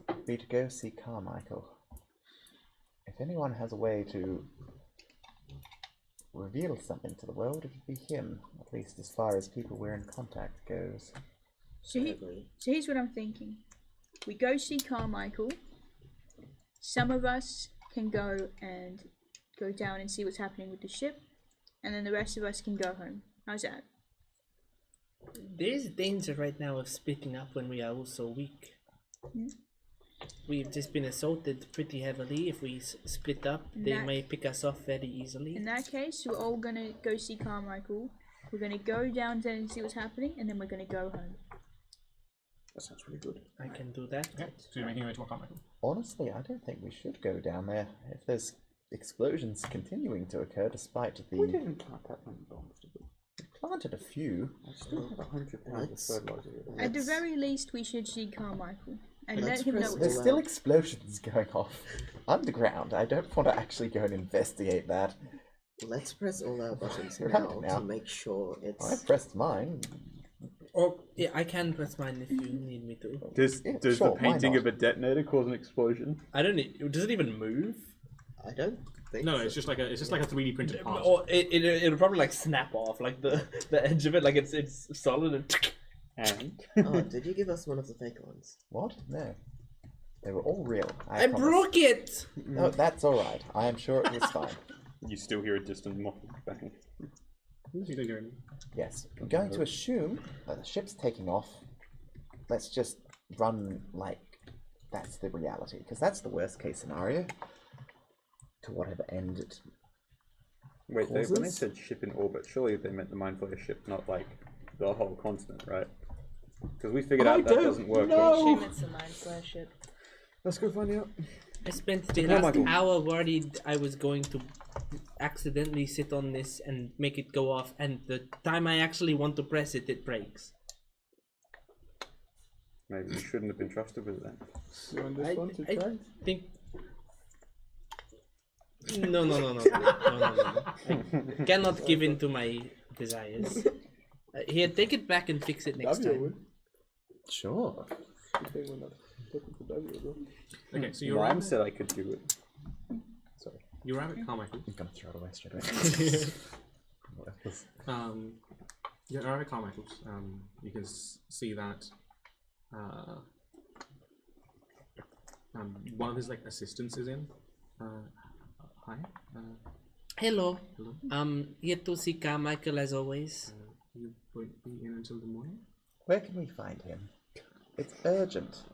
would be to go see Carmichael. If anyone has a way to reveal something to the world, it would be him, at least as far as people we're in contact goes. So, I agree. so here's what I'm thinking. We go see Carmichael. Some of us can go down and see what's happening with the ship, and then the rest of us can go home. How's that? There's danger right now of splitting up when we are all so weak. We've just been assaulted pretty heavily. If we split up, they That- may pick us off very easily. In that case, we're all gonna go see Carmichael. We're gonna go down there and see what's happening, and then we're gonna go home. That sounds really good. I can do that. Okay, so you're making your way to Carmichael. Honestly, I don't think we should go down there. If there's explosions continuing to occur despite We the... didn't plant that many bombs, did we? planted a few. I still have 100 pounds of Let's- fertilizer here. At the Let's- very least, we should see Carmichael and Let's let him know press what's There's all still out. explosions going off underground. I don't want to actually go and investigate that. Let's press all our buttons Right now, now. to make sure I it's. pressed mine. Or yeah, I can press mine if you need me to. Does Yeah, does sure, the why painting not? of a detonator cause an explosion? I don't need. Does it even move? I don't think. No, so. it's just like a 3D printed part. Or it'll probably like snap off, like the edge of it, like it's solid and. And Oh, did you give us one of the fake ones? What? No. They were all real. I promise. broke it. No, that's alright. I am sure it was fine. you still hear a distant muffled bang. What are you doing? Yes. I'm going to assume that the ship's taking off. Let's just run like that's the reality, because that's the worst case scenario. To whatever end it. Wait, when they Causes? said ship in orbit, surely they meant the Mind Flayer ship, not like the whole continent, right? Because we figured out that doesn't work. Assume it's a mind flayer ship. Let's go find out. I spent the Oh last my God. hour worried I was going to accidentally sit on this and make it go off, and the time I actually want to press it, it breaks. Maybe we shouldn't have been trusted with it then. So on this one to I try? think No. I cannot give in to my desires. Here, take it back and fix it next time. Sure. Okay, so you Rhyme arrive, said I could do it. Sorry. you arrive at Carmichael. I'm gonna throw it away straight away. You arrive at Carmichael's. You can see that one of his like assistants is in. Hi. Hello. Hello. Here to see Carmichael as always. You won't be in until the morning. Where can we find him? It's urgent.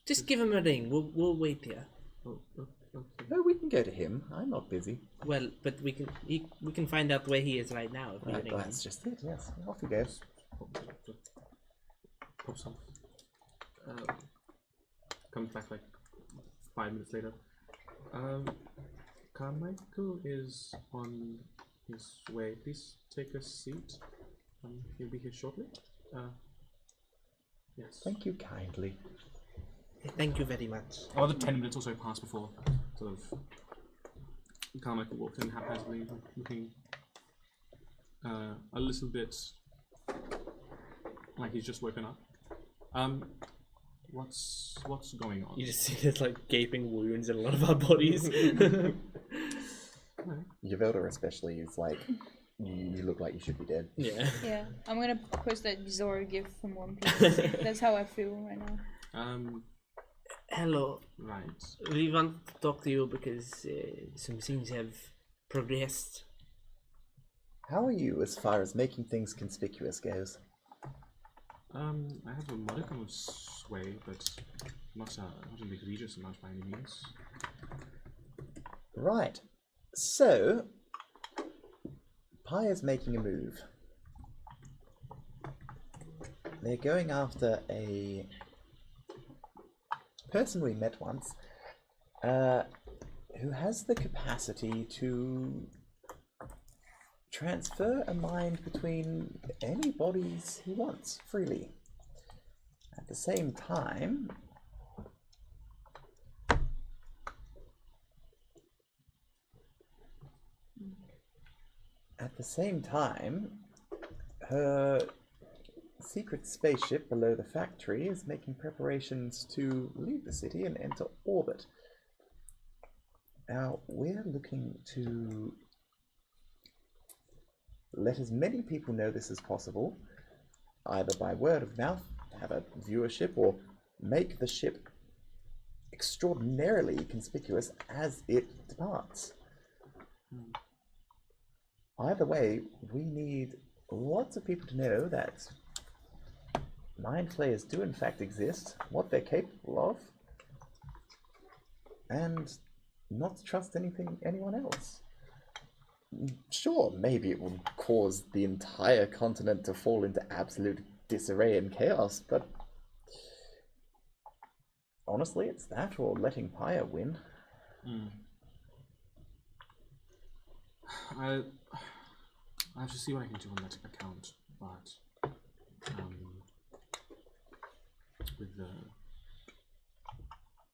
Just give him a ring. We'll wait here. Okay. No, we can go to him. I'm not busy. Well, but we can find out where he is right now. If we Right, ring well, him. that's just it, yes. Off he goes. Pops off. Comes back like 5 minutes later. Carmichael is on his way. Please take a seat. He'll be here shortly. Yes. Thank you kindly. Thank you very much. Another 10 minutes or so pass before sort of Carmichael walks in haphazardly, looking a little bit like he's just woken up. What's going on? You just see there's like gaping wounds in a lot of our bodies. Yvelda especially is like, you look like you should be dead. Yeah. Yeah, I'm gonna post that Zora gift from One Piece. That's how I feel right now. Hello. Right. We want to talk to you because some things have progressed. How are you as far as making things conspicuous goes? I have a modicum of sway, but not an egregious amount by any means. Right. So, Pi is making a move. They're going after a person we met once, who has the capacity to transfer a mind between any bodies he wants freely. At the same time, her secret spaceship below the factory is making preparations to leave the city and enter orbit. Now, we're looking to let as many people know this as possible, either by word of mouth, have a viewership, or make the ship extraordinarily conspicuous as it departs. Either way, we need lots of people to know that mind flayers do in fact exist, what they're capable of, and not to trust anyone else. Sure, maybe it will cause the entire continent to fall into absolute disarray and chaos, but honestly, it's that or letting Pyre win. I have to see what I can do on that account, but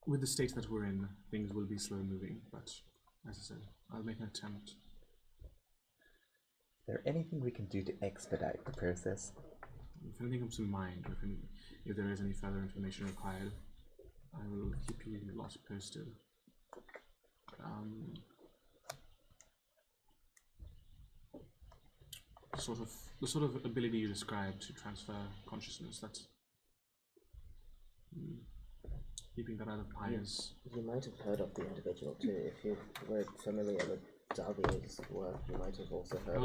with the state that we're in, things will be slow moving. But as I said, I'll make an attempt. Is there anything we can do to expedite the process? If anything comes to mind, or if there is any further information required, I will keep you lot posted. The sort of ability you described to transfer consciousness, that's keeping that out of Pyre's. You might have heard of the individual too. If you were familiar with Davio's work, you might have also heard I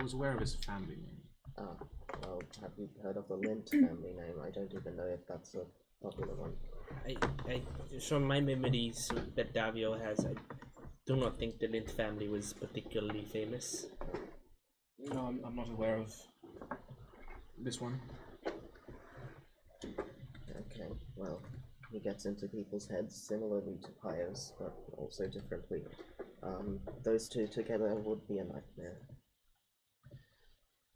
was aware of his family name. Ah, well, have you heard of the Lint family name? I don't even know if that's a popular one. I from my memories that Davio has, I do not think the Lint family was particularly famous. No, I'm not aware of this one. Okay, well, he gets into people's heads similarly to Pyres, but also differently. Those two together would be a nightmare.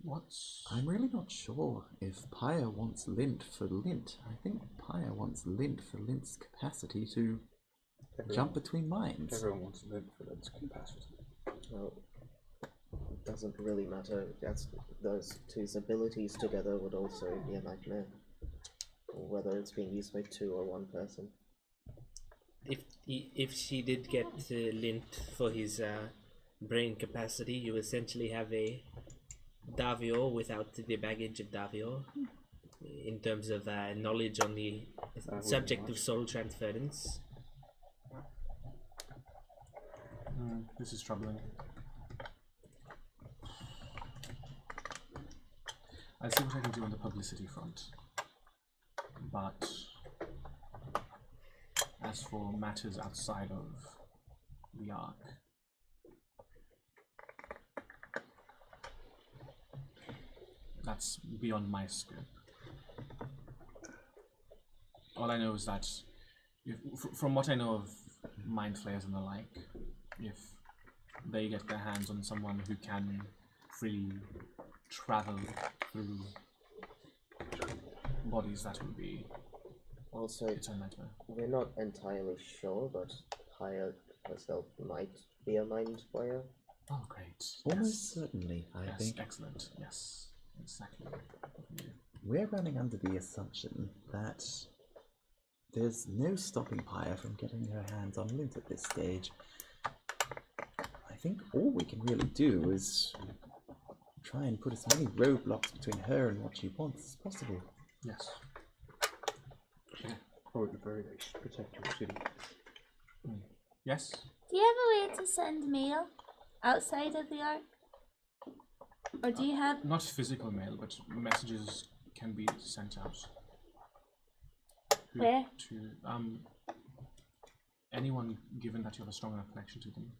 What's... I'm really not sure if Pyre wants lint for lint. I think Pyre wants lint for lint's capacity to jump between minds. Everyone wants lint for lint's capacity. Well, it doesn't really matter. Those two's abilities together would also be a nightmare. Whether it's being used by two or one person. If she did get lint for his brain capacity, you essentially have a Davio without the baggage of Davio in terms of knowledge on the subject of soul transference. This is troubling. I'll see what I can do on the publicity front. But as for matters outside of the Ark, that's beyond my scope. All I know is that, from what I know of mind flayers and the like, if they get their hands on someone who can freely travel through bodies, that would be also its own nightmare. We're not entirely sure, but Haya herself might be a mind flayer. Oh, great. Almost certainly, I Yes, think. excellent. Yes, exactly. We're running under the assumption that there's no stopping Pyre from getting her hands on lint at this stage. I think all we can really do is try and put as many roadblocks between her and what she wants as possible. Yes. Or at the very least, protect your city. Yes? Do you have a way to send mail outside of the Ark? Or do you have... Not physical mail, but messages can be sent out. Where? To anyone, given that you have a strong enough connection to them.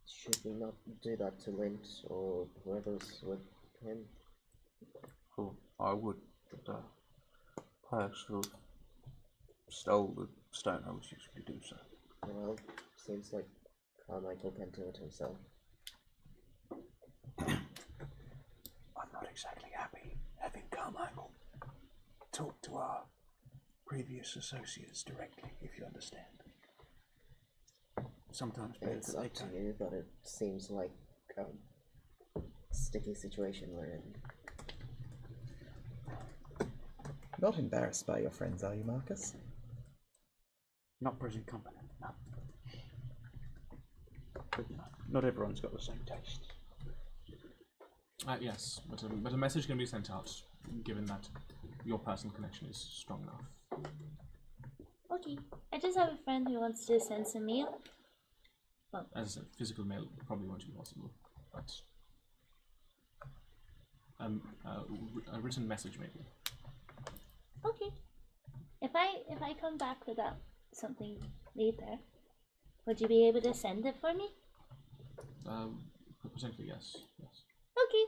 Should we not do that to Lint or whoever's with him? Well, I would, but Pyre sort of stole the stone. I was used to do so. Well, seems like Carmichael can do it himself. I'm not exactly happy having Carmichael talk to our previous associates directly, if you understand. Sometimes better It's that they up to don't. you, but it seems like a sticky situation we're in. Not embarrassed by your friends, are you, Marcus? Not present company, no. But no, not everyone's got the same taste. Yes, but a message can be sent out, given that your personal connection is strong enough. Okay, I just have a friend who wants to send some mail. Well, As I said, physical mail probably won't be possible, but a written message maybe. okay. If I come back without something later, would you be able to send it for me? Potentially, yes. Yes. Okay.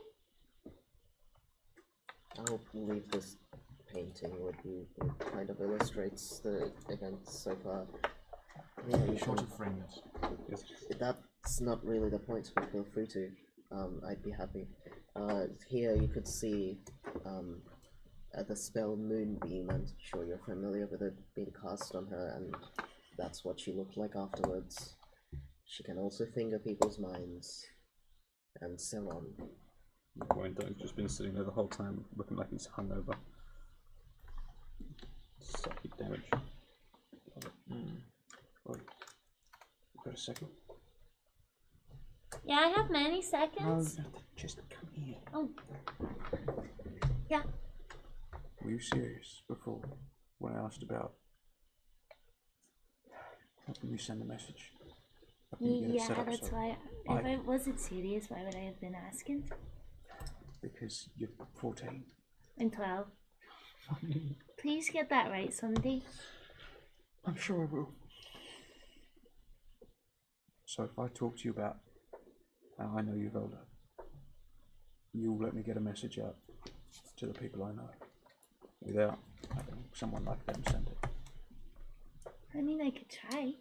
I'll leave this painting with you. It kind of illustrates the events so far. Yeah, Be you sure can, to frame it. Yes. That's not really the point, but feel free to. I'd be happy. Here you could see the spell Moonbeam. I'm sure you're familiar with it being cast on her, and that's what she looked like afterwards. She can also finger people's minds, and so on. Wayne's just been sitting there the whole time, looking like he's hungover. Psychic damage. Right. Got a second? Yeah, I have many seconds. No, just come here. Oh. Yeah. Were you serious before when I asked about helping me send a message? Helping me get it set Yeah, up that's so why. If I wasn't serious, why would I have been asking? Because you're 14. I'm 12. Please get that right someday. I'm sure I will. So if I talk to you about how I know you, Velda, you'll let me get a message out to the people I know without having someone like them send it. I mean, I could try.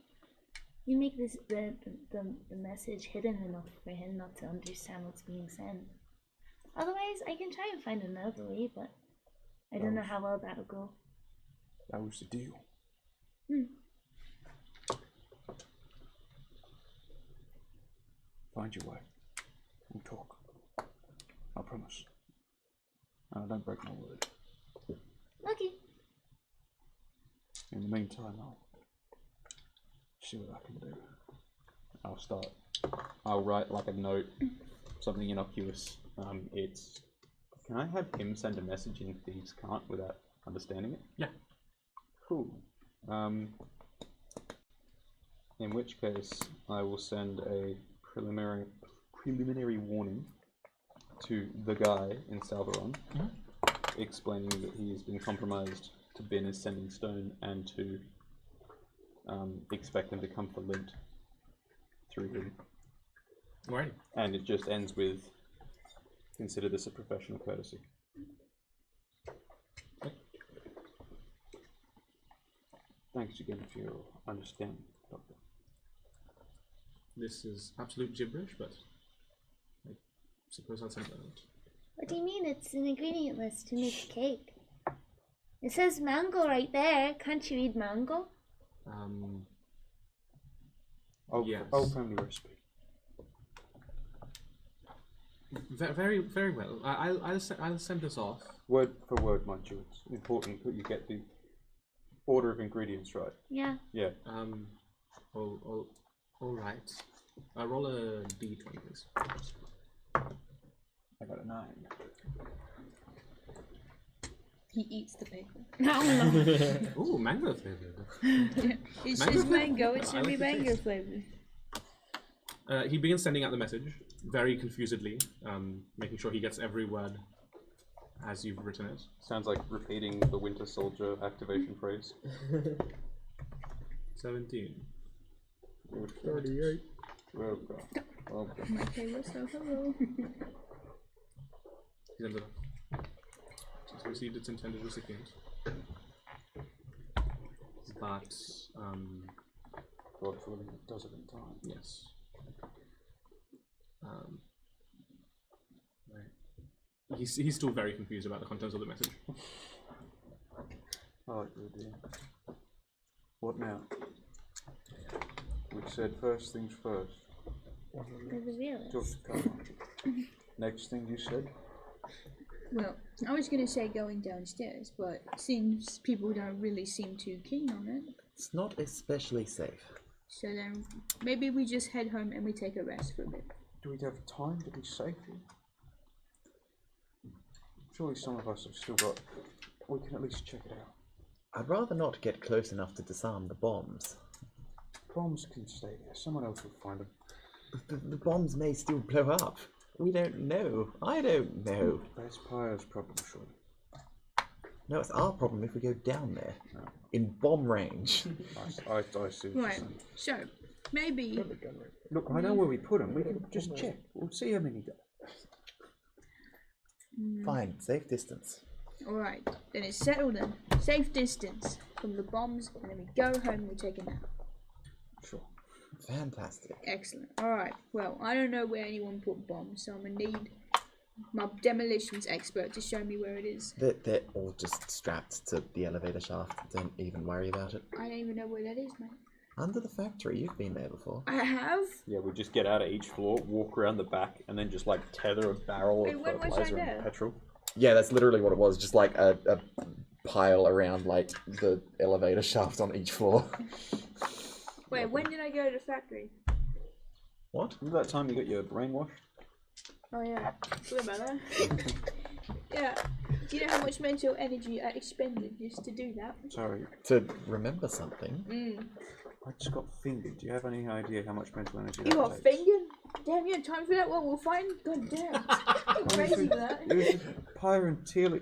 You make this the message hidden enough for him not to understand what's being sent. Otherwise, I can try and find another way, but I don't know how well that'll go. That was the deal. Find your way. We'll talk. I promise. And I don't break my word. Okay. In the meantime, I'll see what I can do. I'll write like a note, something innocuous. It's. Can I have him send a message in Thieves' Cant without understanding it? Yeah. Cool. In which case, I will send a preliminary warning to the guy in Salveron, explaining that he has been compromised to bin as sending stone and to expect him to come for lint through him. Right. And it just ends with, consider this a professional courtesy. Thanks again for your understanding, Doctor. This is absolute gibberish, but I suppose I'll send that out. What do you mean it's an ingredient list to make cake? It says mango right there. Can't you read mango? Yes. Family recipe. Very, very well. I'll send this off. Word for word, mind you. It's important that you get the order of ingredients right. Yeah. Yeah. All right. Roll a d20, please. I got a 9. He eats the paper. Ooh, mango flavored. It Mango says flavor? mango, it I should like be the mango taste. flavored. He begins sending out the message, very confusedly, making sure he gets every word as you've written it. Sounds like repeating the Winter Soldier activation phrase. 17. 38. Oh god. Oh god. My favorite, so hello. He sends it off. It's received its intended recipient. But, God willing, it does it in time. yes. Right. He's still very confused about the contents of the message. I like the idea. What now? We said first things first. There's a realist. Just come on. Next thing you said? Well, I was gonna say going downstairs, but seems people don't really seem too keen on it. It's not especially safe. So then maybe we just head home and we take a rest for a bit. Do we have time to be safe here? Surely some of us have still got... We can at least check it out. I'd rather not get close enough to disarm the bombs. Bombs can stay there. Someone else will find them. The bombs may still blow up. We don't know. I don't know. That's Pyre's problem, surely. No, it's our problem if we go down there. In bomb range. I see what you're Right, saying. so maybe Look, I know where we put them. We can just check. We'll see how many go. Fine, safe distance. alright, then it's settled then. Safe distance from the bombs, and then we go home and we take a nap. Sure. Fantastic. Excellent. Alright, well, I don't know where anyone put bombs, so I'm gonna need my demolitions expert to show me where it is. They're all just strapped to the elevator shaft. Don't even worry about it. I don't even know where that is, mate. Under the factory, you've been there before. I have? Yeah, we just get out of each floor, walk around the back, and then just like tether a barrel Wait, of when was I fertilizer there? and petrol. Yeah, that's literally what it was. Just like a pile around like the elevator shaft on each floor. Wait, when did I go to the factory? What? Remember that time you got your brainwashed? Oh yeah, sorry about that. Yeah, do you know how much mental energy I expended just to do that? Sorry, To remember something? I just got fingered. Do you have any idea how much mental energy You that got takes? fingered? Damn, you had time for that? Well, we'll find. God damn. I'm crazy for that. It was Pyre and Tealy.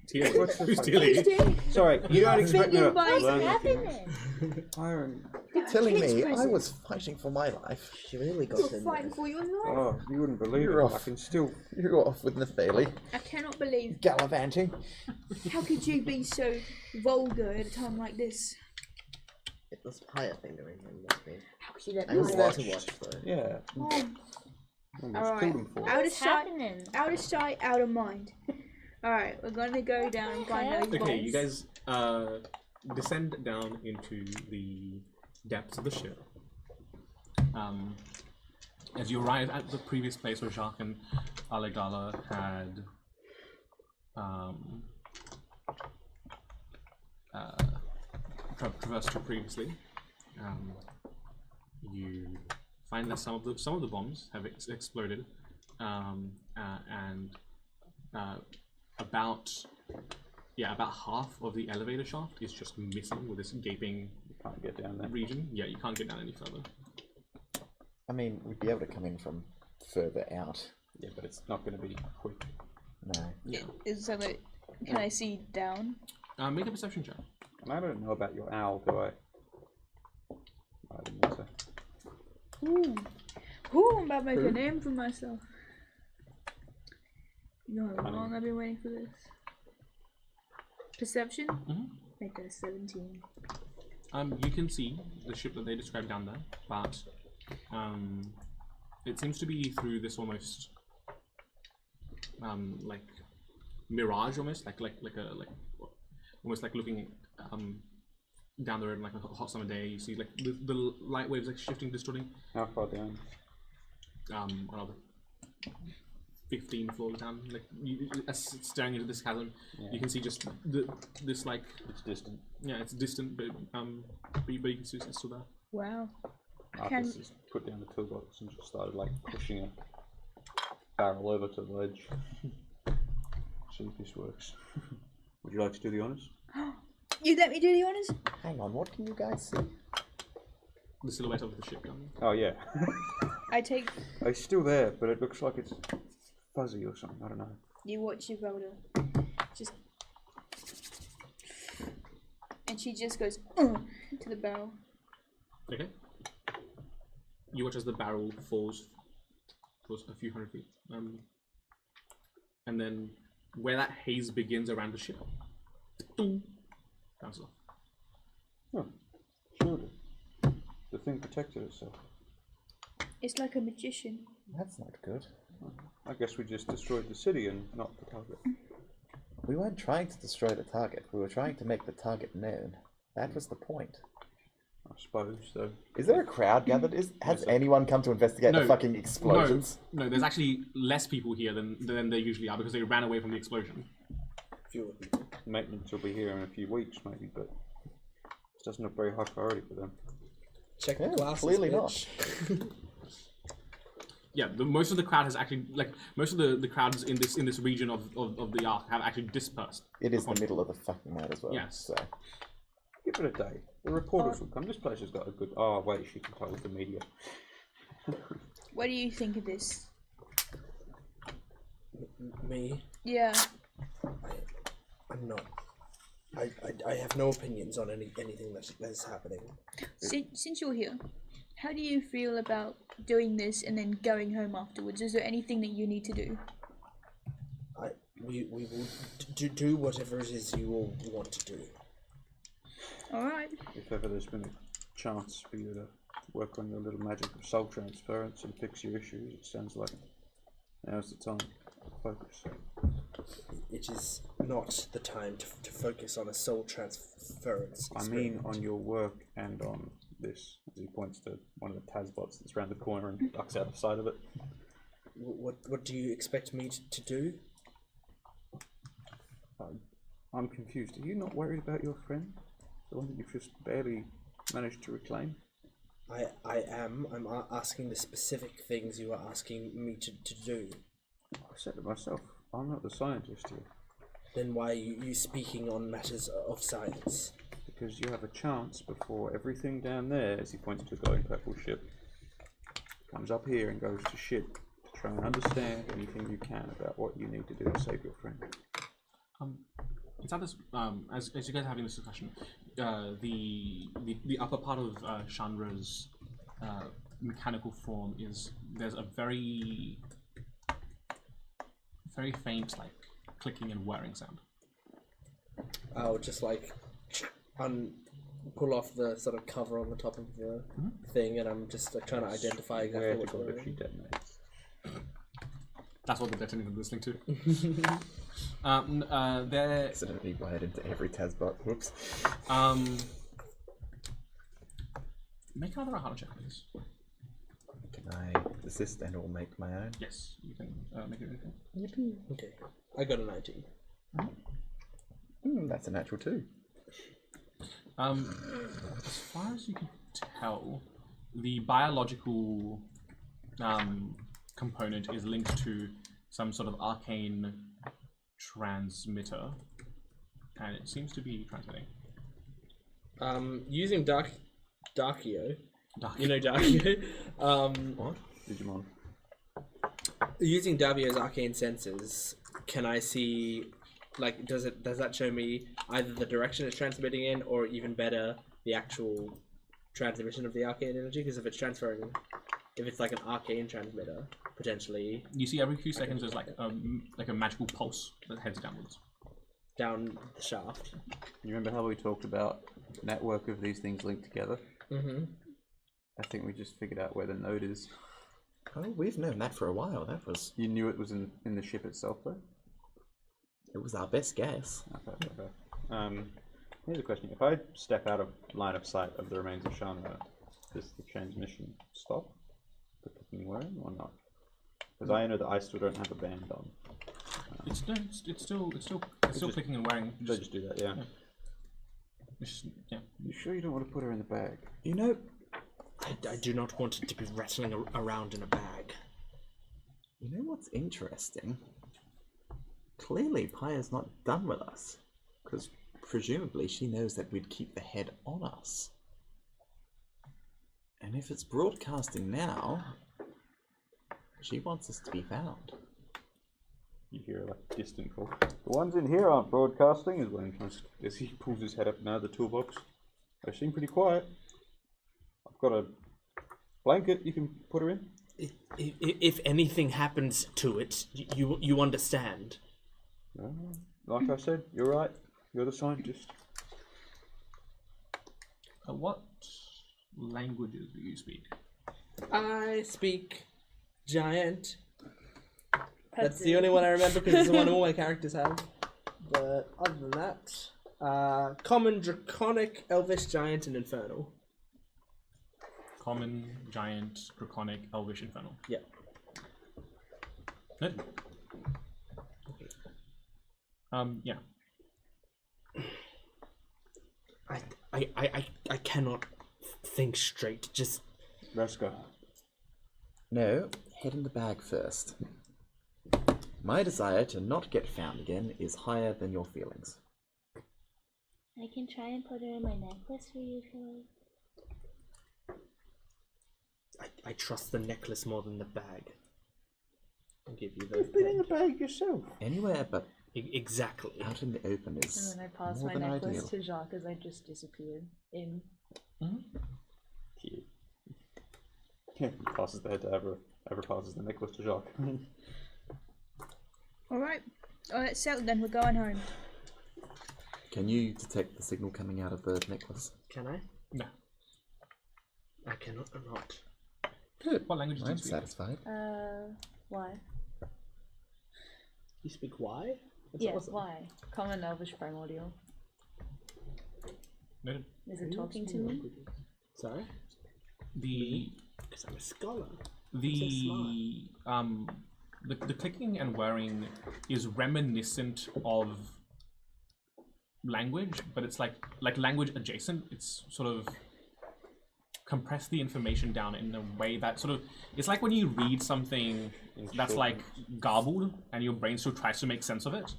Tealy? What's the Who's fuck- Tealy? Sorry, you don't expect me to fingered by- learn What's anything. happening? Pyre and... Telling Kids me I present. was fighting for my life. She really got You're in fighting there. for your life. Oh, you wouldn't believe You're it. off. I can still... You're off with Nephali. I cannot believe. Gallivanting. How could you be so vulgar at a time like this? It was higher fingering him, must be. How could you let I me was do there that? to watch though. Yeah. Oh, Alright. killed him for it. Out of What's sight, happening? out of sight, out of mind. Alright, we're gonna go down and find those bombs. Okay, you guys descend down into the depths of the ship. As you arrive at the previous place where Jacques and Alegala had traversed to previously, you find that some of the bombs have exploded, and about half of the elevator shaft is just missing with this gaping Can't get down there. region. Yeah, you can't get down any further. I mean, we'd be able to come in from further out. Yeah, but it's not going to be quick. No. Yeah. Is so like, can I see down? Make a perception check. And I don't know about your owl, do I? I don't think so. Ooh, I'm about to make a name for myself. You know how long I've been waiting for this. Perception? Make that a 17. You can see the ship that they described down there, but it seems to be through this almost like mirage, almost like almost like looking down the road on like a hot summer day. You see like the light waves like shifting, distorting. How far down? Another 15 floors down. Like staring into this chasm, you can see just this like it's distant. Yeah, it's distant, but you can see it's still there. Wow. Marcus just put down the toolbox and just started like pushing a barrel over to the ledge. See if this works. Would you like to do the honors? You let me do the honors? Hang on, what can you guys see? The silhouette of the ship down there. Oh yeah. I take. It's still there, but it looks like it's fuzzy or something. I don't know. You watch your Velda. Just. And she just goes to the barrel. Okay. You watch as the barrel falls a few hundred feet, and then where that haze begins around the ship, bounces off. Oh, sure. The thing protected itself. It's like a magician. That's not good. I guess we just destroyed the city and not the target. We weren't trying to destroy the target. We were trying to make the target known. That was the point. I suppose so. Is there a crowd gathered? Has anyone come to investigate the fucking explosions? No, there's actually less people here than there usually are because they ran away from the explosion. Fewer people. Maintenance will be here in a few weeks, maybe, but it doesn't look very high priority for them. Check the glasses. Clearly bitch. not. Yeah, most of the crowd has actually most of the crowds in this region of the Ark have actually dispersed. It is the middle of the fucking night as well. Yes. So Give it a day. The reporters will come. This place has got a good. Oh wait, she can tell with the media. What do you think of this? Me? Yeah. I'm not. I have no opinions on anything that's happening. Since you're here, how do you feel about doing this and then going home afterwards? Is there anything that you need to do? We will do whatever it is you all want to do. Alright. If ever there's been a chance for you to work on your little magic of soul transference and fix your issues, it sounds like now's the time to focus. It is not the time to focus on a soul transference. I mean on your work and on this. As he points to one of the Tazbots that's around the corner and ducks out the side of it. What do you expect me to do? I'm confused. Are you not worried about your friend? The one that you've just barely managed to reclaim? I am. I'm asking the specific things you are asking me to do. I said it myself. I'm not the scientist here. Then why are you speaking on matters of science? Because you have a chance before everything down there, as he points to the glowing purple ship, comes up here and goes to shit to try and understand anything you can about what you need to do to save your friend. It's at this as you guys are having this discussion, the upper part of Chandra's mechanical form is there's a very faint like clicking and whirring sound. I'll just like pull off the sort of cover on the top of the thing, and I'm just trying to identify exactly what's going on. She detonates. That's what the detonator is listening to. They're Accidentally wired into every Tazbot. Whoops. Make another Arcana check, please. Can I assist and or make my own? Yes, you can make it. Okay. I got a 19. That's a natural 2. As far as you can tell, the biological component is linked to some sort of arcane transmitter, and it seems to be transmitting. Using Darkio. Dark. You know Darkio? What? Digimon. Using Davio's arcane senses, can I see, like, does that show me either the direction it's transmitting in, or even better, the actual transmission of the arcane energy? Because if it's transferring, if it's like an arcane transmitter, potentially You see, every few seconds there's like a magical pulse that heads downwards. down the shaft. You remember how we talked about network of these things linked together? Mm-hmm. I think we just figured out where the node is. Oh, we've known that for a while. That was... You knew it was in the ship itself, though? It was our best guess. Okay. Here's a question. If I step out of line of sight of the remains of Shana, does the transmission stop? The clicking and whirring, or not? Because I know that I still don't have a band on. It's still clicking and wearing. They just do that, yeah. Yeah. You sure you don't want to put her in the bag? You know, I do not want it to be rattling around in a bag. you know what's interesting? Clearly, Paya's not done with us. Because presumably she knows that we'd keep the head on us. And if it's broadcasting now, she wants us to be found. You hear like distant call. The ones in here aren't broadcasting, as he pulls his head up now the toolbox. They seem pretty quiet. I've got a blanket you can put her in. If anything happens to it, you understand. Like I said, you're right. You're the scientist. What languages do you speak? I speak giant. That's the only one I remember because it's the one all my characters have. But other than that, common, draconic, elvish, giant, and infernal. Common, giant, draconic, elvish, infernal. Yeah. Good. Yeah. I cannot think straight. Just let's go. No, head in the bag first. My desire to not get found again is higher than your feelings. I can try and put her in my necklace for you if you like. I trust the necklace more than the bag. I'll give you the. You've been in the bag yourself. Anywhere but exactly out in the open is And then I pass more my than necklace ideal. to Jacques as I just disappeared in. Yeah, passes the head to Ever passes the necklace to Jacques. Alright. Alright, settled then. We're going home. Can you detect the signal coming out of the necklace? Can I? No. I cannot not. Good. What language do you I'm speak? satisfied. Why? You speak why? That's Yes, awesome. why? Common Elvish Primordial. Noted. Is it talking to me? Sorry? The Because I'm a scholar. the the clicking and whirring is reminiscent of language, but it's like language adjacent. It's sort of compress the information down in a way that sort of, it's like when you read something that's like garbled and your brain still tries to make sense of it.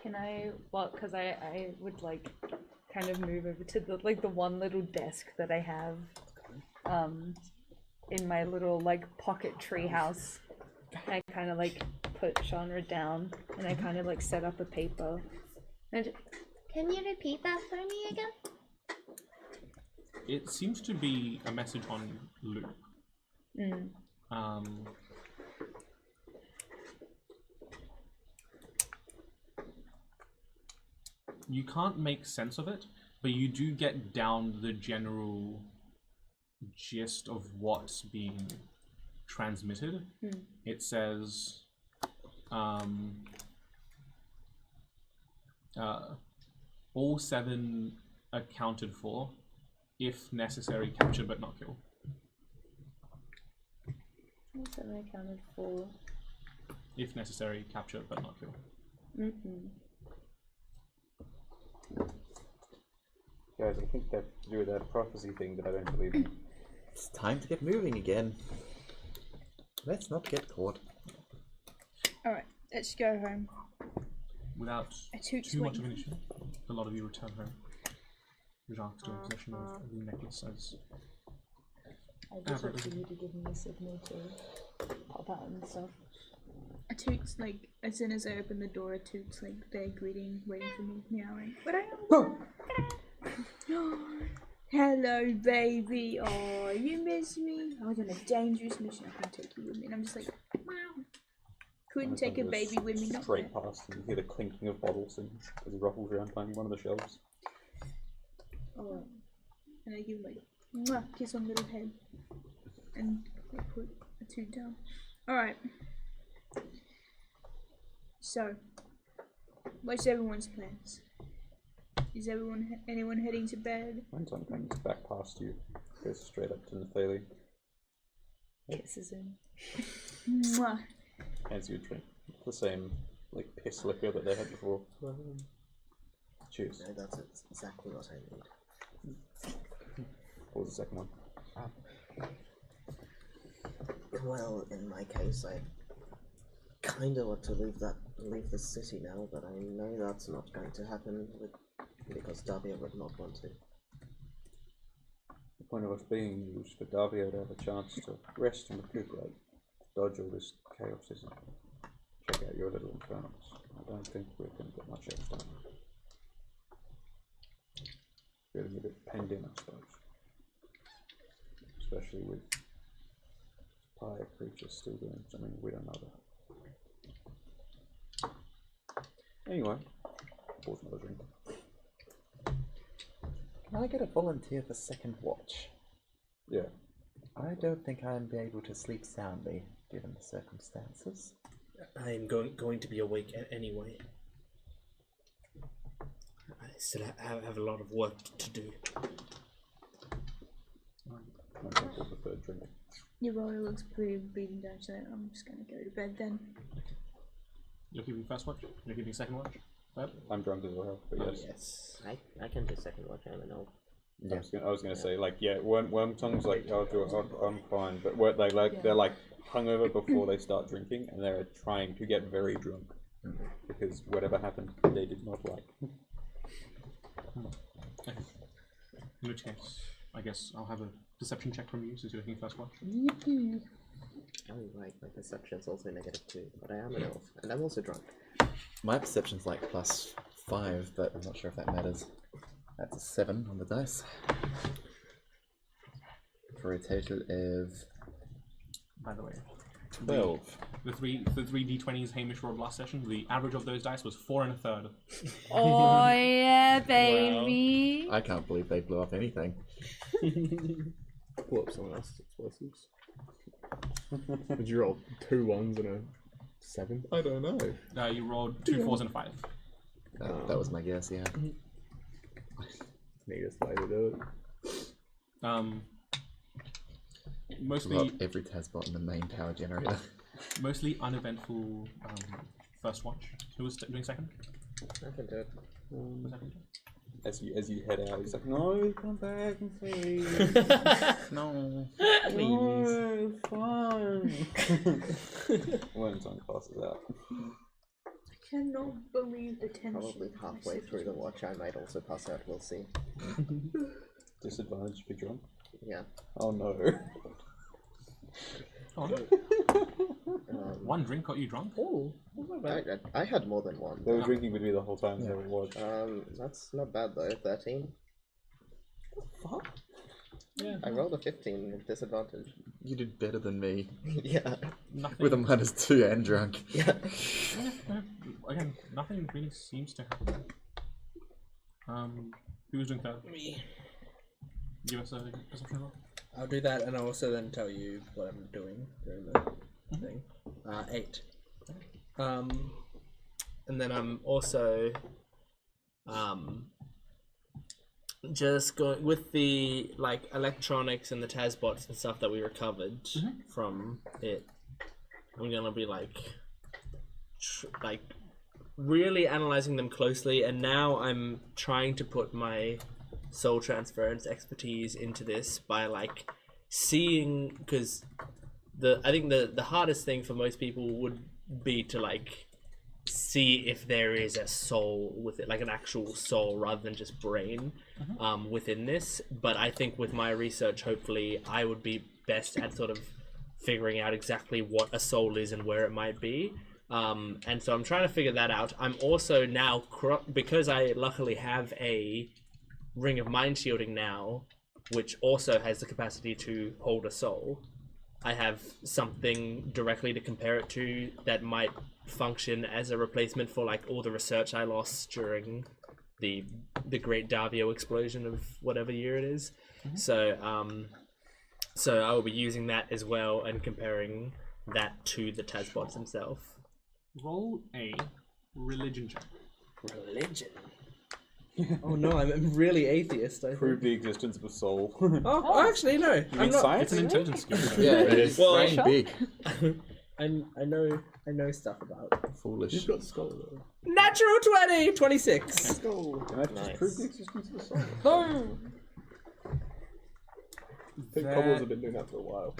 Can I, well, because I would like kind of move over to the like the one little desk that I have in my little like pocket tree house. I kind of like put genre down and I kind of like set up a paper. And Can you repeat that for me again? It seems to be a message on loop. You can't make sense of it, but you do get down the general gist of what's being transmitted. It says, all 7 accounted for, if necessary, captured but not killed. What's that accounted for? If necessary, captured but not killed. Guys, I think that's to do with that prophecy thing that I don't believe in. It's time to get moving again. Let's not get caught. Alright, let's go home. Without A toot too much of swing. an issue, a lot of you return home. Rajan still in possession of the necklace as I just want you to give me a signal to pop out and stuff. A toot's like, as soon as I open the door, a toot's like there greeting, waiting for me, meowing. But hello, baby. Oh, you miss me? I was on a dangerous mission. I couldn't take you with me. And I'm just like, wow. Couldn't take a baby with me. Not Straight there. past, and you hear the clinking of bottles as he ruffles around finding one of the shelves. Oh, and I give him like mwah, kiss on little head, and I put a toot down. All right. So, what's everyone's plans? Is anyone heading to bed? Wormtongue comes back past you, goes straight up to Nathalie, Kisses him. Mwah. hands you a drink. The same, like, piss liquor that they had before. Cheers. No, that's exactly what I need. What was the second one? Well, in my case, I kinda want to leave the city now, but I know that's not going to happen because Davia would not want to. The point of us being used for Davio to have a chance to rest and recuperate, dodge all this chaos, isn't it? Check out your little infernos. I don't think we're going to get much else done. Feeling a bit penned in, I suppose. Especially with Pyre creatures still doing something we don't know about. Anyway, pause another drink. Can I get a volunteer for second watch? Yeah. I don't think I'll be able to sleep soundly, given the circumstances. I am going to be awake anyway. I still have a lot of work to do. I'm going for the third drink. Your body looks pretty beaten down, so I'm just gonna go to bed then. You're keeping first watch? You're keeping second watch? Third? I'm drunk as well, but yes. Yes. I can do second watch. I'm an elf. Yeah. I was gonna say, like, yeah, Wormtongue's like, I'll do it, I'm fine, but they're like hungover before they start drinking, and they're trying to get very drunk because whatever happened, they did not like. Okay. In which case, I guess I'll have a perception check from you since you're taking first watch. Oh right, my perception's also -2, but I am an elf, and I'm also drunk. My perception's like +5, but I'm not sure if that matters. That's a 7 on the dice. For a total of By the way, 12. the three d20s Hamish rolled last session, the average of those dice was 4 1/3. Oh yeah, baby. I can't believe they blew up anything. Pull up someone else's explosives. Did you roll 2 1s and a 7? I don't know. You rolled 2 4s and a 5. That was my guess, yeah. Neatest way to do it. Mostly Well, every TASBot in the main power generator. mostly uneventful first watch. Who was doing second? I can do it. As you head out, he's like, no, come back and please. No. No, fine. Wormtongue passes out. I cannot believe the tension. Probably halfway through the watch, I might also pass out. We'll see. Disadvantage if you're drunk. Yeah. Oh no. Oh, no. One drink got you drunk? Oh, I had more than one. They were drinking with me the whole time. They were watching. That's not bad though. 13. Fuck. Yeah. I rolled a 15 with disadvantage. You did better than me. Yeah. Nothing. With a -2 and drunk. Yeah. Again, nothing really seems to happen. Who was doing third? Me. Give us a perception roll. I'll do that, and I'll also then tell you what I'm doing during the thing. 8. And then I'm also just going with the like electronics and the TASBots and stuff that we recovered from it. I'm gonna be like really analyzing them closely, and now I'm trying to put my soul transference expertise into this by like seeing, because I think the hardest thing for most people would be to like see if there is a soul with it, like an actual soul rather than just brain within this. But I think with my research, hopefully I would be best at sort of figuring out exactly what a soul is and where it might be. And so I'm trying to figure that out. I'm also now, because I luckily have a ring of mind shielding now, which also has the capacity to hold a soul, I have something directly to compare it to that might function as a replacement for like all the research I lost during the great Davio explosion of whatever year it is. So I will be using that as well and comparing that to the TASBots themselves. Roll a religion check. Religion. Oh no, I'm really atheist. I Prove the existence of a soul. Oh, actually no. You I'm mean not. science? It's an intelligence skill. Yeah, it is Well, brain big. I know stuff about. Foolish. You've got skull though. Natural 20, 26. Can I just Nice. prove the existence of a soul? Boom. I think Cobbles have been doing that for a while.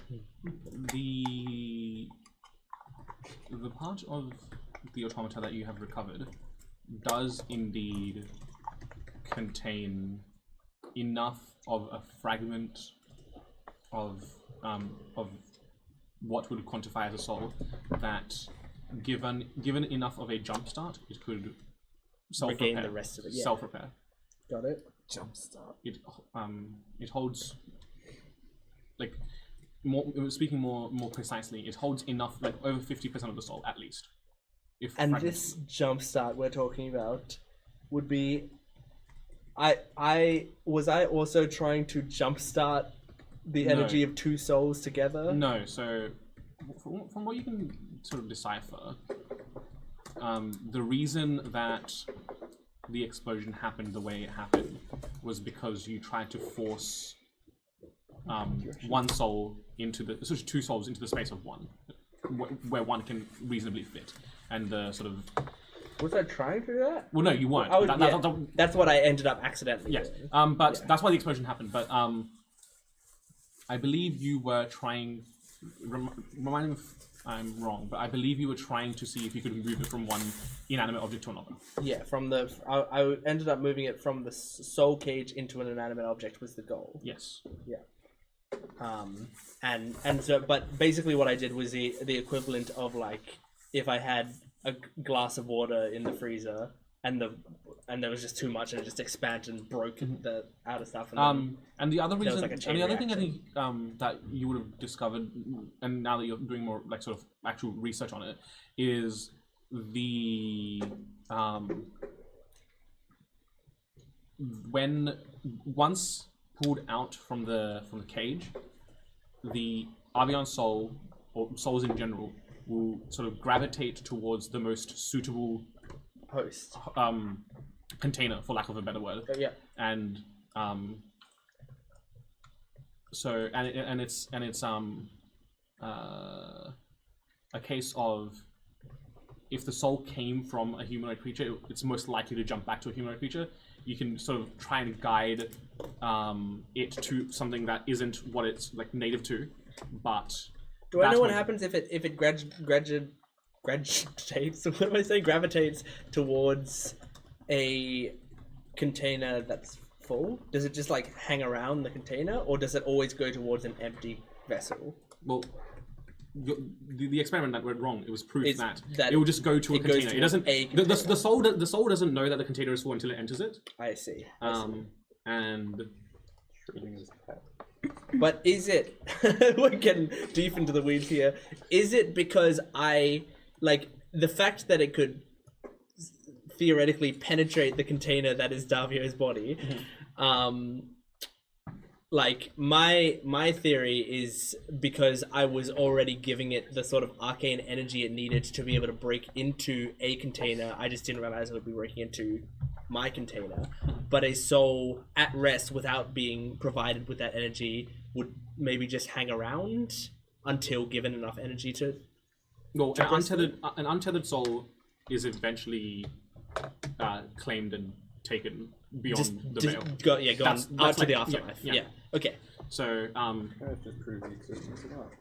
The part of the automata that you have recovered does indeed contain enough of a fragment of what would quantify as a soul that, given enough of a jump start, it could self-repair. Regain the rest of it. Yeah. Self-repair. Got it. Jumpstart. It holds, like, speaking more precisely, it holds enough, like over 50% of the soul at least. If And fragmented. this jumpstart we're talking about would be. I was also trying to jumpstart the No. energy of two souls together. No, so from what you can sort of decipher, the reason that the explosion happened the way it happened was because you tried to force one soul into the two souls into the space of one, where one can reasonably fit, and the sort of. Was I trying to do that? Well, no, you weren't. I was, That- that's what I ended up accidentally Yes, doing. but that's why the explosion happened. But I believe you were trying. Remind me if I'm wrong, but I believe you were trying to see if you could move it from one inanimate object to another. Yeah, from the I ended up moving it from the soul cage into an inanimate object was the goal. Yes. Yeah. And so, but basically what I did was the equivalent of like if I had a glass of water in the freezer and there was just too much and it just expanded and broke the outer stuff. And the other there was reason, like a chain and the other thing I reaction. think that you would have discovered, and now that you're doing more like sort of actual research on it, is the when once pulled out from the cage, the Avian soul or souls in general will sort of gravitate towards the most suitable host container, for lack of a better word. Yeah. And so it's a case of if the soul came from a humanoid creature, it's most likely to jump back to a humanoid creature. You can sort of try and guide it to something that isn't what it's like native to, but Do I that's know what happens if it gravitates? What am I saying? Gravitates towards a container that's full? Does it just like hang around the container, or does it always go towards an empty vessel? Well, the experiment that went wrong. It was proof It's that that it will just go to a it goes container. It towards doesn't. a The soul doesn't know that the container is full until it enters it. I see. And But is it? We're getting deep into the weeds here. Is it because I like the fact that it could theoretically penetrate the container that is Davio's body? like my theory is because I was already giving it the sort of arcane energy it needed to be able to break into a container. I just didn't realize it would be breaking into my container. But a soul at rest without being provided with that energy would maybe just hang around until given enough energy to. Well, an untethered soul is eventually claimed and taken beyond the veil. Go That's on out to like- the afterlife. yeah. Yeah. Okay. So just prove the existence of art.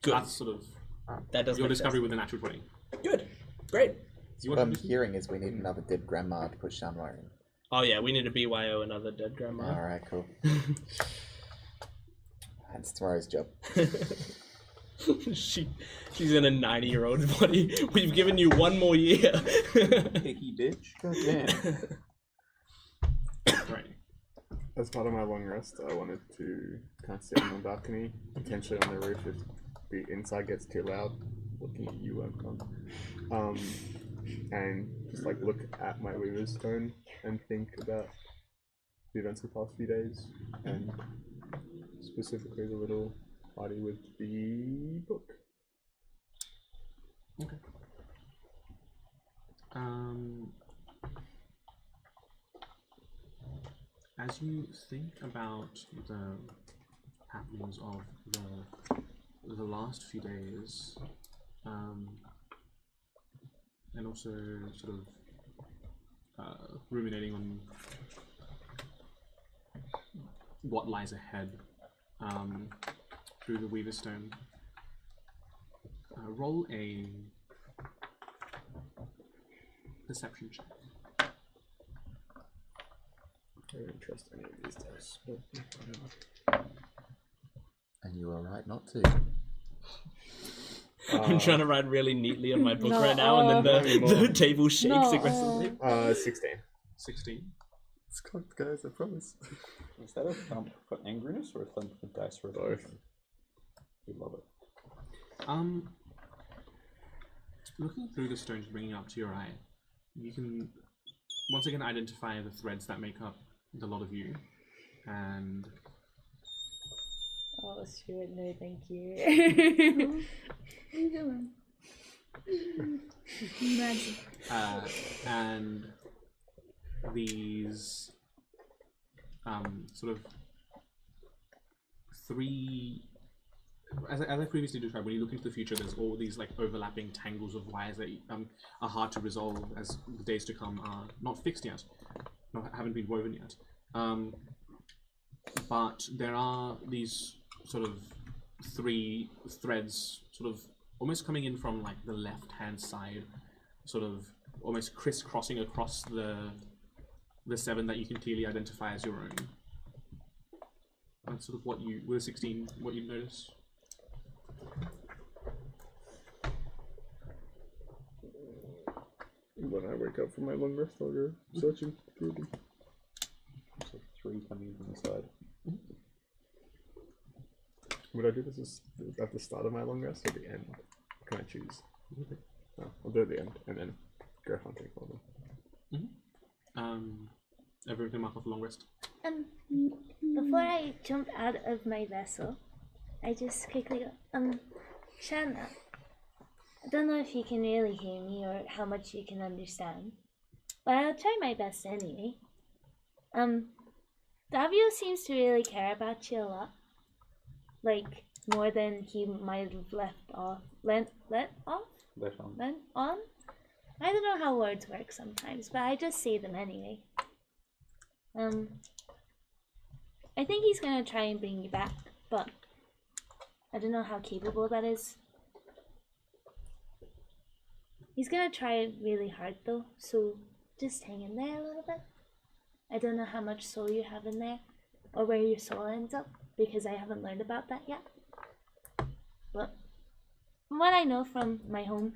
Good. that's sort of That does your make discovery sense. with a natural 20. Good. Great. Do you What want I'm to do hearing is we need another dead grandma to put Shanwar in. Oh yeah, we need to BYO another dead grandma. Alright, cool. That's tomorrow's job. She's in a 90-year-old body. We've given you one more year. Picky bitch. God damn. Right. As part of my long rest, I wanted to kind of sit on the balcony, potentially on the roof if the inside gets too loud. Looking at you, Anton. And just like look at my Weaver's Stone and think about the events of the past few days, and specifically the little party with the book. Okay. As you think about the happenings of the last few days, and also sort of ruminating on what lies ahead through the Weaverstone, roll a perception check. I don't trust any of these dice. And you were right not to. I'm trying to write really neatly on my book No. right now, and then the No. table shakes No. aggressively. 16. 16. It's cocked, guys, I promise. Is that a thump for angriness or a thump for dice resolution? We love it. Looking through the stones bringing up to your eye, you can once again identify the threads that make up the lot of you, and Oh, Stuart, no, thank you. What are you doing? Imagine. and these sort of three. As I previously described, when you look into the future, there's all these like overlapping tangles of wires that are hard to resolve as the days to come are not fixed yet, haven't been woven yet. But there are these sort of three threads, sort of almost coming in from like the left-hand side, sort of almost crisscrossing across the seven that you can clearly identify as your own. That's sort of what you, with a 16, what you notice. When I wake up from my long rest, I'll go searching through them. So 3 coming from the side. Would I do this at the start of my long rest or the end? Can I choose? No, I'll do it at the end and then go hunting for them. Everyone can mark off a long rest. Before I jump out of my vessel, I just quickly go, Shanna, I don't know if you can really hear me or how much you can understand, but I'll try my best anyway. Davio seems to really care about you a lot. Like, more than he might have let on. I don't know how words work sometimes, but I just say them anyway. I think he's gonna try and bring you back, but I don't know how capable that is. He's gonna try really hard though, so just hang in there a little bit. I don't know how much soul you have in there, or where your soul ends up, because I haven't learned about that yet. But from what I know from my home,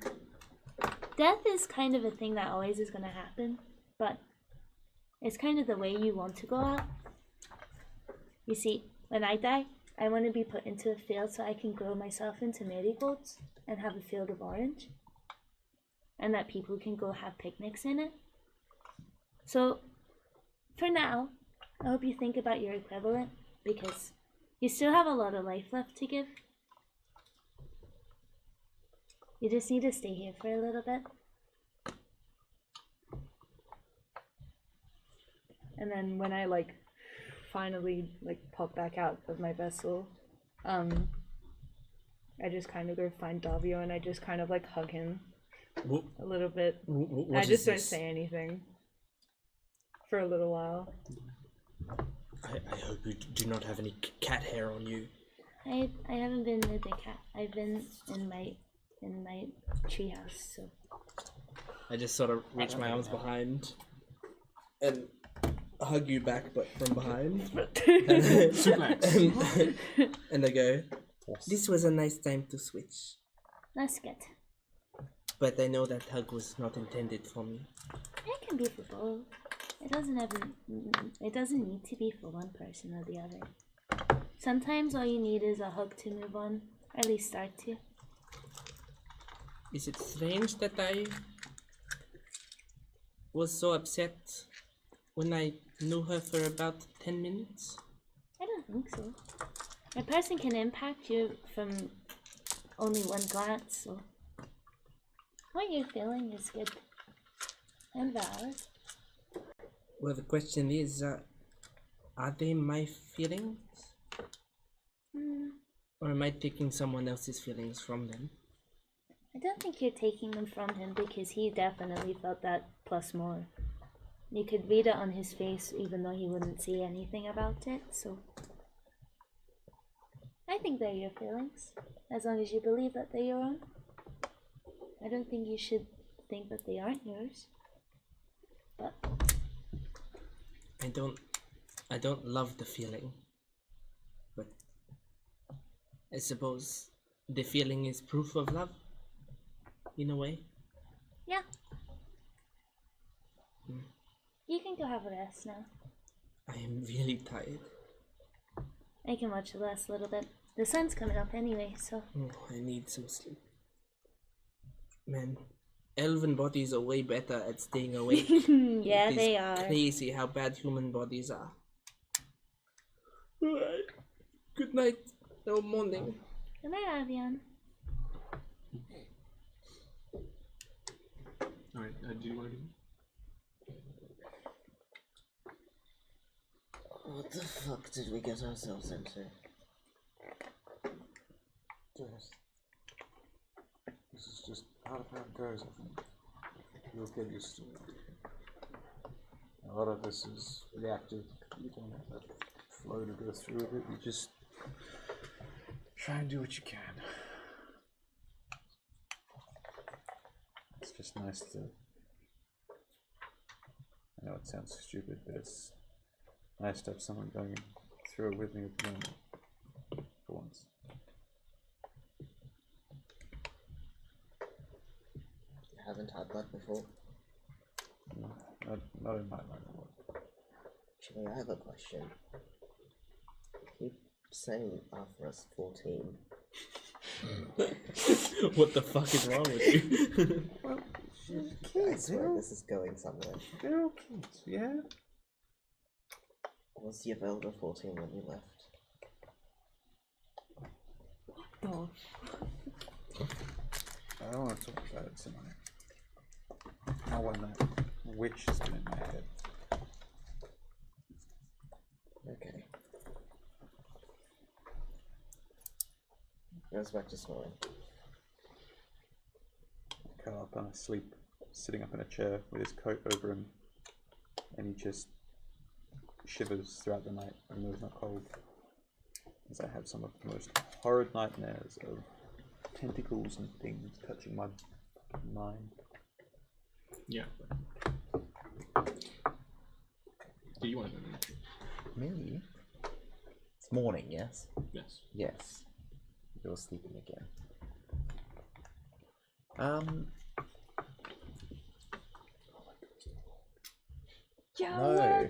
death is kind of a thing that always is gonna happen, but it's kind of the way you want to go out. You see, when I die, I want to be put into a field so I can grow myself into marigolds and have a field of orange. And that people can go have picnics in it. So, for now, I hope you think about your equivalent, because you still have a lot of life left to give. You just need to stay here for a little bit. And then when I like finally like pop back out of my vessel, I just kind of go find Davio and I just kind of like hug him a little bit. I just don't say anything for a little while. I hope you do not have any cat hair on you. I haven't been with the cat. I've been in my treehouse, so. I just sort of reach my arms behind and hug you back, but from behind. and I go, this was a nice time to switch. That's good. But I know that hug was not intended for me. It can be for both. It doesn't need to be for one person or the other. Sometimes all you need is a hug to move on, or at least start to. Is it strange that I was so upset when I knew her for about 10 minutes? I don't think so. A person can impact you from only one glance, so what you're feeling is good and valid. Well, the question is, are they my feelings? Or am I taking someone else's feelings from them? I don't think you're taking them from him, because he definitely felt that plus more. You could read it on his face even though he wouldn't say anything about it, so I think they're your feelings, as long as you believe that they're your own. I don't think you should think that they aren't yours. But I don't love the feeling. But I suppose the feeling is proof of love, in a way. yeah. You can go have a rest now. I am really tired. I can watch the last little bit. The sun's coming up anyway, so. Oh, I need some sleep. Man, elven bodies are way better at staying awake. Yeah, It is they are. Crazy how bad human bodies are. Alright. Good night. Or morning. Good night, Avian. Alright, do you want to do? What the fuck did we get ourselves into? This is just part of how it goes, I think. You'll get used to it. A lot of this is reactive. You don't have that flow to go through with it. You just try and do what you can. It's just nice to... I know it sounds stupid, but it's nice to have someone going through it with me at the moment. For once. You haven't had that before? No, not in my life. Actually, I have a question. Keep saying Aether's 14. What the fuck is wrong with you? Well, I swear this is going somewhere. they're all kids, yeah? Was your Velda 14 when you left? Oh. I don't want to talk about it tonight. Not when that witch has been in my head. Okay. Goes back to snoring. I curl up and I sleep, sitting up in a chair with his coat over him, and he just shivers throughout the night, even though he's not cold. As I have some of the most horrid nightmares of tentacles and things touching my mind. Yeah. Do you want to go? Me? It's morning, yes? Yes. Yes. You're sleeping again. Yeah, No.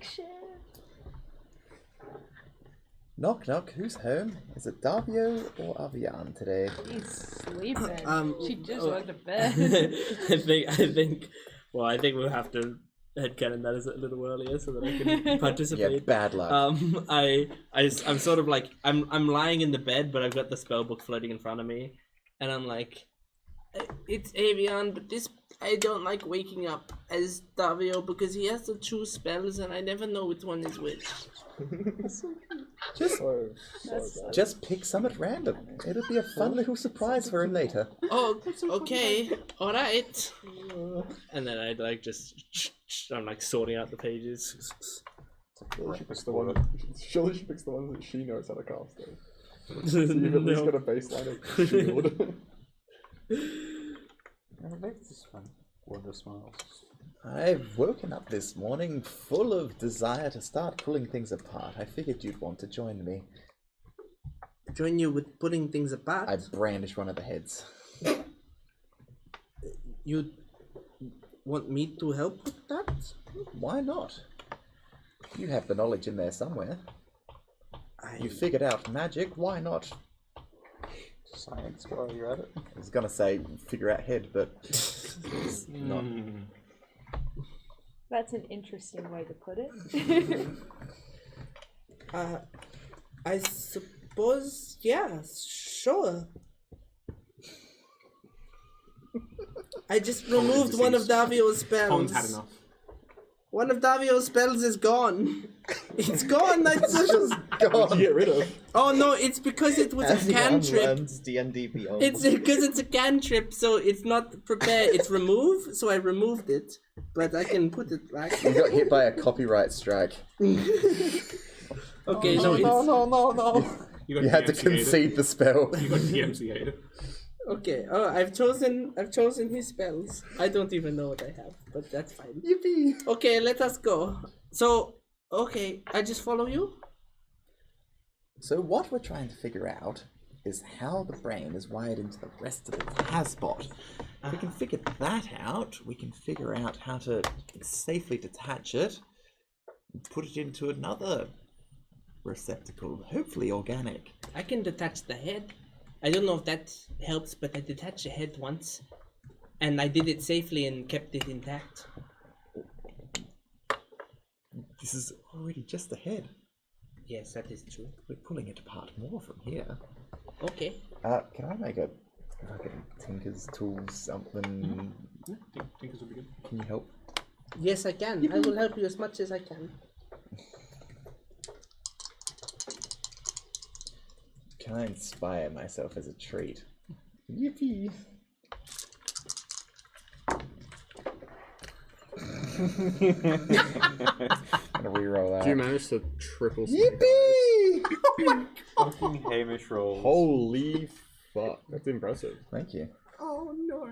Knock knock, who's home? Is it Davio or Avian today? He's sleeping. Um, She just oh. went to bed. I think. Well, I think we'll have to headcanon that is a little earlier so that I can participate. Yeah, bad luck. I'm sort of like I'm lying in the bed, but I've got the spell book floating in front of me, and I'm like, it's Avion, but this I don't like waking up as Davio because he has to choose spells, and I never know which one is which. Just pick some at random. It'll be a fun little surprise for him later. Oh, okay, all right. And then I like I'm like sorting out the pages. Surely she picks the one. Surely she picks the ones that she knows how to cast. Though. So you've at least got a baseline of shield. That's this one. Wonder smiles. I've woken up this morning full of desire to start pulling things apart. I figured you'd want to join me. Join you with putting things apart? I brandish one of the heads. You want me to help with that? Why not? You have the knowledge in there somewhere. You figured out magic, why not? Science while you're at it. I was gonna say figure out head, but it's not. That's an interesting way to put it. I suppose, yeah, sure. I just removed one of Davio's spells. Tom's had enough. One of Davio's spells is gone. It's gone. It's just gone. To get rid of. Oh no! It's because it was a cantrip. D&D Beyond. It's because it's a cantrip, so it's not prepared. It's remove, so I removed it, but I can put it back. You got hit by a copyright strike. Okay, no. You had to concede the spell. You got DMCA'd. Okay. Oh, I've chosen his spells. I don't even know what I have, but that's fine. Yippee! Okay, let us go. So, okay, I just follow you. So what we're trying to figure out is how the brain is wired into the rest of its hasbot. If we can figure that out, we can figure out how to safely detach it, and put it into another receptacle, hopefully organic. I can detach the head. I don't know if that helps, but I detached the head once, and I did it safely and kept it intact. This is already just a head. Yes, that is true. We're pulling it apart more from here. Okay. Can I make a fucking Tinker's tools something? Yeah, Tinker's would be good. Can you help? Yes, I can. I will help you as much as I can. Can I inspire myself as a treat? Yippee! I'm gonna reroll that. Do you manage to triple? Yippee! Oh my god! Fucking Hamish rolls. Holy fuck! That's impressive. Thank you. Oh no!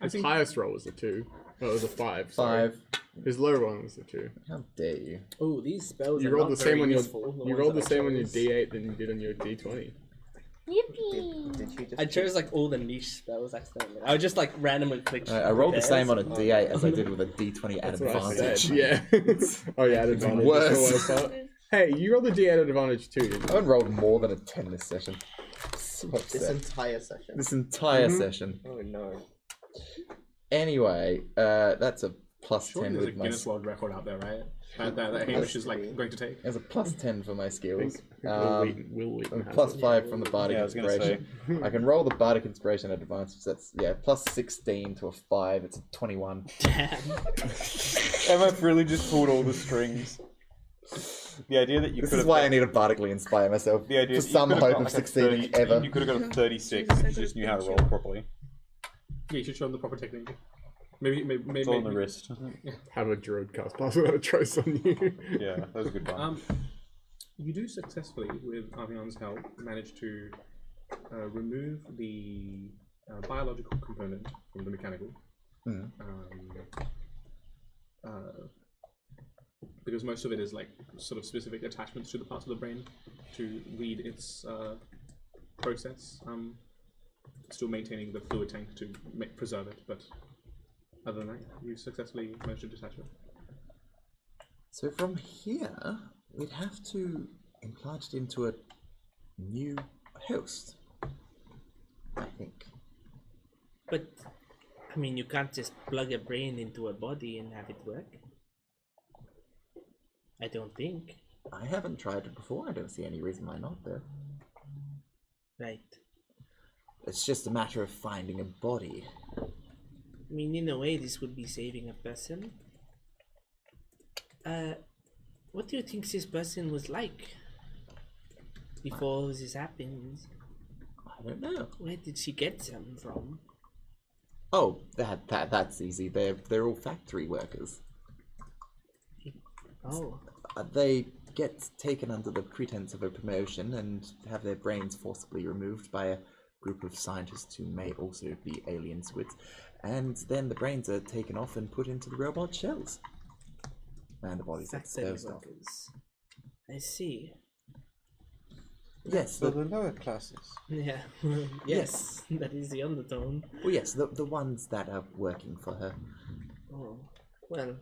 His highest roll was a 2. No, it was a 5. Sorry. 5. His low one was a 2. How dare you? Oh, these spells You are rolled not the same very on your. useful, the You ones rolled the that I same on your chose. D8 than you did on your D20. Yippee! Did you just I chose like all the niche spells accidentally. I would just like randomly click. I rolled the pairs. same on a D8 as I did with a D20 at That's what I advantage. said. Yeah. Oh yeah, at advantage. Worse. That's the worst part. Hey, you rolled the D8 at advantage too, didn't I you? haven't rolled more than a 10 this session. So this upset. entire session? This entire session. Oh no. Anyway, that's a plus Surely 10 there's a with my. Guinness World Record out there, right? That Hamish is like going to take. There's a plus 10 for my skills. Will Wheaton And has plus it. 5 from the Bardic Yeah, I was gonna Inspiration. I can roll the Bardic Inspiration at advantage. So that's, yeah, plus 16 to a 5. It's a 21. Damn. MF really just pulled all the strings. The idea that you This could is have why I need to Bardically inspire myself. the idea For that you some could have hope got of like a succeeding 30 ever. You could have got a 36 if you just knew how to roll properly. Yeah, you should show them the proper technique. Maybe It's all on the wrist. Have a druid cast pass without a trace on you. Yeah, that was a good one. You do successfully, with Avion's help, manage to remove the biological component from the mechanical. Because most of it is like sort of specific attachments to the parts of the brain to read its process. Still maintaining the fluid tank to preserve it, but other than that, you successfully managed to detach it. So from here, we'd have to implant it into a new host, I think. But I mean, you can't just plug a brain into a body and have it work. I don't think. I haven't tried it before. I don't see any reason why not, though. Right. It's just a matter of finding a body. I mean, in a way, this would be saving a person. What do you think this person was like before this happened? I don't know. Where did she get them from? Oh, that's easy. They're all factory workers. Oh. They get taken under the pretense of a promotion and have their brains forcibly removed by a group of scientists who may also be alien squids. And then the brains are taken off and put into the robot shells. And the bodies are disposed of. I see. Yes, So the lower classes. Yeah. Yes, that is the undertone. Well, yes, the ones that are working for her. Oh, well.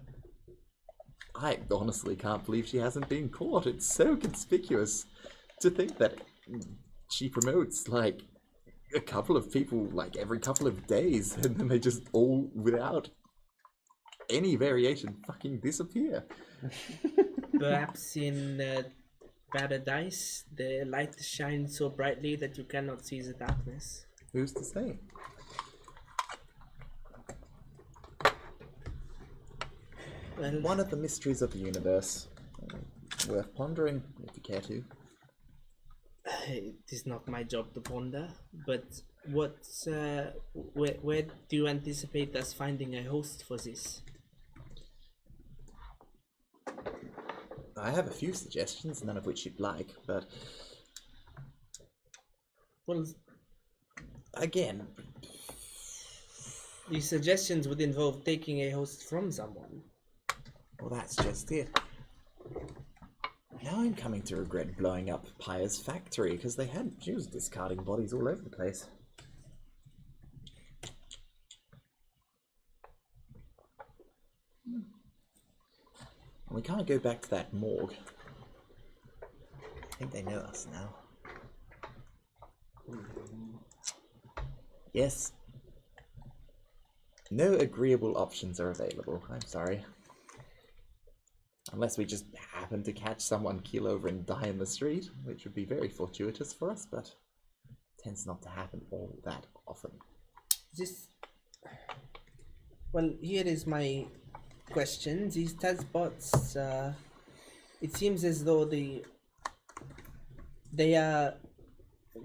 I honestly can't believe she hasn't been caught. It's so conspicuous to think that she promotes, like, a couple of people, like, every couple of days, and then they just all, without any variation, fucking disappear. Perhaps in paradise, the light shines so brightly that you cannot see the darkness. Who's to say? Well, One of the mysteries of the universe. Worth pondering, if you care to. it is not my job to ponder, but where do you anticipate us finding a host for this? I have a few suggestions, none of which you'd like, but... Well, again, the suggestions would involve taking a host from someone. well, that's just it. Now I'm coming to regret blowing up Pyre's factory, because they had Jews discarding bodies all over the place. And we can't go back to that morgue. I think they know us now. Yes. No agreeable options are available. I'm sorry. Unless we just happen to catch someone keel over and die in the street, which would be very fortuitous for us, but tends not to happen all that often. Well, here is my question. These Tazbots, it seems as though they are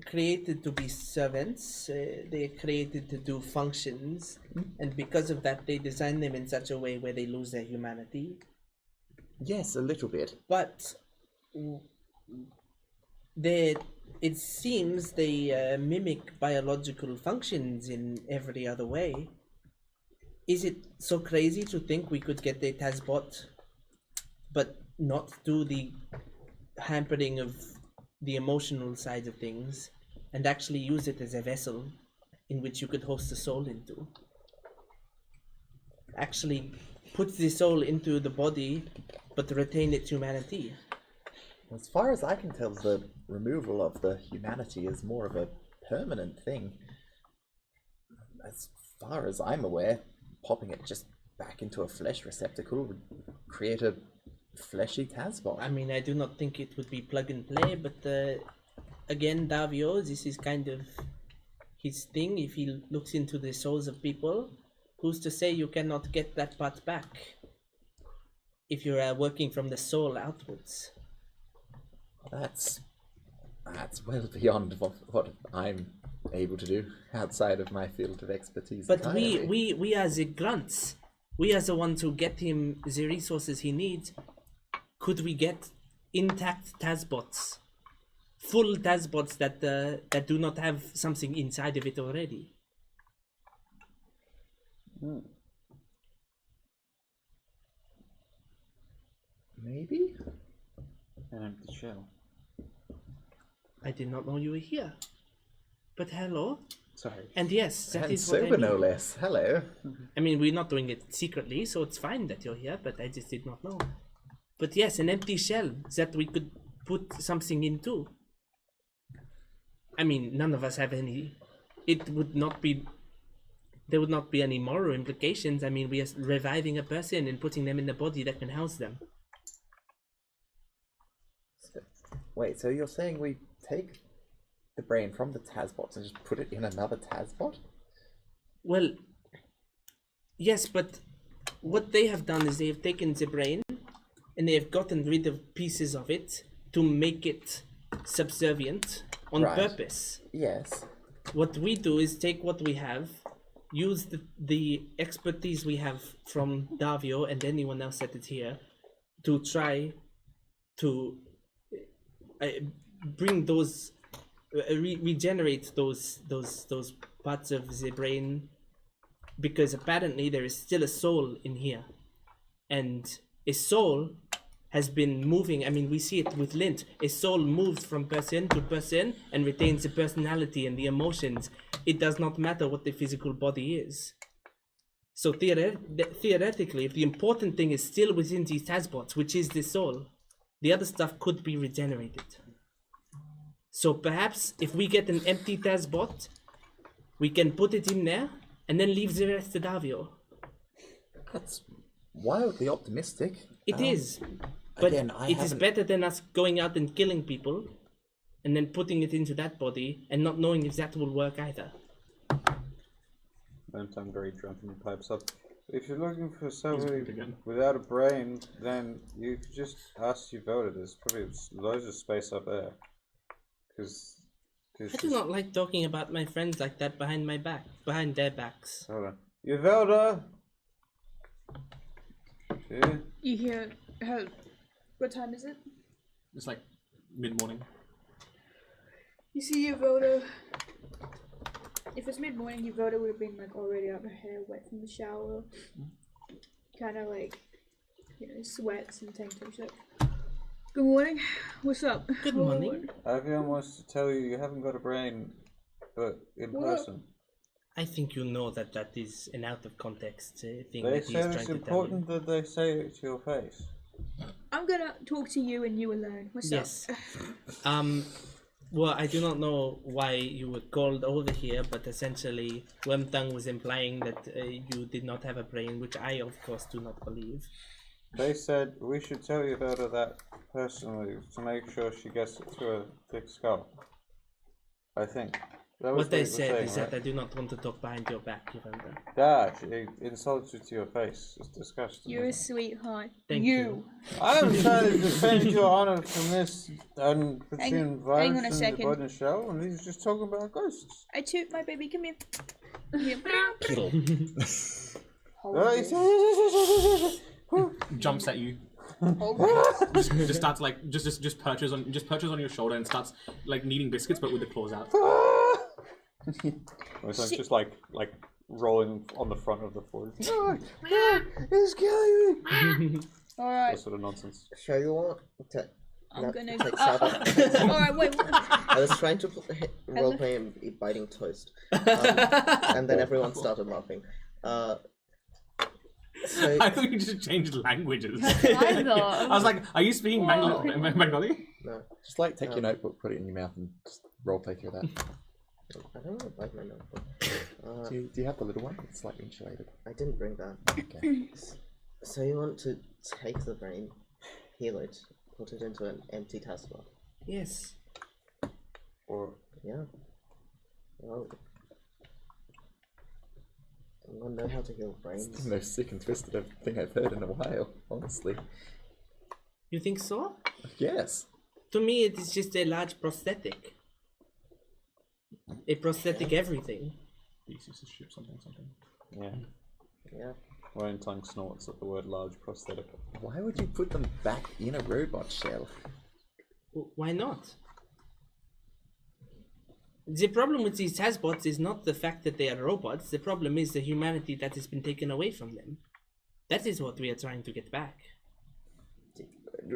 created to be servants. They are created to do functions, and because of that, they design them in such a way where they lose their humanity. Yes, a little bit. But it seems they mimic biological functions in every other way. Is it so crazy to think we could get a Tazbot, but not do the hampering of the emotional side of things, and actually use it as a vessel in which you could host a soul into? Actually put the soul into the body, but retain its humanity. As far as I can tell, the removal of the humanity is more of a permanent thing. As far as I'm aware, popping it just back into a flesh receptacle would create a fleshy Tazbot. I mean, I do not think it would be plug and play, but again, Davio, this is kind of his thing. If he looks into the souls of people, who's to say you cannot get that part back if you're working from the soul outwards? That's well beyond what I'm able to do outside of my field of expertise. But entirely. we are the grunts. We are the ones who get him the resources he needs. Could we get intact Tazbots? Full Tazbots that do not have something inside of it already? Maybe? An empty shell. I did not know you were here. But hello. Sorry. And yes, that And is what I sober, mean. no less. Hello. I mean, we're not doing it secretly, so it's fine that you're here, but I just did not know. But yes, an empty shell that we could put something into. I mean, none of us have any. It would not be there would not be any moral implications. I mean, we are reviving a person and putting them in the body that can house them. Wait, so you're saying we take the brain from the Tazbots and just put it in another Tazbot? Well, yes, but what they have done is they have taken the brain and they have gotten rid of pieces of it to make it subservient on purpose. Yes. What we do is take what we have, use the expertise we have from Davio and anyone else that is here to try to bring those, regenerate those parts of the brain, because apparently there is still a soul in here, and a soul has been moving. I mean, we see it with Lint. A soul moves from person to person and retains the personality and the emotions. It does not matter what the physical body is. So theoretically, if the important thing is still within these Tazbots, which is the soul, the other stuff could be regenerated. So perhaps if we get an empty Tazbot, we can put it in there and then leave the rest to Davio. That's wildly optimistic. It is. But again, it is better than us going out and killing people and then putting it into that body and not knowing if that will work either. I'm very drunk and he pipes up. If you're looking for somebody without a brain, then you could just ask your voter. There's probably loads of space up there. I do not like talking about my friends like that behind my back, behind their backs. Hold on. Your voter! Yeah. You hear her. What time is it? It's like mid-morning. You see your voter. If it's mid-morning, your voter would have been like already out, her hair wet from the shower. Kind of like, sweats and tank top. She's like, good morning. What's up? Good morning. Everyone wants to tell you haven't got a brain, but in person. I think you know that is an out of context thing They that he's say trying it's to important tell you. that they say it to your face. I'm gonna talk to you and you alone. What's Yes. up? Well, I do not know why you were called over here, but essentially, Wemtang was implying that you did not have a brain, which I, of course, do not believe. They said we should tell you about that personally to make sure she gets it through a thick skull. I think. That was What they you were said saying, is right? that I do not want to talk behind your back, Evander. Dad, it insults you to your face. It's disgusting. You're a sweetheart. Thank you. I'm trying to defend your honor from this unopportune hang on a violence in the second. body show, and he's just talking about ghosts. I toot my baby. Come here. Here. Kittle. Hold this. Jumps at you. Hold this. Just starts like just perches on your shoulder and starts like kneading biscuits but with the claws out. It's just like rolling on the front of the forge. It's killing me. All right. That sort of nonsense. So you want to I'm gonna. take Saba? All right. Wait. I was trying to roleplay him biting toast, and then everyone started laughing. So, I thought you just changed languages. I thought. I was like, are you speaking Bengali? no, Just like take your notebook, put it in your mouth, and just roleplay through that. I don't want to bite my notebook. Do you have the little one? It's like insulated. I didn't bring that. Okay. So you want to take the brain, heal it, put it into an empty taskbar? Yes. Or Yeah. Well, anyone know how to heal brains? It's the most sick and twisted thing I've heard in a while, honestly. You think so? Yes. To me, it is just a large prosthetic. A prosthetic everything. Pieces of ship, something. yeah, Yeah. Ryan tongue snorts at the word large prosthetic. Why would you put them back in a robot shell? Why not? The problem with these Tazbots is not the fact that they are robots. The problem is the humanity that has been taken away from them. That is what we are trying to get back.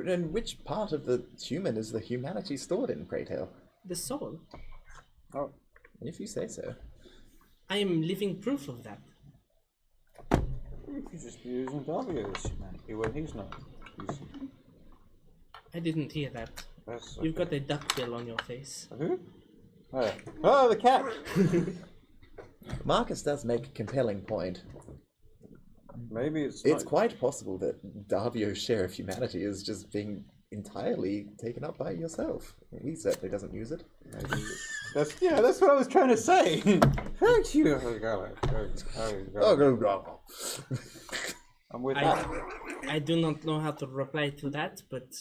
And which part of the human is the humanity stored in, pray tell? The soul. Oh, If you say so. I am living proof of that. you could just be using Davio's humanity when he's not using. I didn't hear that. That's You've got a duckbill on your face. Who? Oh, the cat! Marcus does make a compelling point. Maybe it's It's not- quite possible that Davio's share of humanity is just being entirely taken up by yourself. He certainly doesn't use it. That's what I was trying to say. Thank you. I'm with that. I do not know how to reply to that, but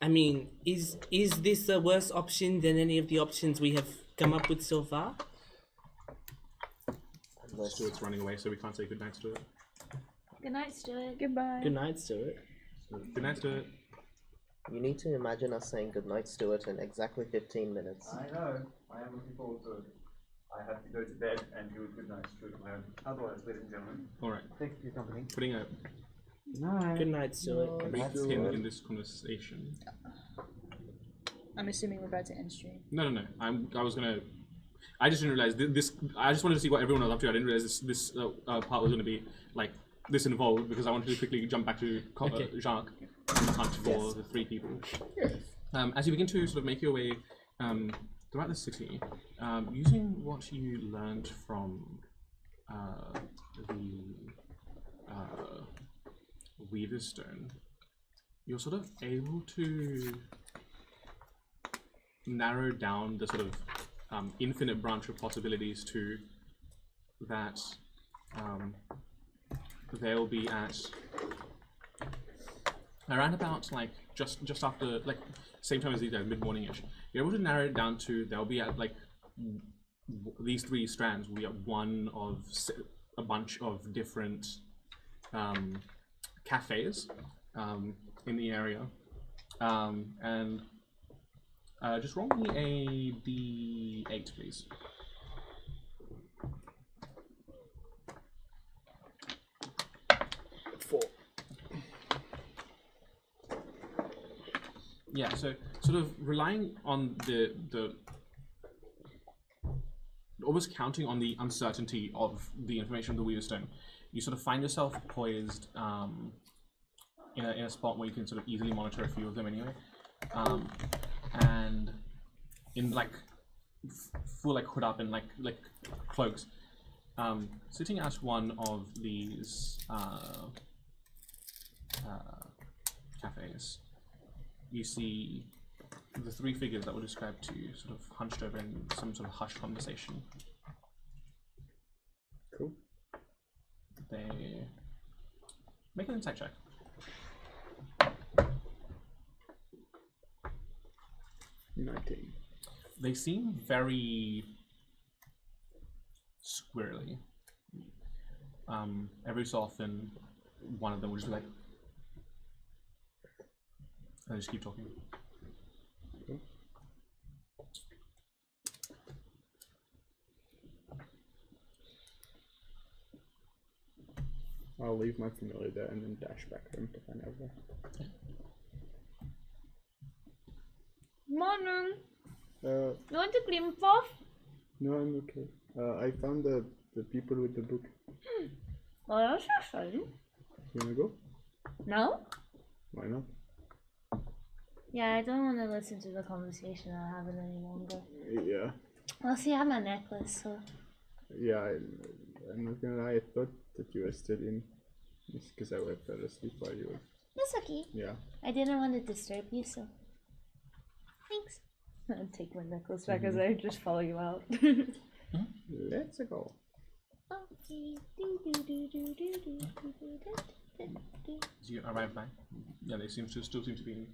I mean, is this a worse option than any of the options we have come up with so far? Stuart's running away, so we can't say goodnight, Stuart. Good night, Stuart. Goodbye. Good night, Stuart. Good night, Stuart. You need to imagine us saying goodnight, Stuart, in exactly 15 minutes. I know. I am looking forward to it. I have to go to bed and do a good night's sleep of my own. Otherwise, ladies and gentlemen, Alright. thank you for your company. Putting a Good night, Stuart. brief pin in this conversation. I'm assuming we're about to end stream. No. I just didn't realize this. I just wanted to see what everyone was up to. I didn't realize this part was going to be like this involved because I wanted to quickly jump back to Jacques and hunt for the three people. As you begin to sort of make your way throughout the city, using what you learned from the Weaver's Stone, you're sort of able to narrow down the sort of infinite branch of possibilities to that they'll be at around about like just after like same time as these guys, mid-morning-ish. You're able to narrow it down to they'll be at like these three strands will be at one of a bunch of different cafes in the area, and just roll me a D8, please. Yeah, so sort of relying on the almost counting on the uncertainty of the information of the Weaver's Stone, you sort of find yourself poised in a spot where you can sort of easily monitor a few of them anyway, and in like full like hood up and like cloaks, sitting at one of these cafes. You see the three figures that were described to you sort of hunched over in some sort of hushed conversation. Cool. They make an insight check. They seem very squirrely. Every so often, one of them will just be like, I just keep talking. Okay. I'll leave my familiar there and then dash back home to find Ezra. Morning. You want a cream puff? No, I'm okay. I found the people with the book. Well, that's exciting. You wanna go? No? Why not? Yeah, I don't want to listen to the conversation I'm having any longer. Yeah. Well, see, I have my necklace, so... Yeah, I'm not gonna lie, I thought that you were still in. It's because I fell asleep while you were... That's okay. Yeah. I didn't want to disturb you, so... Thanks. I'll take my necklace back as I just follow you out. Let's go. Okay. As you arrive back, yeah, they still seem to be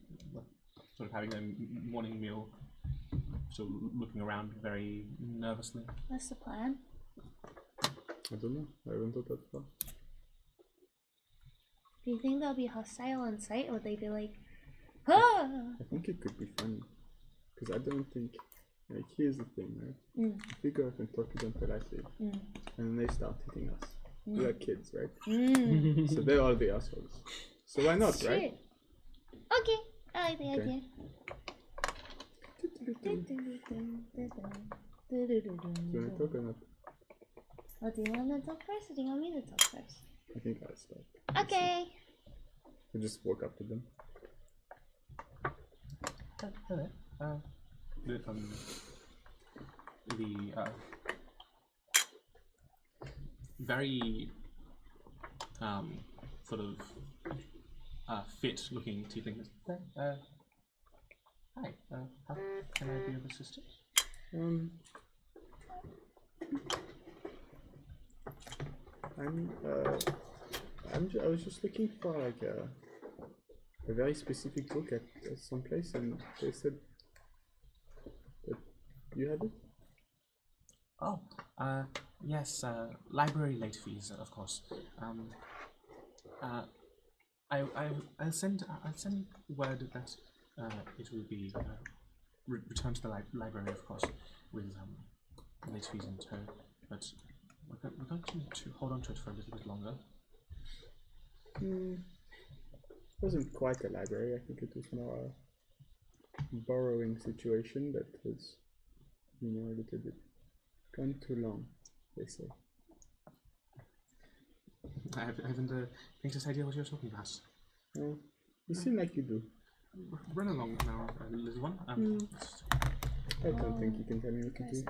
sort of having their morning meal, so looking around very nervously. What's the plan? I don't know. I haven't thought that far. Do you think they'll be hostile on sight, or would they be like, ah? I think it could be funny. Because I don't think... Like, here's the thing, right? If we go up and talk to them politely, and then they start hitting us. We are kids, right? So they're all the assholes. So why not, Sure. right? Okay, I like the idea. Do you want to talk or not? Oh, do you want to talk first, or do you want me to talk first? I think I'll start. Okay. I just walk up to them. Hello. The very sort of fit-looking tiefling. Hi, how can I be of assistance? I was just looking for like a very specific book at some place, and they said that you had it. Oh, yes, library late fees, of course. I'll send word that it will be returned to the library, of course, with late fees in tow. But we're going to need to hold on to it for a little bit longer. It wasn't quite a library. I think it was more a borrowing situation that was, a little bit gone too long, they say. I haven't the faintest idea what you're talking about. You seem like you do. Run along now, little one. I don't think you can tell me what to do.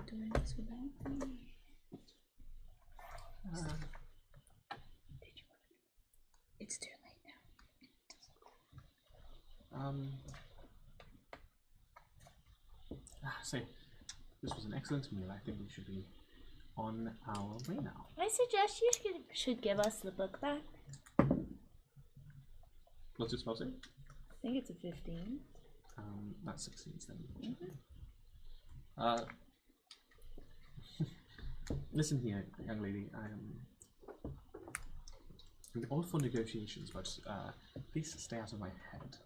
It's too late now. Say, this was an excellent meal. I think we should be on our way now. I suggest you should give us the book back. What's your spell say? I think it's a 15. That succeeds then. Listen here, young lady. I'm all for negotiations, but please stay out of my head.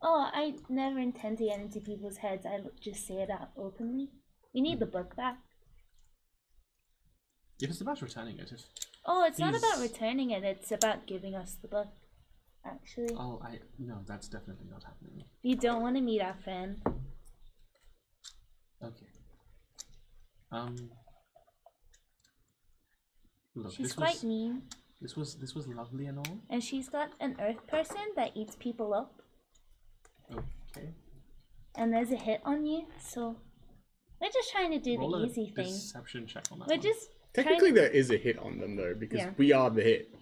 Oh, I never intend to get into people's heads. I just say it out openly. We need the book back. If it's about returning it, Oh, it's not about returning it. It's about giving us the book. Actually. Oh, no, that's definitely not happening. You don't want to meet our friend. Okay. Look, She's quite mean. This was lovely and all. And she's got an earth person that eats people up. Okay. And there's a hit on you, so we're just trying to do Roll the easy a thing. Deception check on that. We're one. just Technically, there is a hit on them though, because we are the hit.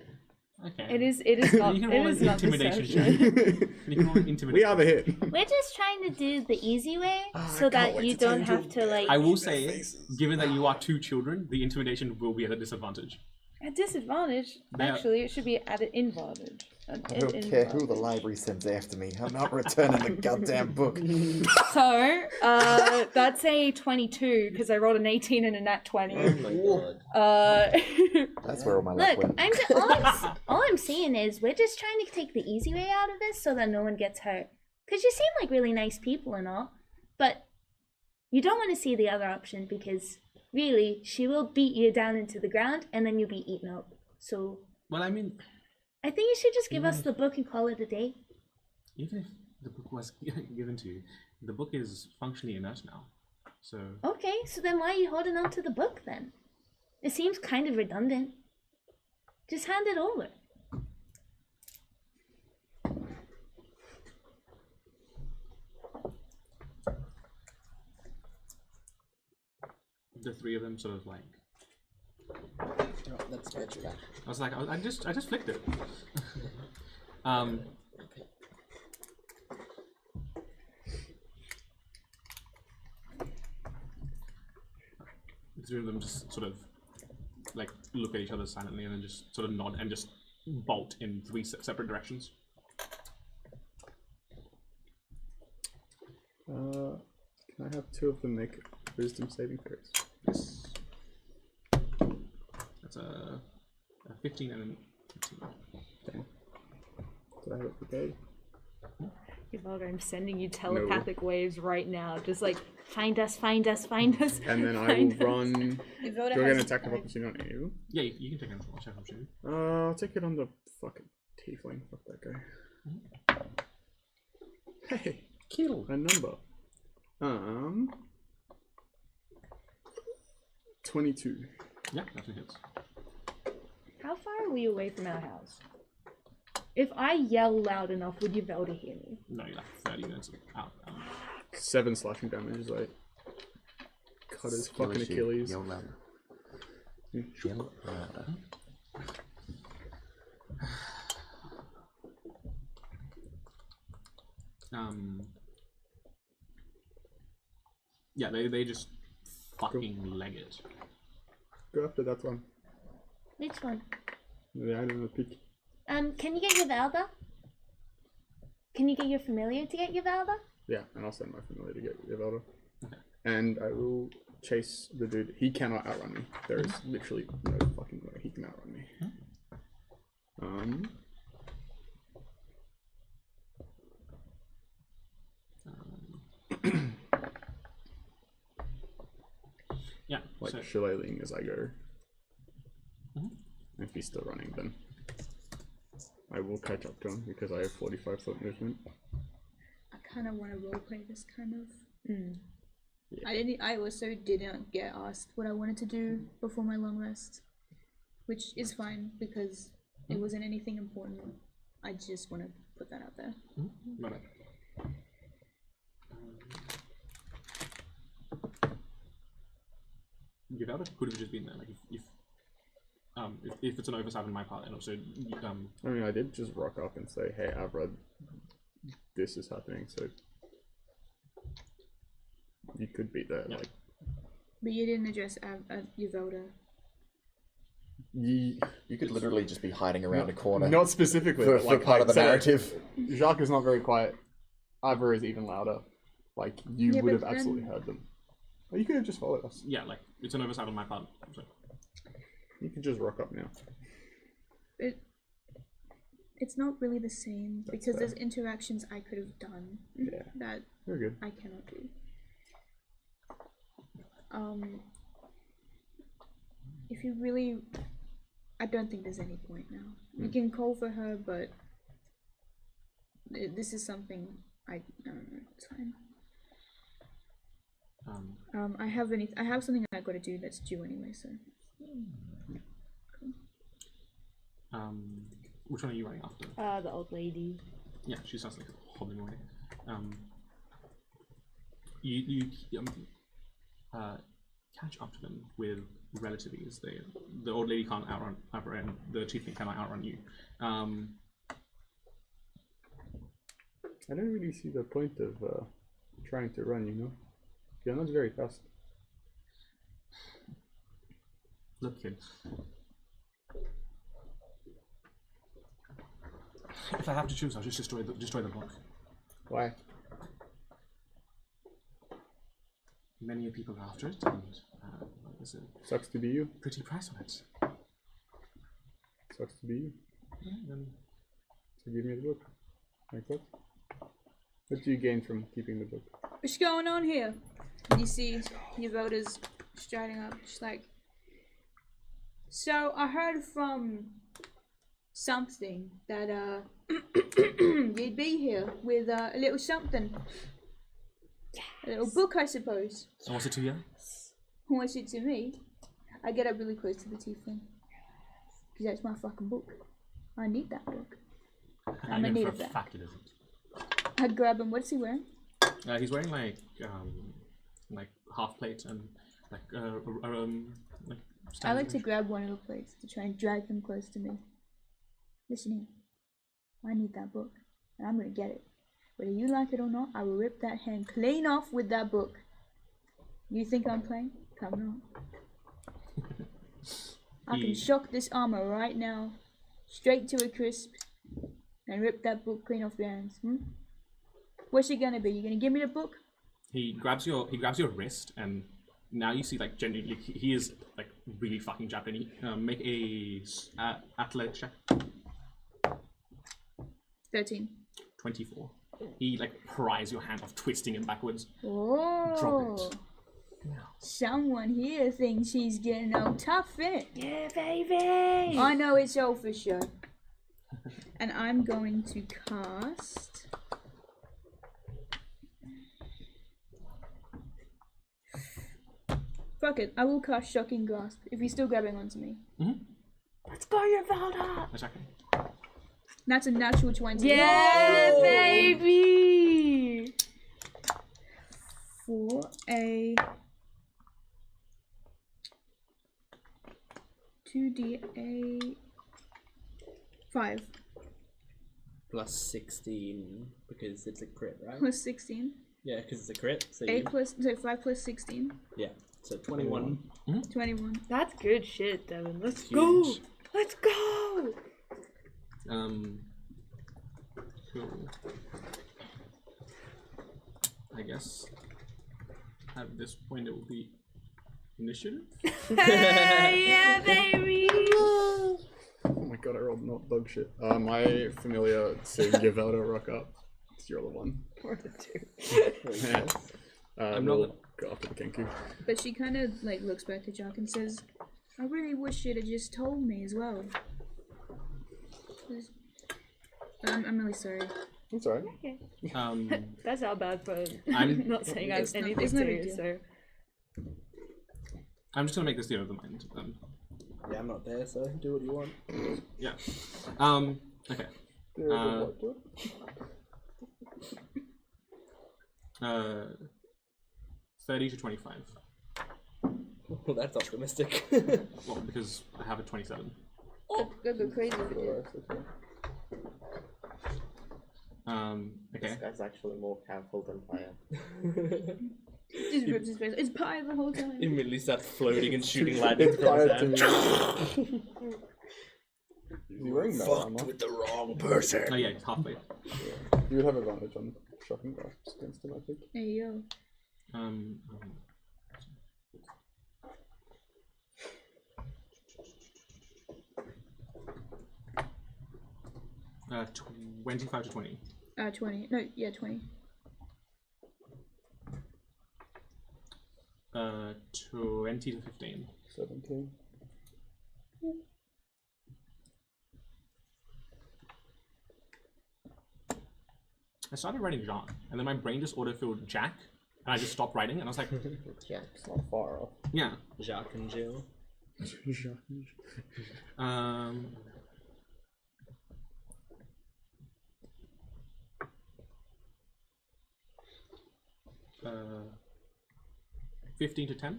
Okay. It is not. You can It roll is an not intimidation deception. check. You can roll an intimidation. We are the hit. We're just trying to do the easy way, so that you don't have to like. I will say, given that you are 2 children, the intimidation will be at a disadvantage. At disadvantage? Actually, it should be at an advantage. I don't care who the library sends after me. I'm not returning the goddamn book. So, that's a 22 because I rolled an 18 and a nat 20. Oh my god. That's where all my luck Look, went. all I'm saying is we're just trying to take the easy way out of this so that no one gets hurt. Because you seem like really nice people and all, but you don't want to see the other option because really she will beat you down into the ground and then you'll be eaten up. So. Well, I mean. I think you should just give us the book and call it a day. Even if the book was given to you, the book is functionally inert now. So. Okay, so then why are you holding on to the book then? It seems kind of redundant. Just hand it over. The 3 of them sort of like. That's much back. I was like, I just flicked it. The 3 of them just sort of like look at each other silently and then just sort of nod and just bolt in 3 separate directions. Can I have 2 of them make wisdom saving throws? Yes. That's a 15 and a 15. Okay. Do I have it for day? I'm sending you telepathic waves right now. Just like, find us, find us, find us. And then I will run. Do I get an attack of opportunity on you? Yeah, you can take an attack of opportunity. I'll take it on the fucking tiefling. Fuck that guy. Hey, kill a number. 22. Yeah, definitely hits. How far are we away from our house? If I yell loud enough, would you be able to hear me? No, you're like 30 minutes out. 7 slashing damage as I cut his fucking Achilles. Yeah, they just fucking leg it. Go after that one. Which one? Yeah, I don't know, pick. Can you get your Valda? Can you get your familiar to get your Valda? Yeah, and I'll send my familiar to get Evaldo. Okay. And I will chase the dude. He cannot outrun me. There is literally no fucking way he can outrun me. Yeah. Like So, shillelaghing as I go. If he's still running, then I will catch up to him because I have 45-foot movement. I kind of want to roleplay this kind of. Yeah. I also didn't get asked what I wanted to do before my long rest, which is fine because it wasn't anything important. I just want to put that out there. Right. That could have just been there. Like if it's an oversight on my part, and also I mean, I did just rock up and say, "Hey, Avra, this is happening." So you could be there, like. But you didn't address Yvelda. You could literally just be hiding around a corner. Not specifically, for, but like, part of the so narrative. Jacques is not very quiet. Avra is even louder. Like, you Yeah, would have but absolutely then- heard them. Well, you could have just followed us. yeah, like it's an oversight on my part. So. You can just rock up now. It's not really the same That's because fair. there's interactions I could have done Yeah. that You're good. I cannot do. If you really, I don't think there's any point now. You can call for her, but this is something I don't know. It's fine. I have something I got to do that's due anyway. So. Which one are you running after? The old lady. Yeah, she sounds like hobbling away. You catch up to them with relative ease. The old lady can't outrun, and the chieftain cannot outrun you. I don't really see the point of trying to run, you know? You're not very fast. Look, kid. If I have to choose, I'll just destroy the book. Why? Many people are after it, and there's a Sucks to be you. pretty price on it. Sucks to be you. Yeah, then So give me the book. Like what? What do you gain from keeping the book? What's going on here? You see Yvelda's striding up. She's like, so I heard from something that you'd be here with a little something. A little book, I suppose. so what's it to you? What's it to me? I get up really close to the tiefling. Because that's my fucking book. I need that book. I'm in need of that. Fact it isn't. I grab him. What's he wearing? He's wearing like half plate and like I like to grab one of the plates to try and drag him close to me. Listen here. I need that book. And I'm going to get it. Whether you like it or not, I will rip that hand clean off with that book. You think I'm playing? Come on. I can shock this armor right now, straight to a crisp, and rip that book clean off your hands. What's it gonna be? You gonna give me the book? He grabs your wrist, and now you see like genuinely he is like really fucking Japanese. Make a athletics check. 13. 24. He like pries your hand off, twisting it backwards. Oh. Drop it. Someone here thinks he's getting all tough, innit? Yeah, baby! I know it's all for sure. And I'm going to cast... Fuck it, I will cast Shocking Grasp if he's still grabbing onto me. Let's go, Yvelda! Attacking. That's a natural 20. Yeah, baby! For a 2d8. 5 Plus 16 because it's a crit, right? plus 16. Yeah, because it's a crit. So 8 plus, so 5 plus 16. Yeah, so 21. 21. That's good shit, Devin. Let's Huge. go. Let's go. Cool. I guess at this point it will be initiative. Yeah, baby. Oh my god, I rolled not dog shit. My familiar seeing Givelda rock up. It's your other one. Or the two. Yeah. I'm we'll not- go after the Kenku. But she kind of like looks back at Jock and says, I really wish you'd have just told me as well. I'm really sorry. That's alright. That's not bad for I'm- not saying It's not- anything it's not a to big you, deal. so. I'm just gonna make this the other mind. Yeah, I'm not there, so do what you want. Yeah. Okay. 30 to 25. Well, that's optimistic. Well, because I have a 27. Go crazy if it did. Okay. This guy's actually more powerful than fire. Just rips his face. It's pie the whole time. Immediately starts floating and shooting lightning It's from his fire hand. too. You're wearing metal armor. Fucked with the wrong person. Oh yeah, it's halfway. You would have advantage on shocking blasts against him, I think. There you Uh, 25 to 20. go. 20. No, yeah, 20. 20 to 15. 17. I started writing Jean, and then my brain just autofilled Jack, and I just stopped writing, and I was like, Jack. It's not far off. yeah. Jacques and Jill. Um, 15 to 10.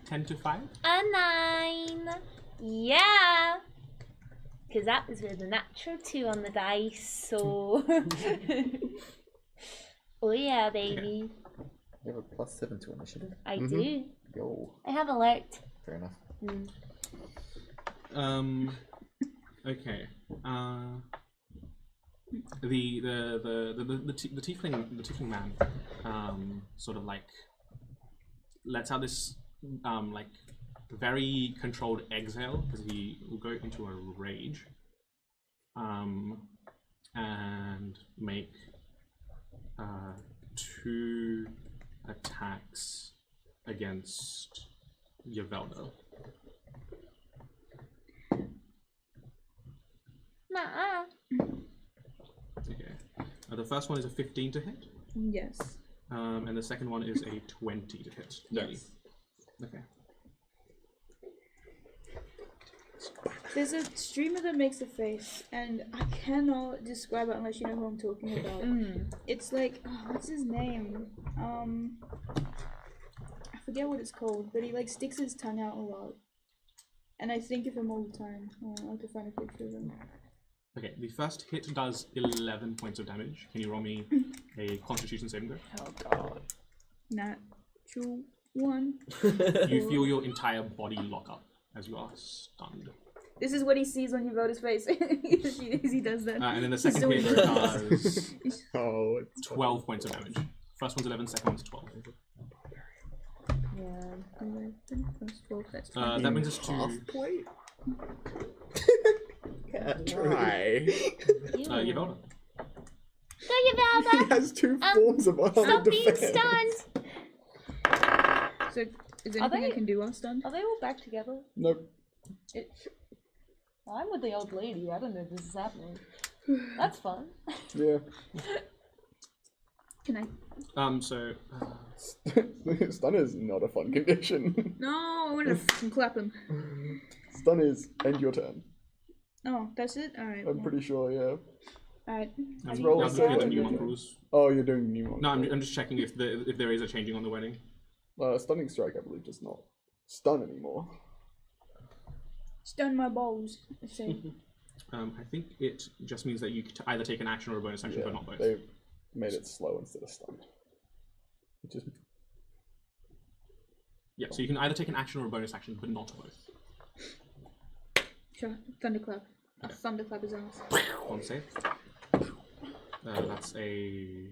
Ten to 5. A 9. Yeah. Because that was with a natural 2 on the dice, so. Oh yeah, baby. You have a +7 to initiative. I do. Yo, I have alert. fair enough. Okay. The tiefling man, sort of like lets out this like very controlled exhale because he will go into a rage, and make 2 attacks against Yavelda. Nah. Okay. The first one is a 15 to hit, Yes. and the second one is a 20 to hit. Yes. Okay. There's a streamer that makes a face, and I cannot describe it unless you know who I'm talking about. It's like, what's his name? I forget what it's called, but he like sticks his tongue out a lot. And I think of him all the time. I'll have to find a picture of him. Okay, the first hit does 11 points of damage. Can you roll me a Constitution saving throw? Oh god. Natural 1. You feel your entire body lock up as you are stunned. This is what he sees when you vote his face. he does that. And then the He's second doing hit it. does Oh, it's 12 points of damage. First one's 11, second one's 12. Yeah, 11 plus 12, that's 20. That brings us to plate. Why? Yavelda. Go, Yavelda! He has 2 forms of armor Stop being defense. stunned! So, is there anything I they- can do while stunned? Are they all back together? Nope. I'm with the old lady. I don't know if this is happening. That's fun. Yeah. Can I? So Stun is not a fun condition. No, I want to fucking clap him. Stun is end your turn. Oh, that's it? Alright. I'm pretty sure, yeah. Alright. I'm roll looking at the seven. new monk rules. Oh, you're doing new one. No, I'm just checking if there is a changing on the wedding. Stunning strike, I believe, does not stun anymore. Stun my balls. Let's say. I think it just means that you could either take an action or a bonus action, but not both. They made it slow instead of stun. Which is Yeah, so you can either take an action or a bonus action, but not both. Sure. Thunderclap. A thunderclap is ours. On save. That's a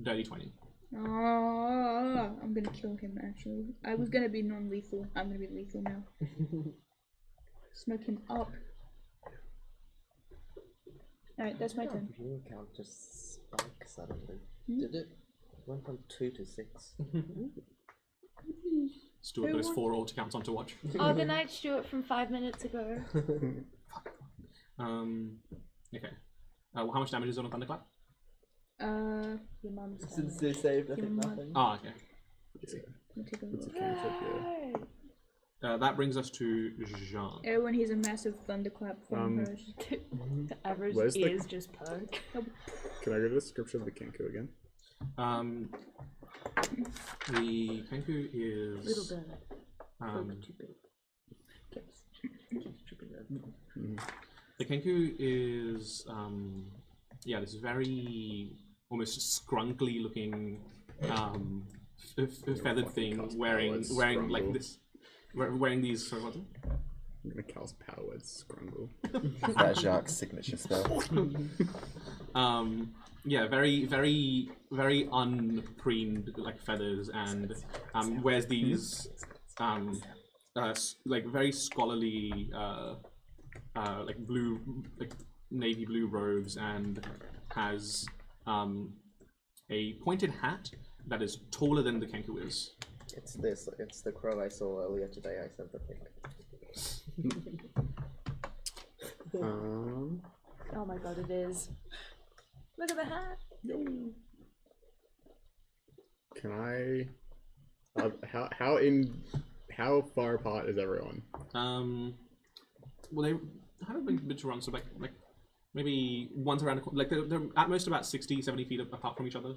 dirty 20. Oh, I'm gonna kill him actually. I was gonna be non-lethal. I'm gonna be lethal now. Smoke him up. Alright, that's my turn. Your account just spiked suddenly. Did it? Went from 2 to 6. Stuart got his 4 alt accounts on to watch. Oh, the night Stuart from 5 minutes ago. Okay. How much damage is on a thunderclap? Your mum's Since they saved, I Your think mum. nothing. Ah, okay. We'll take a it's a look. cantrip, yeah. That brings us to Jean. Everyone hears a massive thunderclap from hers. The average Where's the- is just perk. Can I get a description of the Kenku again? The Kenku is Little bird. Too big. the Kenku is this very almost scrunkly looking feathered thing wearing like this wearing these sorry what? I'm gonna cast Power Word Scrungle. That's Jacques' signature spell. Very, very, very unpreened like feathers, and wears these like very scholarly like blue, like navy blue robes, and has a pointed hat that is taller than the Kenku is. It's this. It's the crow I saw earlier today. I sent the pic. Oh my god, it is. Look at the hat. Can I? How far apart is everyone? Well, they haven't been to run, so like maybe once around the corner. Like they're at most about 60, 70 feet apart from each other.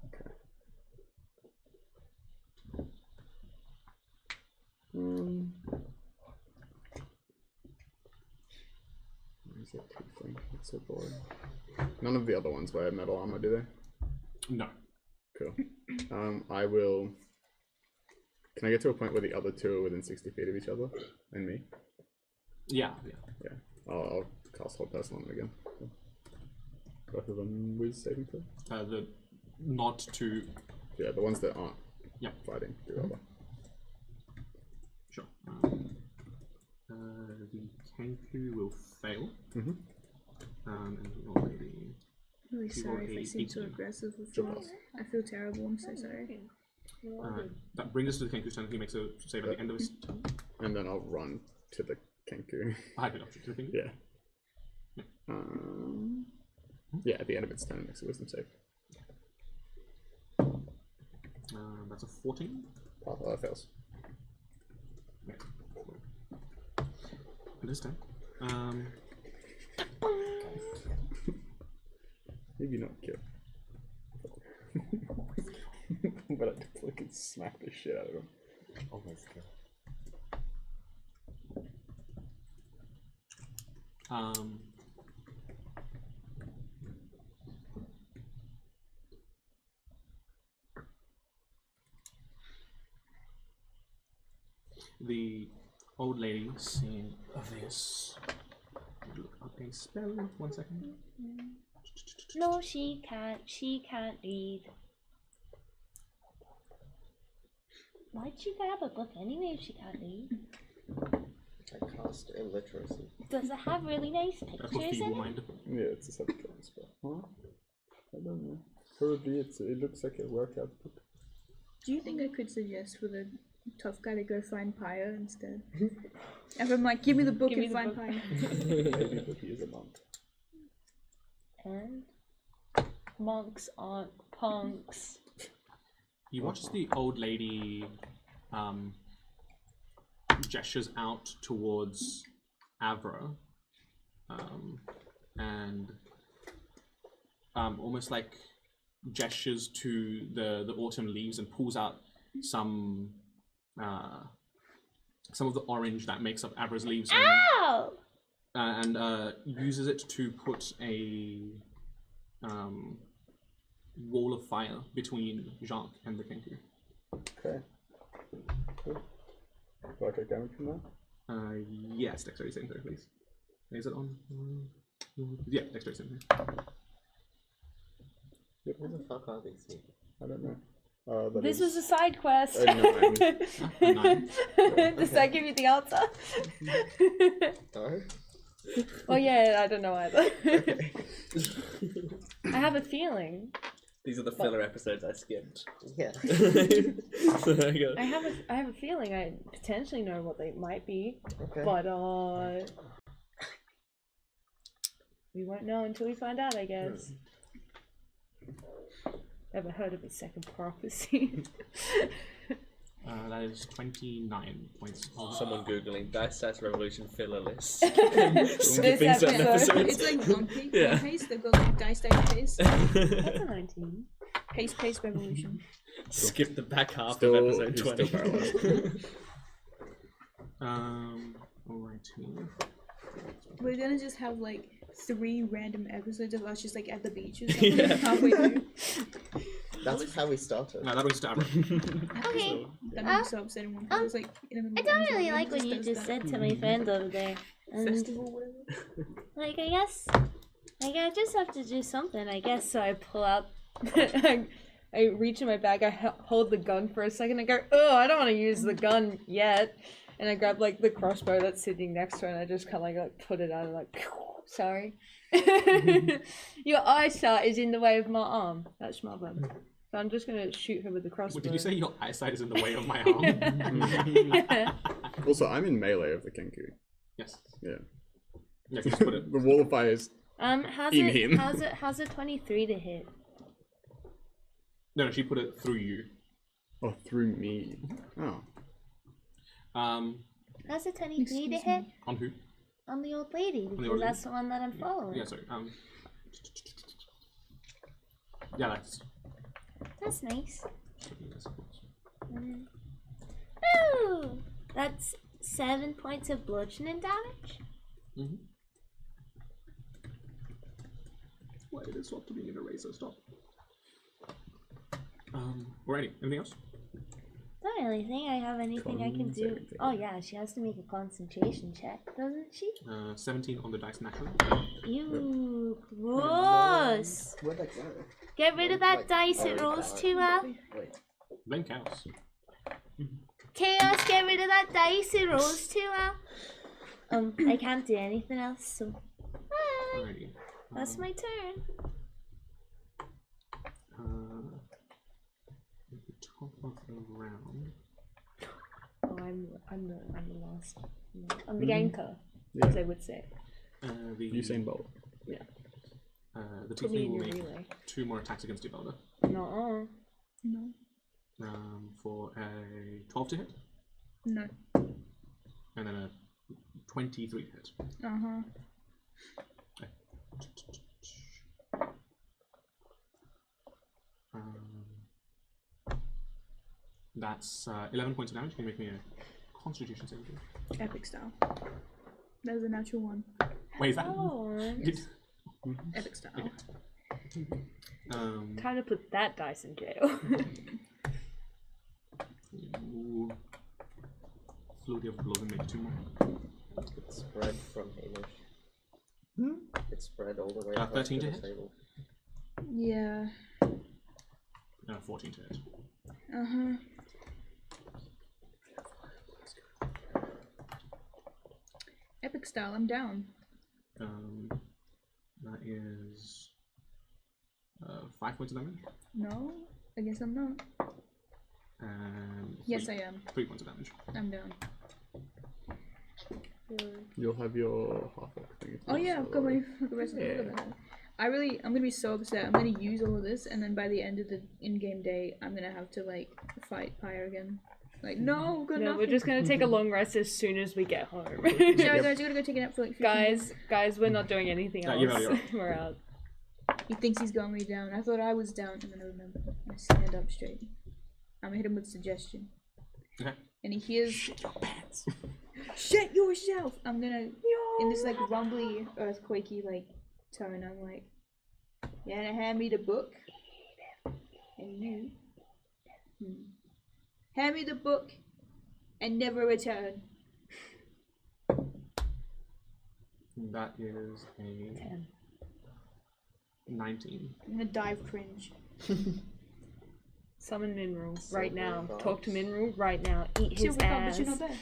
Okay. Is that tiefling? That's so boring. None of the other ones wear metal armor, do they? No. Cool. I will. Can I get to a point where the other two are within 60 feet of each other and me? Yeah. Yeah. I'll cast Hold Person on them again. Both of them with saving throw? The not to. Yeah, the ones that aren't fighting do other. Sure. The Kenku will fail. Mm-hmm. And the old lady. Really She sorry rolled if I a seem so 18. aggressive with this. I feel terrible. I'm so sorry. That brings us to the Kenku's turn. He makes a save at the end of his turn. And then I'll run to the Kenku. I have an option to the Kenku. Yeah. Yeah, at the end of its turn, it makes a wisdom save. That's a 14. Oh, that fails. Okay. This time. Maybe not kill. But I fucking smack the shit out of him. Almost kill. The old lady seeing this. Look up a spell. 1 second. No, she can't. She can't read. Why'd she grab a book anyway if she can't read? I cast illiteracy. Does it have really nice That's called pictures in feeble it? mind. Yeah, it's a subclass spell. Huh? I don't know. Probably it looks like a workout book. Do you think I could suggest for the tough guy to go find Pyre instead? If I'm like, give me the book Give me and the find book. Pyre. Maybe, but he is a monk. And monks aren't punks. You watch as the old lady gestures out towards Avra, and almost like gestures to the autumn leaves and pulls out some of the orange that makes up Abra's leaves. Ow! And uses it to put a wall of fire between Jacques and the Kenku. Okay. Cool. Do I take damage from that? Yes, dexterity saving throw, please. Is it on? Yeah, dexterity saving throw. Yep. Who the fuck are these people? I don't know. This was a side quest. A 9. A 9. Does that give you the answer? No? Oh yeah, I don't know either. Okay. I have a feeling. These are the filler episodes I skimmed. Yeah. So there you go. I have a feeling I potentially know what they might be, Okay. but we won't know until we find out, I guess. Ever heard of a second prophecy? That is 29 points. Someone googling Dice Revolution filler list. This Skipping certain episode. episodes. It's like one pace. Yeah. One pace. They've got like dice pace. That's a 19. Pace revolution. Skip the back half Still- of episode he's 20. still paralyzed. Alrighty. We're gonna just have like 3 random episodes of us just like at the beach or something Yeah. halfway through. That's how we started. That brings us to Abra. Okay. That made me so upsetting when I was like in the middle I of don't the really episode, like what you does just that. said to my friend over there. And Festival, whatever. like, I guess, like, I just have to do something, I guess. So I pull out, I reach in my bag, I hold the gun for a second, I go, oh, I don't want to use the gun yet. And I grab like the crossbow that's sitting next to her and I just kind of like put it out and like, sorry. Your eyesight is in the way of my arm. That's my bad. So I'm just going to shoot her with the crossbow. What, did you say your eyesight is in the way of my arm? Yeah. Also, I'm in melee of the Kenku. Yes. Yeah. Yeah, if you just put it. The wall of fire is. How's In it, him. how's it 23 to hit? No, she put it through you. Oh, through me. Oh. How's it 23 to hit? On who? On the old lady, old because lady? that's the one that I'm following. Yeah, sorry. Yeah, that's. That's nice. Ooh! That's 7 points of bludgeoning damage? Mm-hmm. Why did it swap to being an eraser? Stop. Alrighty. Anything else? Don't really think I have anything I can do. Concentration. Oh yeah, she has to make a concentration check, doesn't she? 17 on the dice naturally. You gross! Where'd that go? Get rid of that dice, it rolls too well. Wait. Blame chaos. Chaos, get rid of that dice, it rolls too well. I can't do anything else, so bye. Alrighty. That's my turn. At the top of the round. Oh, I'm the last. I'm the ganker, as I would say. The Usain Bolt. the Put me tiefling in will your make relay. 2 more attacks against you, Velda. No. No. For a 12 to hit, No. and then a 23 to hit. Uh-huh. That's 11 points of damage. Can you make me a Constitution saving throw? Epic style. That was a natural one. Wait, is that? Oh, Did- Epic style. kind of put that dice in jail. Ooh. Flurry of blows and make 2 more. It's spread from Hamish. It's spread all the way across 13 to the hit? table. Yeah. 14 to hit. Uh-huh. Epic style, I'm down. That is 5 points of damage. No? I guess I'm not. And Yes, three- I am. 3 points of damage. I'm down. You'll have your half orc thing. Oh yeah, I've got my the rest of Yeah. the I'm gonna be so upset. I'm gonna use all of this, and then by the end of the in-game day, I'm gonna have to like fight Pyre again. Like, no, good No, enough. we're just gonna take a long rest as soon as we get home. Yeah, guys, you gotta go take a nap for like 15 minutes. guys, we're not doing anything Yeah, else. you're out, We're out. He thinks he's got me down. I thought I was down, and then I remember. I stand up straight. I'm gonna hit him with suggestion. Okay. And he hears. Shit your pants. Shit yourself! I'm gonna. In this like rumbly, earthquakey like tone, I'm like, you gonna hand me the book? And you. Hand me the book and never return. That is a 10. 19. I'm gonna dive cringe. Summon Mineral So right now. robust. Talk to Mineral right now. Eat his Silver cup, ass. but you're not there.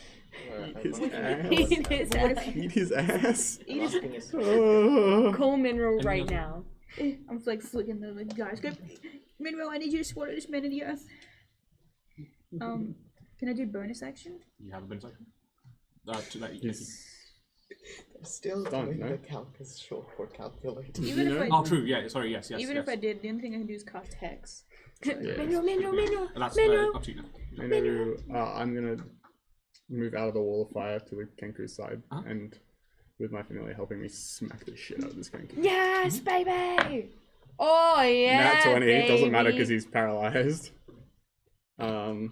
Eat his ass. Eat his ass. Eat his ass. Eat his Lasting is Oh. Call Mineral And right you now. I'm like flicking the like, guys. Go, Mineral, I need you to swallow this man in the earth. Can I do bonus action? You have a bonus action. To that you can see. still Done, doing no? the calc is short for calculate. Even if I Oh, true. Yeah. Sorry. Yes. Yes. even yes. if I did, the only thing I can do is cast hex. Mineral, Mineral, Mineral. And that's Mineral. up to you now. I'm gonna move out of the wall of fire to the Kenku's side, and with my familiar helping me smack the shit out of this Kenku. Yes, baby. Oh yeah. Nat 20 doesn't matter because baby. he's paralyzed. I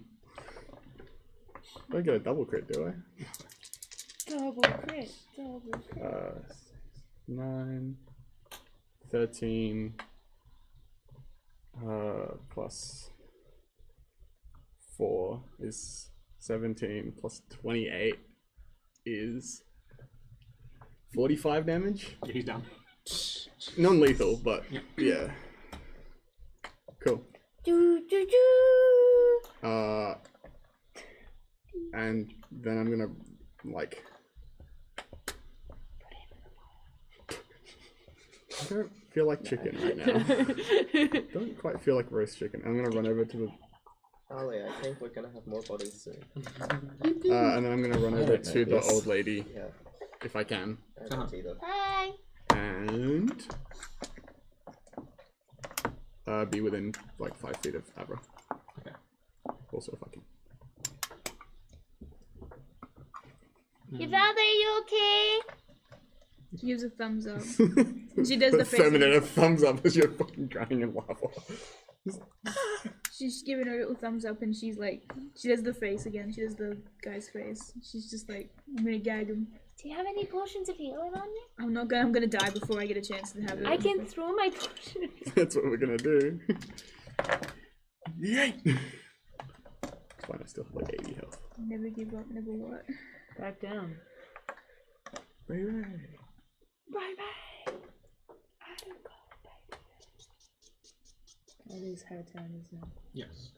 get a double crit, do I? Double crit. Double crit. 9, 13, plus 4 is 17, plus 28 is 45 damage. Yeah, he's down. Non-lethal, but yeah. Cool. Do do do. And then I'm gonna like. I don't feel like chicken right now. Don't quite feel like roast chicken. I'm gonna run over to the. Ali, I think we're gonna have more bodies soon. And then I'm gonna run over don't know to the this. old lady Yeah, if I can, I don't either. Hi. and be within like 5 feet of Abra. Okay. Also, if I can. Yvalda, are you okay? She gives a thumbs up. She does the face. Feminine, a thumbs up as you're fucking drowning in lava. She's giving her a little thumbs up, and she's like, she does the face again. She does the guy's face. She's just like, I'm gonna gag him. Do you have any potions of healing on you? I'm not gonna. I'm gonna die before I get a chance to have it. I can throw my potion. That's what we're gonna do. Yay! It's fine, I still have like 80 health. Never give up. Never what. Back down. Baby. Bye bye. That is her turn, isn't it? Yes.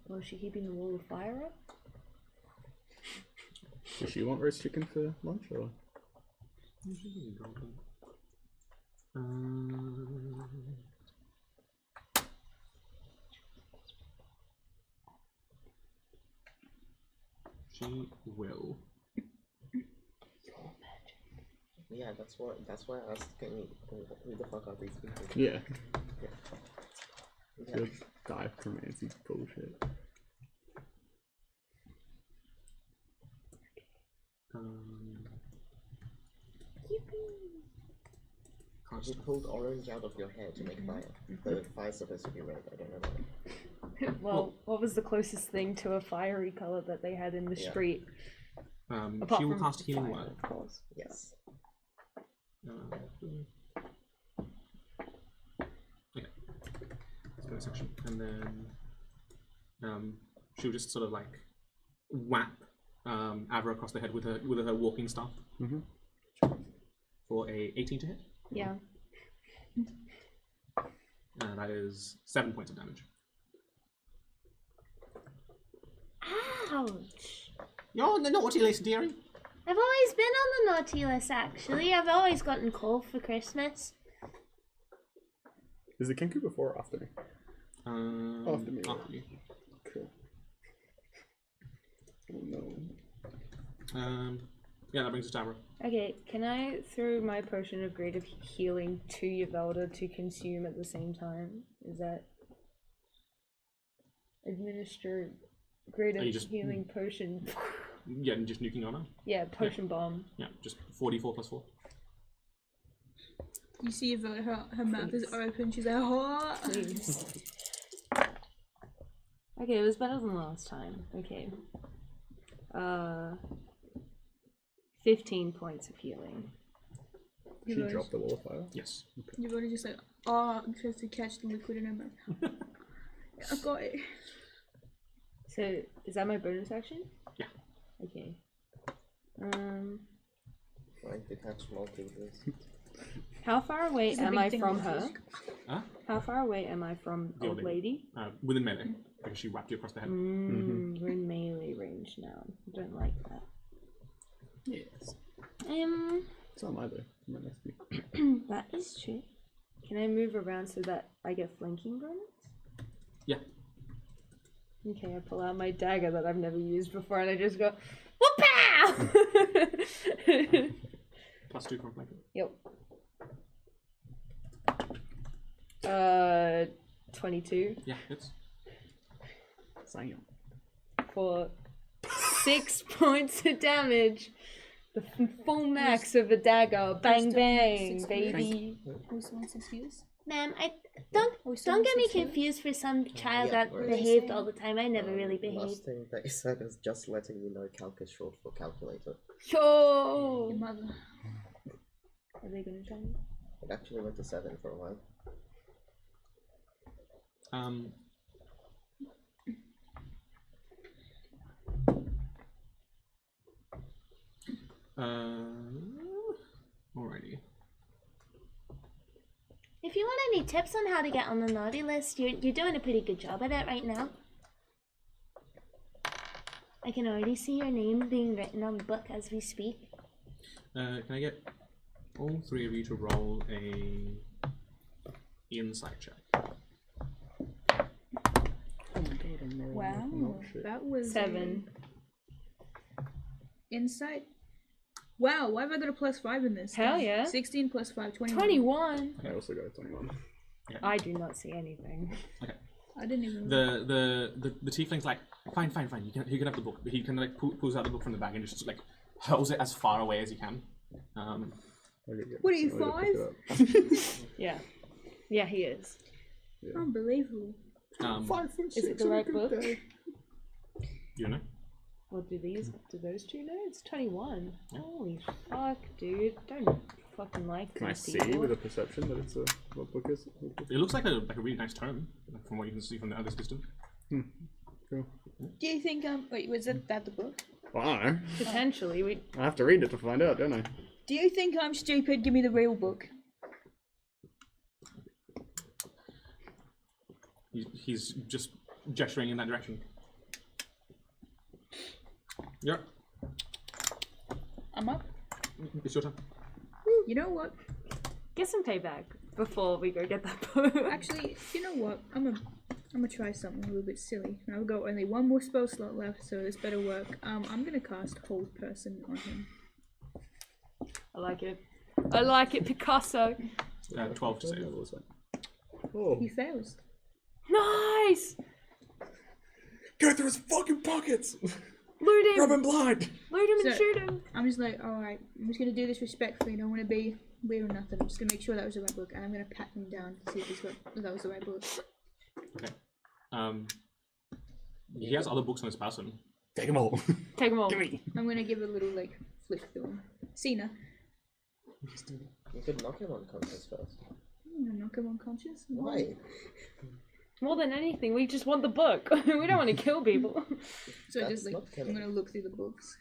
Well, is she keeping the wall of fire up? Does she want roast chicken for lunch or? She will. Yeah, that's why I asked, who the fuck are these people? Yeah. Yeah. Good dichromancy bullshit. You pulled orange out of your hair to make fire. The fire's supposed to be red, I don't know why. Well, what was the closest thing to a fiery color that they had in the Yeah. street? She will from cast healing fire, word. of course. Yes. Okay. Let's go to section. And then she'll just sort of like whap Avra across the head with her walking staff. For a 18 to hit. Yeah. And that is 7 points of damage. Ouch. You're on the naughty list, dearie. I've always been on the naughty list, actually. I've always gotten cold for Christmas. Is the Kenku before or after me? After me. After you. Cool. Oh no. Yeah, that brings us to Avra. Okay, can I throw my potion of greater healing to Yvalda to consume at the same time? Is that administer greater Are you just- healing potion? Yeah, and just nuking on her. Yeah, potion bomb. Yeah, just 44 plus 4. You see her mouth is open. She's like, oh. Please. Okay, it was better than last time. Okay. 15 points of healing. She dropped the wall of fire? Yes. Your body just like, oh, I'm trying to catch the liquid in her mouth. I got it. So, is that my bonus action? Yeah. Okay. Trying to catch Maltesers. How far away It's a am big I thing from with her? this. Huh? How far away am I from The old lady? Within melee, because she whacked you across the head. We're in melee range now. I don't like that. Yes. It's not either. Right next to me. That is true. Can I move around so that I get flanking bonus? Yeah. Okay, I pull out my dagger that I've never used before and I just go, whoop-pow! +2 from flanking. Yep. 22 Yeah, hits. Sam. for 6 points of damage. The full max of a dagger. Bang bang, baby. Also wants excuse. Ma'am, don't get me confused for some child Yeah, that right. behaved all the time. I never really behaved. Last thing they said is just letting you know calc is short for calculator. Yo! Your mother. Are they gonna try me? It actually went to 7 for a while. Alrighty. If you want any tips on how to get on the naughty list, you're doing a pretty good job at it right now. I can already see your name being written on the book as we speak. Can I get all 3 of you to roll a insight check? Oh my god, I'm rolling Wow, no shit. that was 7. Insight. Wow, why have I got a +5 in this? Hell yeah. 16 plus 5, 21. 21. I also got a 21. I do not see anything. Okay. I didn't even. The tiefling's like, fine. You can have the book. But he can like pulls out the book from the bag and just like hurls it as far away as he can. What are you, 5? Yeah. Yeah, he is. Yeah. Unbelievable. 5 foot 6 Is it the right book? You know? What do those two know? It's 21. Holy fuck, dude. Don't fucking like Can I these see people. with a perception that it's a what book is it? It looks like a really nice tome from what you can see from the other distance. Cool. Do you think wait, was that the book? Well, I don't know. Potentially, I have to read it to find out, don't I? Do you think I'm stupid? Give me the real book. He's just gesturing in that direction. Yep. I'm up. It's your turn. You know what? get some payback before we go get that book. Actually, you know what? I'm gonna try something a little bit silly. Now we've got only one more spell slot left, so this better work. I'm gonna cast Hold Person on him. I like it. I like it, Picasso. 12 to save. Oh. He fails. Nice! Go through his fucking pockets! Loot him! Rub him blind! Loot him and So, shoot him! I'm just like, alright, I'm just gonna do this respectfully. I don't wanna be weird or nothing. I'm just gonna make sure that was the right book, and I'm gonna pat him down to see if that was the right book. Okay. He has other books on his person. Take them all. Take them all. Give me. I'm gonna give a little like flick to him. Cena. You could knock him unconscious first. I'm gonna knock him unconscious. Why? More than anything, we just want the book. We don't want to kill people. So I That's just like not I'm killing. gonna look through the books.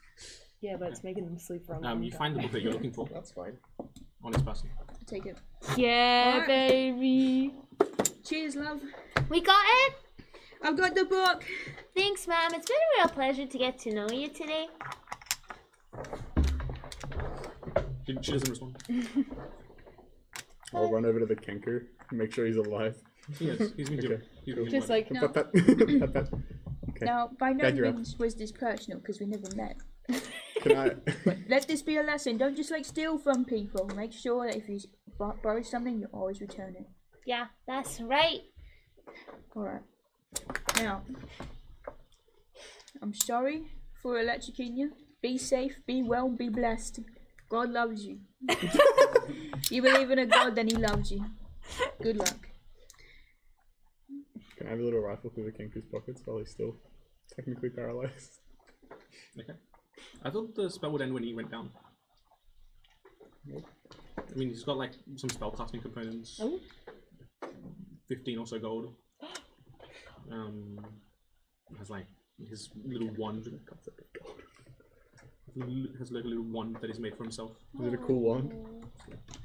Yeah, but it's making them sleep for a long You time. find the book that you're looking for That's fine. on his person. I take it. Yeah, Alright. baby. Cheers, love. We got it. I've got the book. Thanks, Mom. It's been a real pleasure to get to know you today. She doesn't respond. I'll run over to the Kenku and make sure he's alive. He is. He's been doing. He's been Just like No. Pat, pat, pat. Okay. Now, by no Glad you're up. means was this personal because we never met. Can I? Let this be a lesson. Don't just like steal from people. Make sure that if you borrow something, you always return it. yeah, that's right. Alright. Now, I'm sorry for electrocuting you. Be safe, be well, be blessed. God loves you. You believe in a god, then he loves you. Good luck. Can I have a little rifle through the Kenku's pockets while he's still technically paralyzed? Okay. I thought the spell would end when he went down. Nope. I mean, he's got like some spellcasting components. Oh. 15 or so gold. Has like his little wand. Has like a little wand that he's made for himself. Is it a cool wand?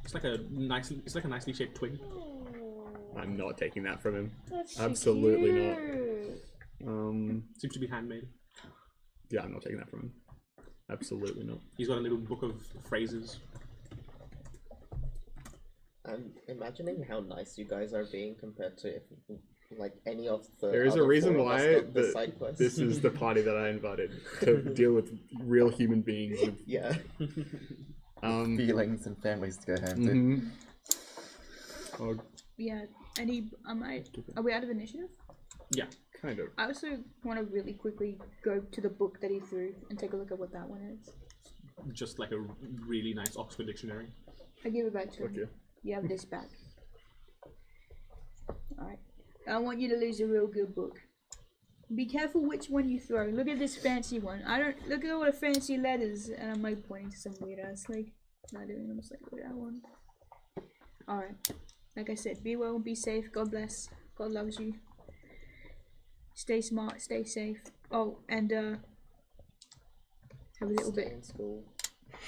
It's like a nicely shaped twig. I'm not taking that from him. That's Absolutely cute. not. Seems to be handmade. Yeah, I'm not taking that from him. Absolutely not. He's got a little book of phrases. I'm imagining how nice you guys are being compared to if, like any of the. There is a other reason four of us why got the side quests. this is the party that I invited to deal with real human beings. With, Yeah. Feelings and families to go home to. mhm. Oh, Yeah. Are we out of initiative? Yeah. kind of. I also want to really quickly go to the book that he threw and take a look at what that one is. Just like a really nice Oxford dictionary. I give it back to him. Okay. You have this back. Alright. I want you to lose a real good book. Be careful which one you throw. Look at this fancy one. Look at all the fancy letters. And I'm like pointing to some weird ass like lettering. I'm just like, look at that one. Alright. Like I said, be well, be safe. God bless. God loves you. Stay smart, stay safe. Oh, and have a little Stay bit. in school.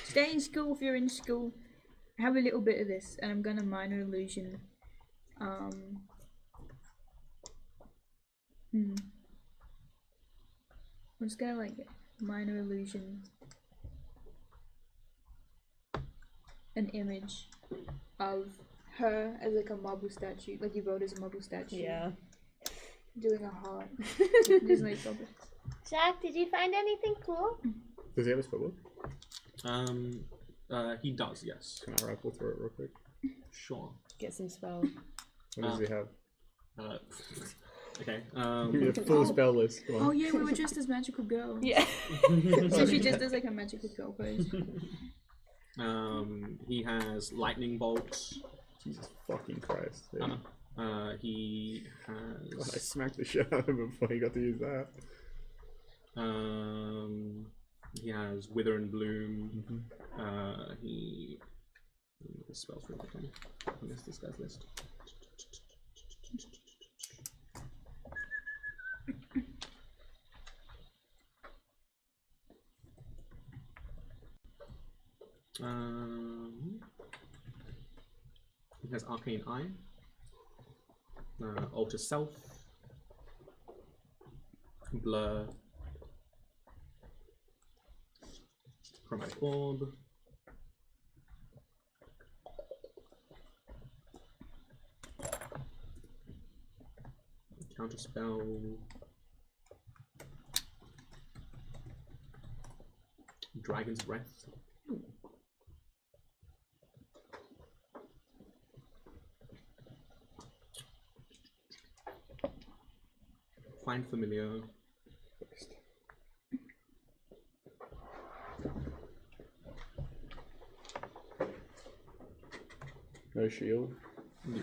Stay in school if you're in school. Have a little bit of this, and I'm gonna minor illusion. I'm just gonna like minor illusion an image of her as like a marble statue, like you wrote as a marble statue. Yeah. Doing a heart. Just like something. Jack, did you find anything cool? Does he have a spellbook? He does, yes. Can I rifle through it real quick? Sure. Get some spells. What does he have? Okay. Give me a full spell list. Come on. Oh yeah, we were just as magical girls. Yeah. So she just does like a magical girl pose. He has lightning bolts. Jesus fucking Christ. Yeah. He God, I has. smacked the shit out of him before he got to use that. He has wither and bloom. Mm-hmm. He. The spells really quickly. I missed this guy's list. He has arcane eye. Alter self. Blur. Chromatic orb. Counterspell. Dragon's breath. Find familiar. No shield. New.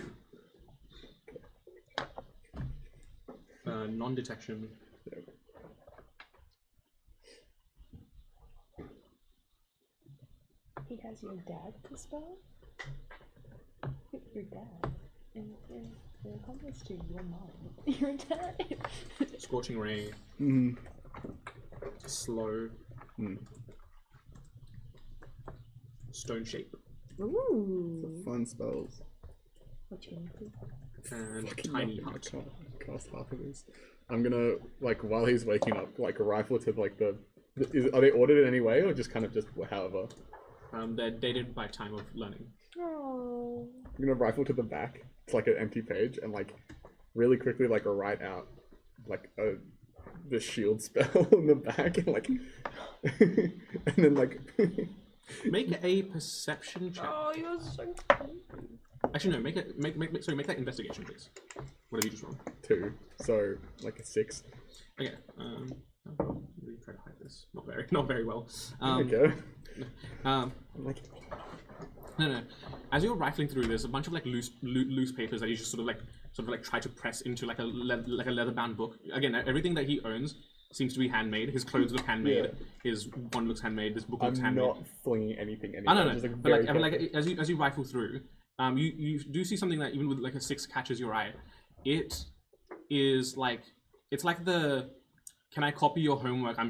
Non-detection. There. He has your dad to spell? Your dad? In accomplice to your mom. Your dad? Scorching ray. Mm-hmm. Slow. Mm. Stone shape. Ooh. Fun spells. What you include? And Fucking tiny nothing. heart. I can't cast half of this. I'm gonna, like, while he's waking up, like, rifle to, like, are they ordered in any way, or just kind of just however? They're dated by time of learning. Oh. I'm gonna rifle to the back. It's like an empty page, and, like, really quickly, like, write out, like, the shield spell on the back, and, like, and then, like... Make a perception check. Oh, you're so Actually, no. Make that investigation, please. What have you just rolled? 2, so like a 6. Okay. I'll really try to hide this. Not very well. There we go. Um, I'm like, No. As you're rifling through, there's a bunch of like loose papers that you just sort of like try to press into like a leather-bound book. Again, everything that he owns seems to be handmade. His clothes look handmade. Yeah. His wand looks handmade. This book looks I'm handmade. not flinging anything I anywhere. know, Just, like, but like, very I mean, like careful. as you rifle through, you do see something that even with like a 6 catches your eye. It is like it's like the can I copy your homework? I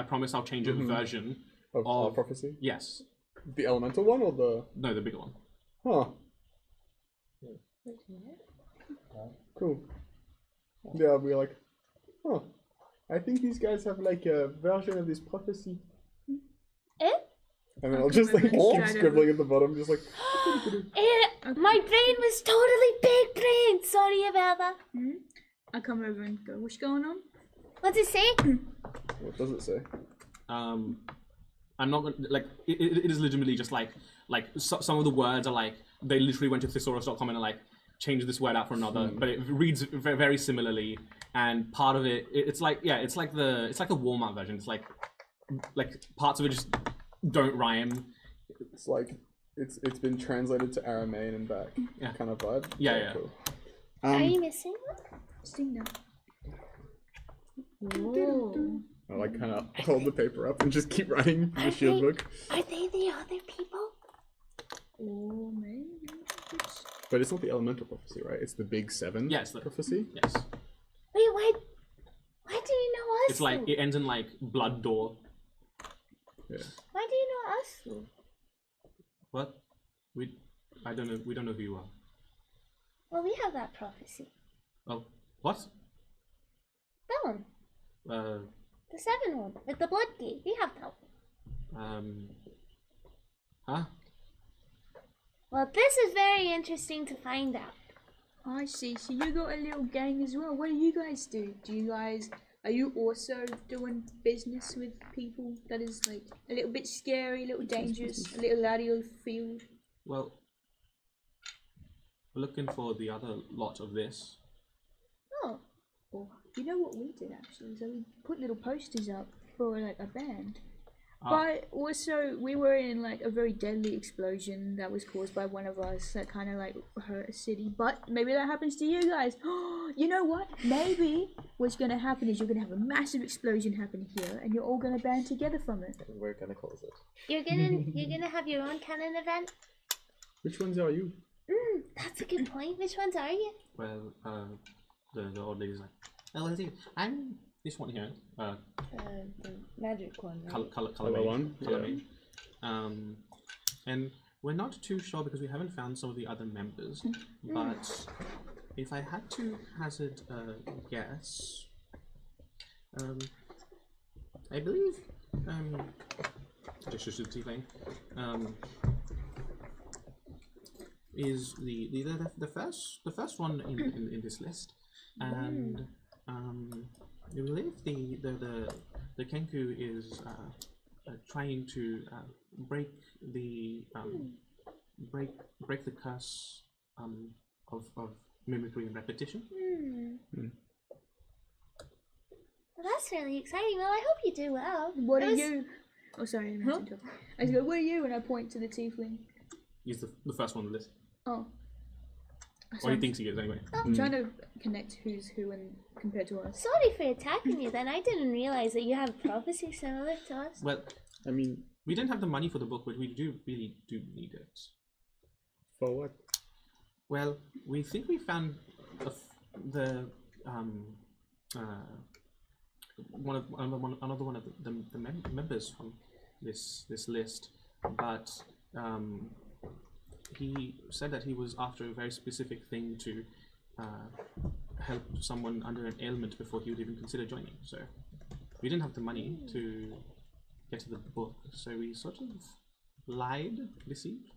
promise I'll change it version of our prophecy. Yes. The elemental one or the No, the bigger one. Huh. Cool. Yeah, we're like, huh. I think these guys have like a version of this prophecy. Eh? And then I'll just like keep scribbling at the bottom, just like. My brain was totally big brain. Sorry about that. I come over and go, what's going on? What's it say? What does it say? I'm not gonna like. It is legitimately just like some of the words are like they literally went to thesaurus.com and like changed this word out for another, but it reads very similarly. And part of it's like it's like the Walmart version. It's like parts of it just don't rhyme. It's like it's been translated to Aramean and back. Yeah. Kind of vibe. Yeah, Very yeah. Cool. Are you missing one? Sing that. Whoa. I like kind of hold the paper up and just keep writing the shield book. Are they the other people? Oh, maybe. But it's not the elemental prophecy, right? It's the big 7 Yes, prophecy. Yes. Wait, why do you know us? It's like it ends in like blood door. Yeah. Why do you know us? What? We don't know who you are. Well, we have that prophecy. Oh, what? That one. The 7 one with the blood gate. We have that one. Huh? Well, this is very interesting to find out. I see. So you got a little gang as well. What do you guys do? Are you also doing business with people that is like a little bit scary, a little dangerous, a little out of your field? Well, we're looking for the other lot of this. Oh. Well, you know what we did actually? So we put little posters up for like a band. But also, we were in like a very deadly explosion that was caused by one of us that kind of like hurt a city. But maybe that happens to you guys. You know what? Maybe what's gonna happen is you're gonna have a massive explosion happen here, and you're all gonna band together from it. We're gonna cause it. You're gonna have your own canon event. Which ones are you? That's a good point. Which ones are you? Well, the old lady's like, oh, let's see. I'm this one here. The magic one. Right? Color one. Mage. And we're not too sure because we haven't found some of the other members. But if I had to hazard a guess, I believe just a thing. Is the first one in this list, and I believe the Kenku is trying to break the curse of mimicry and repetition. Well, that's really exciting. Well, I hope you do well. What are you? Oh, sorry, I meant to talk. I go, what are you? And I point to the tiefling. He's the first one on the list. Oh. Or he thinks he is, anyway. I'm trying to connect who's who and compared to us. Sorry for attacking you then. I didn't realize that you have prophecy similar to us. Well, I mean, we didn't have the money for the book, but we really do need it. For what? Well, we think we found another one of the members from this list, but he said that he was after a very specific thing to help someone under an ailment before he would even consider joining. So we didn't have the money to get to the book, so we sort of lied, deceived.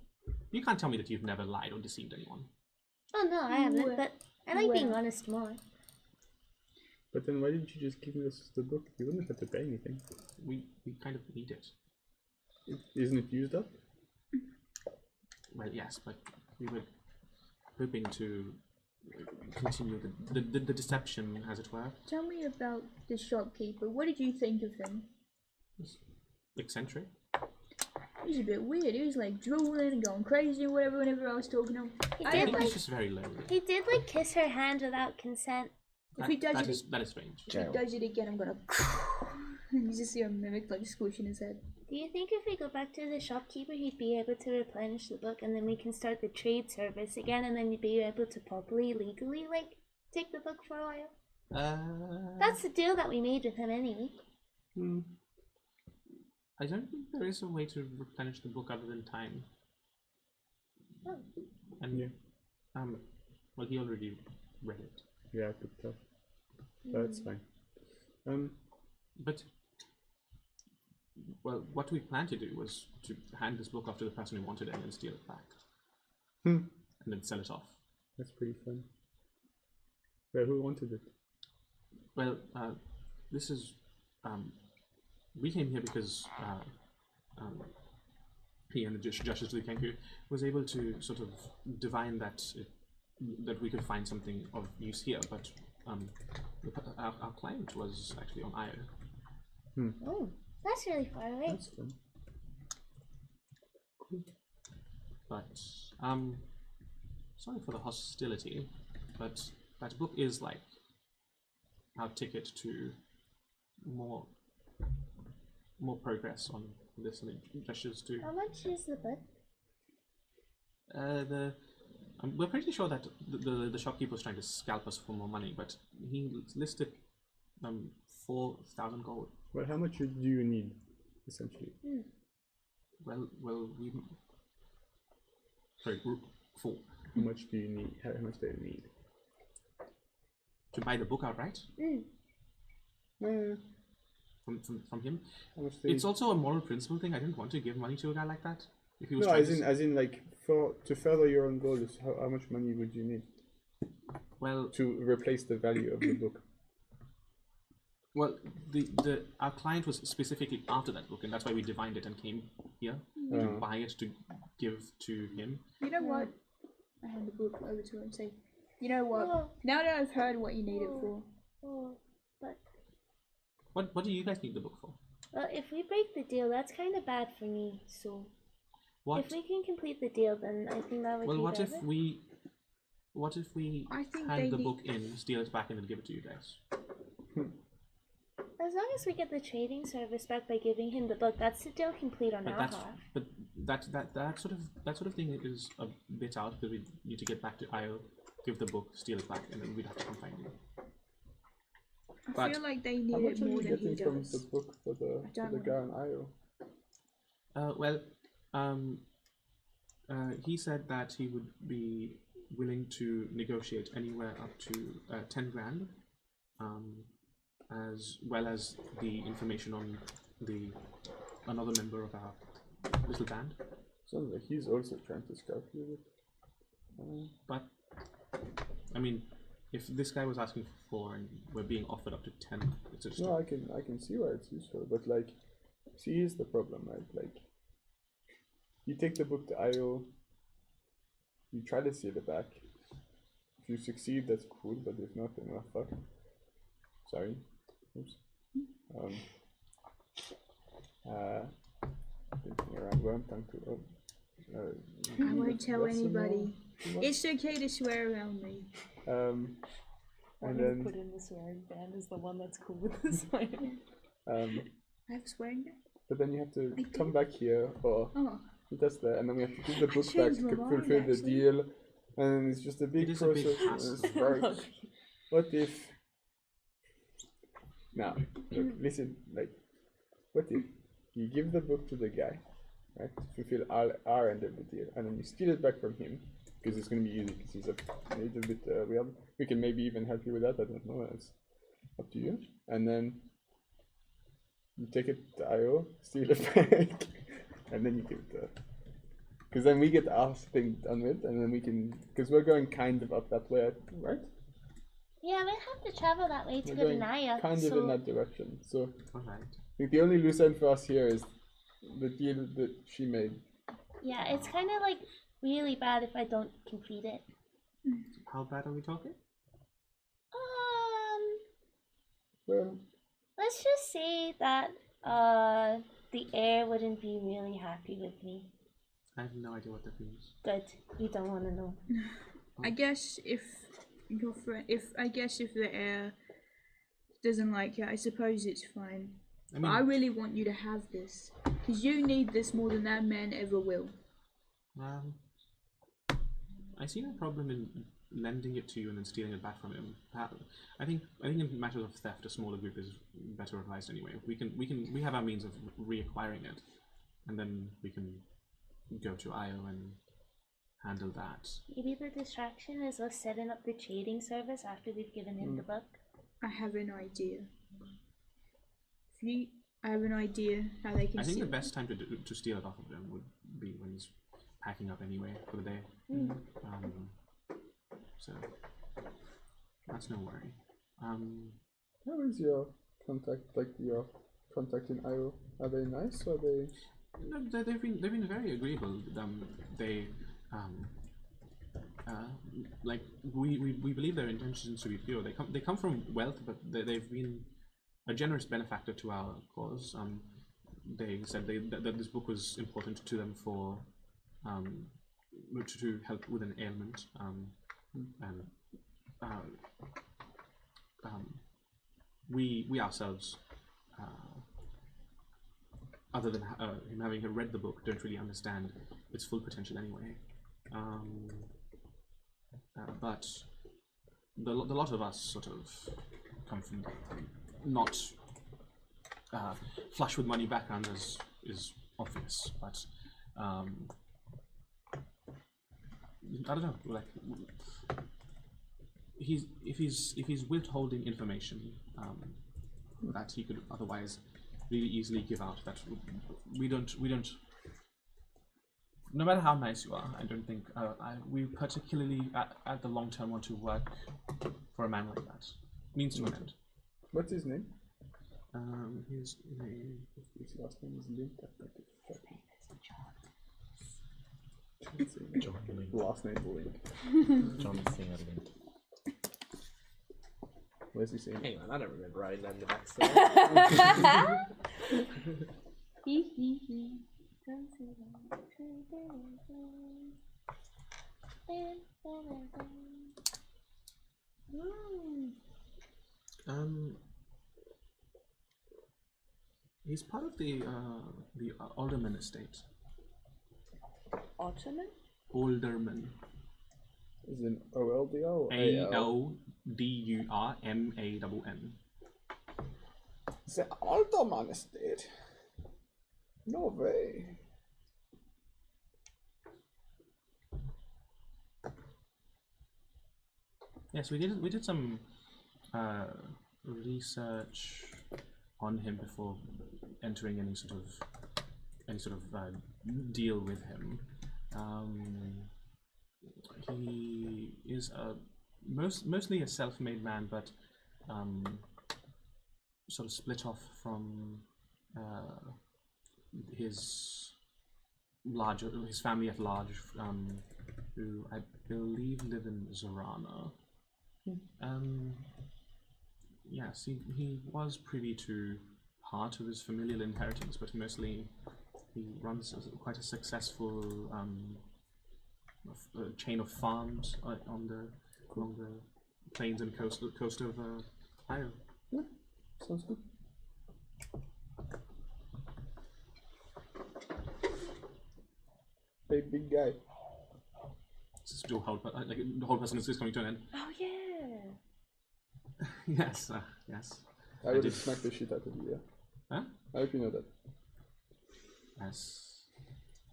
You can't tell me that you've never lied or deceived anyone. Oh no, I haven't, but I like being honest more. But then why didn't you just give us the book? You wouldn't have to pay anything. We kind of need it. Isn't it used up? Well, yes, but we were hoping to continue the deception, as it were. Tell me about the shopkeeper. What did you think of him? Eccentric. He was a bit weird. He was like drooling and going crazy or whatever whenever I was talking to him. He I did think like he's just very lonely. he did like kiss her hand without consent. If he does That it, is strange. if he does it again, I'm gonna. And you just see a mimic like squishing his head. Do you think if we go back to the shopkeeper, he'd be able to replenish the book, and then we can start the trade service again, and then you'd be able to properly, legally, like, take the book for a while? That's the deal that we made with him anyway. I don't think there is a way to replenish the book other than time. Oh. And well, he already read it. Yeah, I could tell. That's fine. But well, what we planned to do was to hand this book off to the person who wanted it and then steal it back, and then sell it off. That's pretty fun. Well, who wanted it? Well, this is we came here because he and the Justice of the Kenku was able to sort of divine that that we could find something of use here, but our client was actually on Io. Oh, that's really far away. That's fun. But sorry for the hostility, but that book is like our ticket to more progress on this and gestures to. How much is the book? We're pretty sure that the shopkeeper was trying to scalp us for more money, but he listed 4,000 gold. Well, how much do you need, essentially? Well, we. Sorry, group 4. How much do you need? How much do you need? To buy the book outright? From him? It's also a moral principle thing. I didn't want to give money to a guy like that. If he was no, as in like to further your own goals, how much money would you need? Well, to replace the value of the book. Well, our client was specifically after that book, and that's why we divined it and came here to buy it to give to him. You know what? I hand the book over to him and say, you know what? Now that I've heard what you need it for. But what do you guys need the book for? Well, if we break the deal, that's kind of bad for me. So what? If we can complete the deal, then I think that would be what better. What if we hand the book in, steal it back, and then give it to you guys? As long as we get the trading service back by giving him the book, that's the deal complete on our half. But that sort of thing is a bit out because we need to get back to Io, give the book, steal it back, and then we'd have to come find you. I feel like they need it more than he from does. the book for the guy on Io? He said that he would be willing to negotiate anywhere up to 10 grand, as well as the information on another member of our little band. Sounds like he's also trying to scalp you. But I mean, if this guy was asking for 4 and we're being offered up to 10, it's just no. I can see why it's useful, but like, see, here's the problem, right? Like, you take the book to Io, you try to steal it back. If you succeed, that's cool, but if not, then well, fuck. Sorry. Oops. Thinking around where I'm trying to. I won't tell anybody. It's okay to swear around me. And then put in the swearing ban is the one that's cool with the swearing. I have a swearing ban? But then you have to come back here, or that's there, and then we have to give the book back to fulfill the deal, and it's just a big process. What if? Now, look, listen, like, what if you give the book to the guy, right, to fulfill our end of the deal, and then you steal it back from him, because it's going to be easy, because he's a little bit weird. We can maybe even help you with that, I don't know, it's up to you. And then you take it to Io, steal it back, and then you give it to her. Because then we get our thing done with, and then we can, because we're going kind of up that way, right? Yeah, we'll have to travel that way to go to Naya. Kind of in that direction. So alright. I think the only loose end for us here is the deal that she made. Yeah, it's kind of like really bad if I don't complete it. How bad are we talking? Well, let's just say that the air wouldn't be really happy with me. I have no idea what that means. Good. You don't want to know. I guess if your friend, if the air doesn't like it, I suppose it's fine. But I really want you to have this because you need this more than that man ever will. I see no problem in lending it to you and then stealing it back from him. I think in matters of theft, a smaller group is better advised anyway. We have our means of reacquiring it, and then we can go to Io and handle that. Maybe the distraction is us setting up the trading service after we've given him the book. I have an idea. I have an idea how they can. I think steal the best time to steal it off of him would be when he's packing up anyway for the day. So that's no worry. How is your contact, like your contact in IO? Are they nice or are they? No, they've been very agreeable. Like we believe their intentions to be pure. They come from wealth, but they've been a generous benefactor to our cause. They said that this book was important to them for to help with an ailment, and we ourselves, other than him having read the book, don't really understand its full potential anyway. But the lot of us sort of come from not flush with money background, as is obvious, but I don't know. Like, if he's withholding information that he could otherwise really easily give out, that we don't. No matter how nice you are, I don't think we particularly at the long term want to work for a man like that. Means to an end. What's his name? His name. His last name is Link. John Link. Last name Link. John Singer Link. Where's he saying? Hang on, I don't remember writing that in the backstory. He's part of the Alderman estate. Ottoman? Alderman. Is it OLDR or ALDURMANN. The Alderman estate. No way. Yes, we did some research on him before entering any sort of deal with him. He is mostly a self-made man, but sort of split off from his family at large, who I believe live in Zorana. Yes, he was privy to part of his familial inheritance, but mostly he runs quite a successful chain of farms along the plains and coast of Io. Yeah, sounds good. Hey, big guy. The whole person is coming to an end. Oh yeah. Yes, yes. I would have smacked the shit out of you, yeah. Huh? I hope you know that. Yes.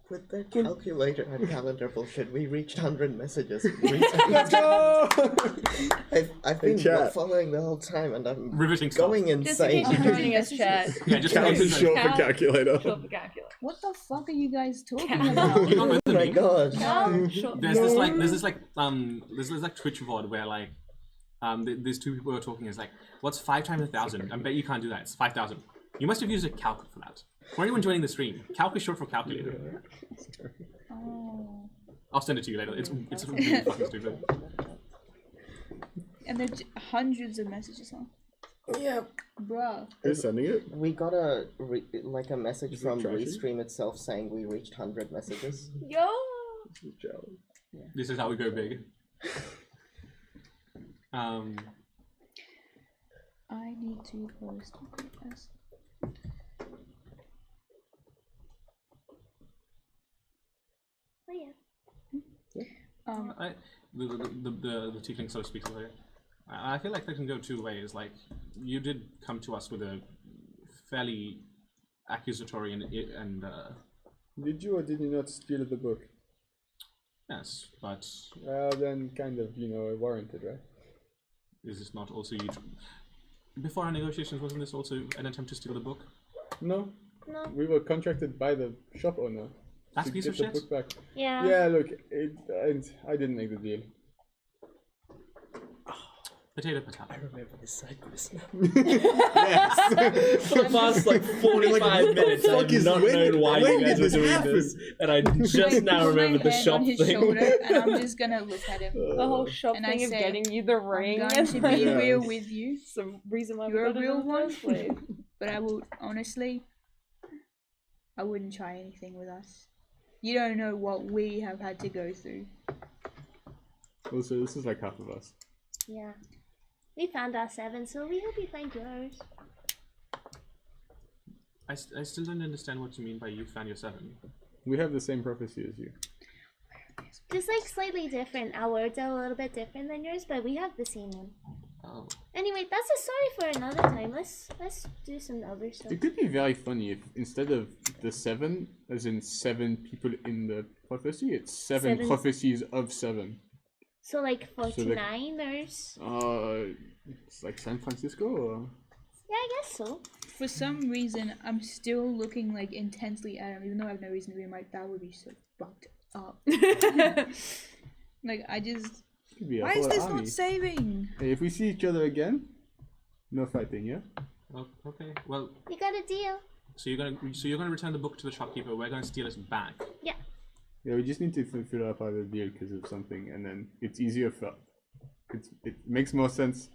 With the calculator and calendar bullshit, we reached 100 messages. Let's go! I've been following the whole time, and I'm riveting going insane. Just in case you're joining us, chat. Yeah, just show up the calculator. Show up the calculator. What the fuck are you guys talking about? Oh my god. There's this Twitch VOD where like these two people are talking. It's like, what's 5 times 1,000? I bet you can't do that. It's 5,000. You must have used a calc for that. For anyone joining the stream, calc is short for calculator. Oh. I'll send it to you later. It's really fucking stupid. And there's hundreds of messages, huh? Yeah. Bruh. Who's sending it? We got a message Is it from trashy? Restream itself saying we reached 100 messages. Yo! This is how we go big. I need to post this. Oh yeah. The tiefling sort of speaks about it. I feel like that can go two ways. Like, you did come to us with a fairly accusatory and Did you or did you not steal the book? yes, but Then kind of, warranted, right? is this not also you? Before our negotiations, wasn't this also an attempt to steal the book? No. No. We were contracted by the shop owner. That's a to piece get of the shit. book back. Yeah. Yeah, look, I didn't make the deal. Potato, potato. I remember this side quest now. Yes. For the past like 45 minutes, I've not known why you guys were doing this, and I just now remembered the shop on his thing. shoulder, and I'm just gonna look at him. The whole shop And I thing of say, getting you the ring. I'm going to be Yeah. real with you. It's the reason why You're a we got it real in the one. first place. But I will honestly, I wouldn't try anything with us. You don't know what we have had to go through. Also, this is like half of us. Yeah. We found our 7, so we hope you find yours. I still don't understand what you mean by you found your 7. We have the same prophecy as you. Just like slightly different. Our words are a little bit different than yours, but we have the same one. Oh. Anyway, that's a story for another time. Let's do some other stuff. It could be very funny if instead of the 7, as in 7 people in the prophecy, it's 7 Seven. prophecies of 7. So like So the- 49ers. It's like San Francisco, or Yeah, I guess so. For some reason, I'm still looking like intensely at him, even though I have no reason to be like, that would be so fucked up. Like, I just. could be a Why whole is this army. not saving? Hey, if we see each other again, no fighting, yeah? Oh, okay. Well, We got a deal. so you're gonna return the book to the shopkeeper. We're gonna steal it back. Yeah. Yeah, we just need to fulfill our part of the deal because of something, and then it's easier for. It makes more sense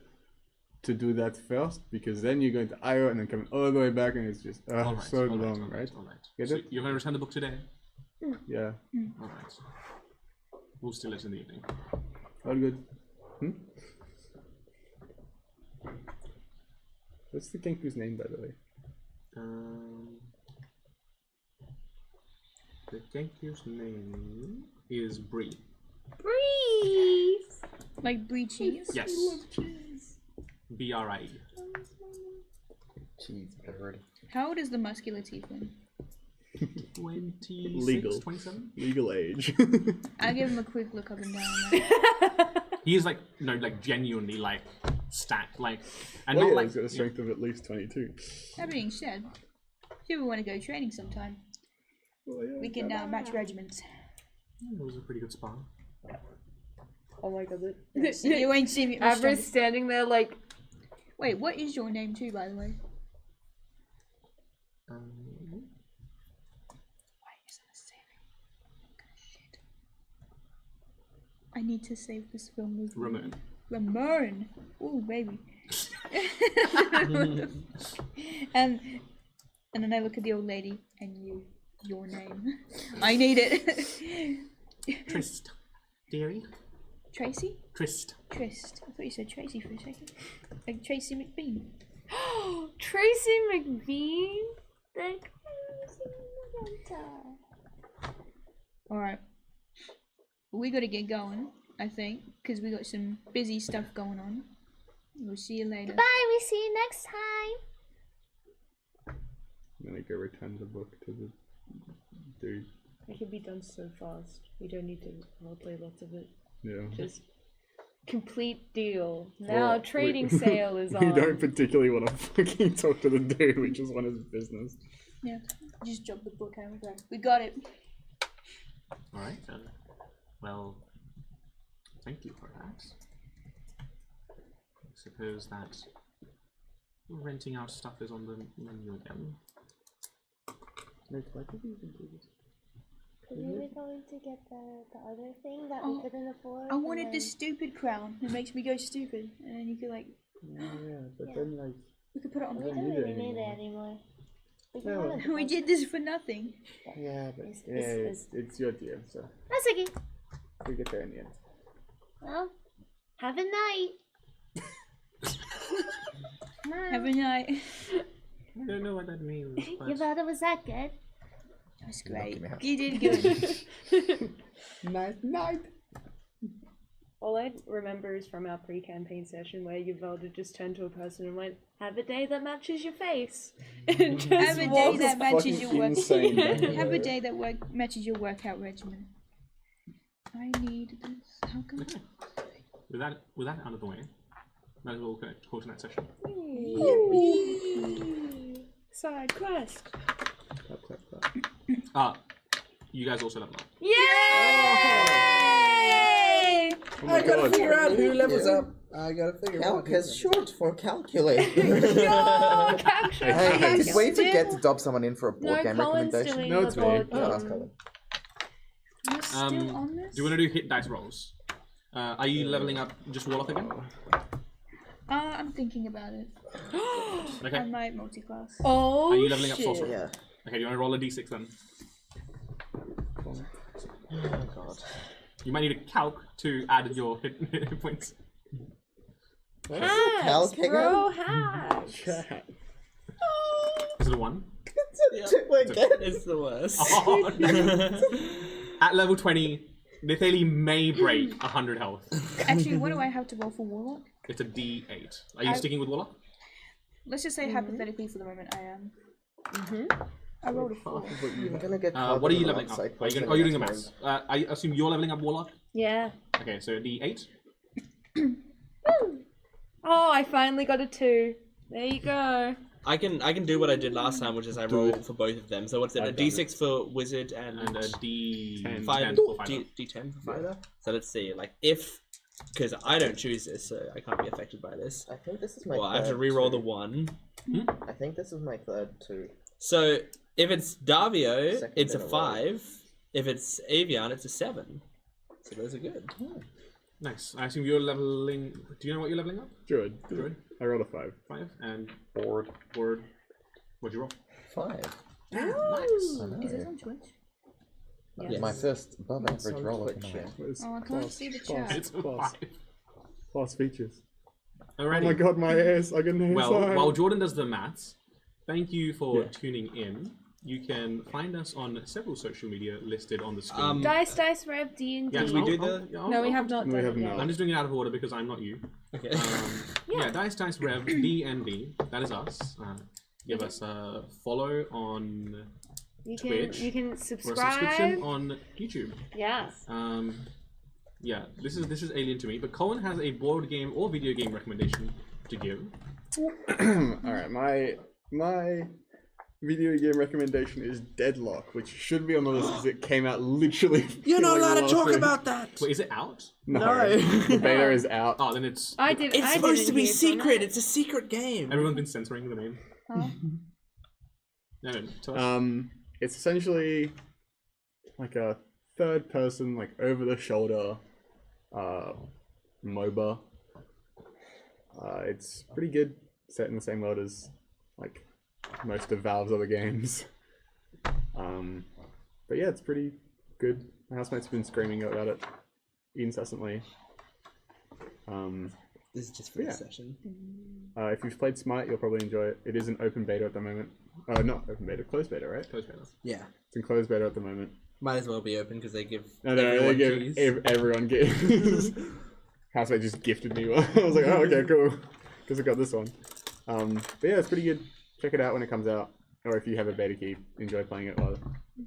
to do that first because then you're going to Io and then coming all the way back, and it's just All right, so all right, long, all right? All right. Get So it? you're gonna return the book today. Yeah, All right. We'll steal it in the evening. all good. What's the Kenku's name, by the way? The Genku's name is Bree. Breathe. Like brie cheese? Yes. B-R-I-E. Cheese bird. How old is the muscular tiefling? 26, Legal. 27? Legal age. I'll give him a quick look up and down. Like, He is like, no, like genuinely like stacked, like, and Oh not yeah, like. he's got a strength of at least 22. that being said, if you ever want to go training sometime, we can match regiments. It was a pretty good spot. Oh my god. You ain't seen me. Aver's standing there like, Wait, what is your name too, by the way? Why isn't it saving? Shit. I need to save this film with Ramon. Ramon. Ooh, baby. and then I look at the old lady and your name. I need it. Trist. Dearie? Tracy? Trist. Trist. I thought you said Tracy for a second. Like Tracy McBean. Tracy McBean. The crazy mentor. Alright. We gotta get going, I think, because we got some busy stuff going on. We'll see you later. Bye. We see you next time. Then I go return the book to the dude. it can be done so fast. We don't need to roleplay lots of it. Yeah. Just complete deal. Now Well, trading we- sale is We on. don't particularly want to fucking talk to the dude, we just want his business. Yeah. Just drop the book out. We got it. Alright then. Well, thank you for that. I suppose that renting out stuff is on the menu again. Because we were going to get the other thing that we couldn't afford. I and wanted then- this stupid crown. It makes me go stupid. And then you could like Yeah, but then like We could put it on I the don't don't need it really need anymore. it anymore. We No. can run it. We did this for nothing. Yeah, but It's- it's your deal, so That's okay. we get there in the end. Well, have a night. Have a night. I don't know what that means. You thought it was that good? That was great. me out. You did good. Night. All I remember is from our pre-campaign session where Yvelda just turned to a person and went, "Have a day that matches your face." And just Have a day walked- that matches your work. insane back in Have a there. day that matches your workout regimen. I need this. How come? With that out of the way, might as well call to that session. Side quest. Clap, clap, clap. You guys also level up. Yay! Oh my I gotta god. figure out who levels up. I gotta figure out. Calc is short for calculate. Hey, did we forget to dob someone in for a board No, game Colin's recommendation? doing No, the it's me. board Oh, that's game. Colin. You're still on this? Do you want to do hit dice rolls? Are you leveling up just Warlock again? I'm thinking about it. Okay. I might multi-class. Oh, Are you leveling up shit. sorcerer? Yeah. Okay, do you want to roll a d6 then? Oh god. You might need a calc to add your hit points. Calc again? Bro, hacks. Chat. Is it a 1? It's the worst. Oh, no. At level 20, Nithali may break 100 health. Actually, what do I have to roll for Warlock? It's a d8. Are you sticking with Warlock? Let's just say hypothetically for the moment I am. Mm-hmm. I rolled a 4. I'm gonna get What are you leveling up? Are you doing the maths? I assume you're leveling up Warlock? Yeah. Okay, so d8. Oh, I finally got a 2. There you go. I can do what I did last time, which is I roll for both of them. So what's it? A I've done d6 for wizard and And a d10 five, for fighter. d10 for fighter. So let's see, like if, because I don't choose this, so I can't be affected by this. I think this is my Well, I have to third re-roll too. the 1. I think this is my third too. So if it's Davio, Second it's a in a row. 5. If it's Avian, it's a 7. So those are good. Nice. I assume you're leveling. Do you know what you're leveling up? Druid. Druid. I rolled a 5. 5 and Board. word. What'd you roll? 5. Nice. I know. Is this on Twitch? That's my first above It's average on roll of Twitch, the yeah. night. Oh, I can't see the chat. It's a Class. 5. Class features. Alrighty. Oh my god, my ears. I can hear Well, while Jordan does the maths, thank you for Yeah. tuning in. You can find us on several social media listed on the screen. Dice, Rev, D&D. Yeah, Did we do the- No, we have not We done have it yet. not. I'm just doing it out of order because I'm not you. Okay. Yeah, Dice Rev D&D. That is us. Give us a follow on Twitch You can or a subscribe. subscription on YouTube. Yeah. Yeah, this is alien to me, but Colin has a board game or video game recommendation to give. Alright, my video game recommendation is Deadlock, which should be on the list because it came out literally. You're not like allowed to last talk week. about that. Wait, is it out? No, No. the beta is out. Oh, then it's It's supposed to be secret. It's a secret game. everyone's been censoring the name. Huh? No, tell us. It's essentially like a third-person, like over-the-shoulder MOBA. It's pretty good, set in the same world as like most of Valve's other games. But yeah, it's pretty good. My housemates have been screaming about it incessantly. This is just for Yeah. this session. If you've played Smite, you'll probably enjoy it. It is an open beta at the moment. Not open beta, closed beta, right? Close beta. Yeah. It's in closed beta at the moment. Might as well be open because they give No, they everyone give keys. everyone gives. Housemate just gifted me one. I was like, oh, okay, cool. Because I got this one. But yeah, it's pretty good. Check it out when it comes out. Or if you have a beta key, enjoy playing it while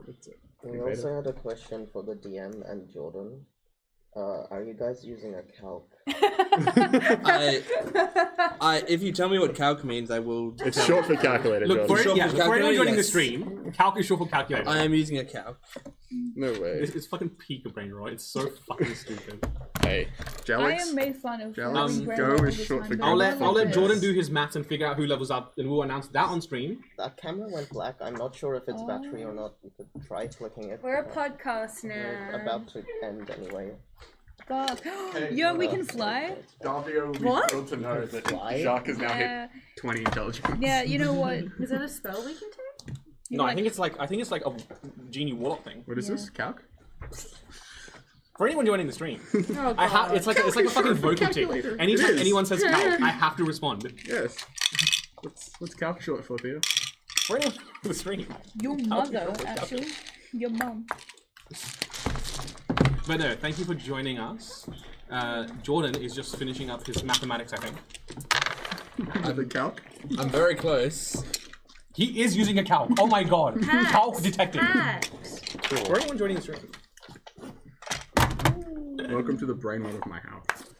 it's We beta. also had a question for the DM and Jordan. Are you guys using a calc? If you tell me what calc means, I will. It's short for calculator, Look, Jordan. for anyone joining the yes. stream, calc is short for calculator. I am using a calc. No way. It's fucking peak of brain rot. It's so fucking stupid. Hey, I Jelix. am made fun of. Jelix, having brain go rot all is the short time, for but I'll I let love this. Jordan do his maths and figure out who levels up, and we'll announce that on stream. That camera went black. I'm not sure if it's battery or not. You could try clicking it. We're a podcast now. We're about to end anyway. God. Yo, we can fly? Davio will be What? thrilled to know that Fly? Jacques has now Yeah. hit 20 intelligence. Yeah, you know what? Is that a spell we can take? No, I think it's like a genie warlock thing. What is this? Calc? For anyone joining the stream, Oh, I have it's like a fucking vocal tick. Calculator. Anytime It is. anyone says calc, I have to respond. Yes. What's calc short for, Theo? For anyone joining the stream. Your mother, actually. Your mom. But no, thank you for joining us. Jordan is just finishing up his mathematics, I think. I think calc. I'm very close. He is using a calc. Oh my god. Calc detected. For anyone joining the stream. Welcome to the brain mod of my house.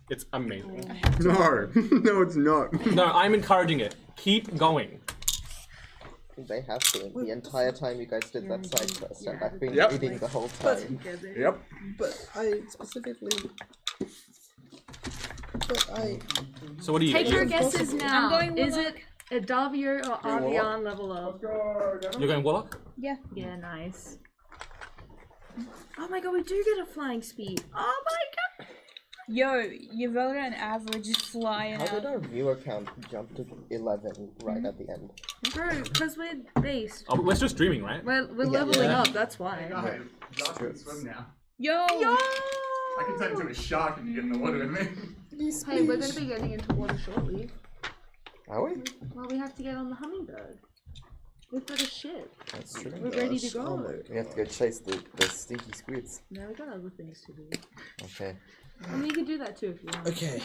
It's amazing. No, no, it's not. No, I'm encouraging it. Keep going. They have been the entire time you guys did that side quest, and I've been Yep. reading the whole time. Yep. But I specifically. But I. So what do you Take your guesses now. I'm going Is Warlock. it a Davio or Avian level up? You're going warlock? Yeah. Yeah, nice. Oh my god, we do get a flying speed. Oh my god. Yo, Yavoda and Average is flying How out. did our viewer count jump to 11 right at the end? Bro, because we're based. Oh, we're still streaming, right? We're leveling up, that's why. Guys, Jacques can swim now. Yo! I can turn into a shark and you get in the water with me. Hey, we're going to be getting into water shortly. Are we? Well, we have to get on the hummingbird. We've got a ship. That's true. We're ready to go. We have to go chase the stinky squids. No, we got other things to do. Okay. I mean, you can do that too if you want. Okay.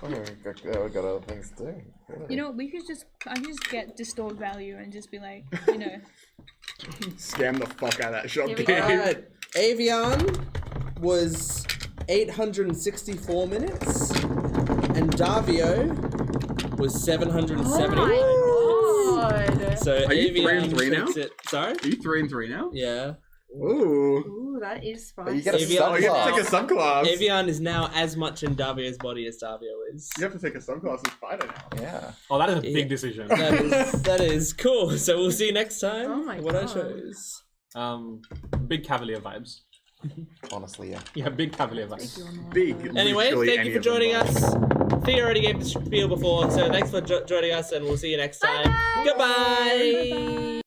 Oh, we got other things to do. Really. You know, we could just, I could just get distort value and just be like, you know. Scam the fuck out of that shop, Here we dude. go. Avian was 864 minutes, and Davio was 770. Oh my god. So Are you 3 and Avian 3 now? takes it. Sorry? Are you 3 and 3 now? Yeah. Ooh. Ooh, that is But spicy. you get a Avian- Oh, you have to subclass. take a subclass. Avian is now as much in Davio's body as Davio is. You have to take a subclass as fighter now. Yeah. Oh, that is a Yeah. big decision. That is cool. So we'll see you next time. Oh my what I God. chose. Big Cavalier vibes. Honestly, yeah. Yeah, big Cavalier vibes. Big. Anyway, literally thank any you for of them joining are. us. Thea already gave the spiel before, so thanks for joining us, and we'll see you next time. Goodbye. Bye-bye.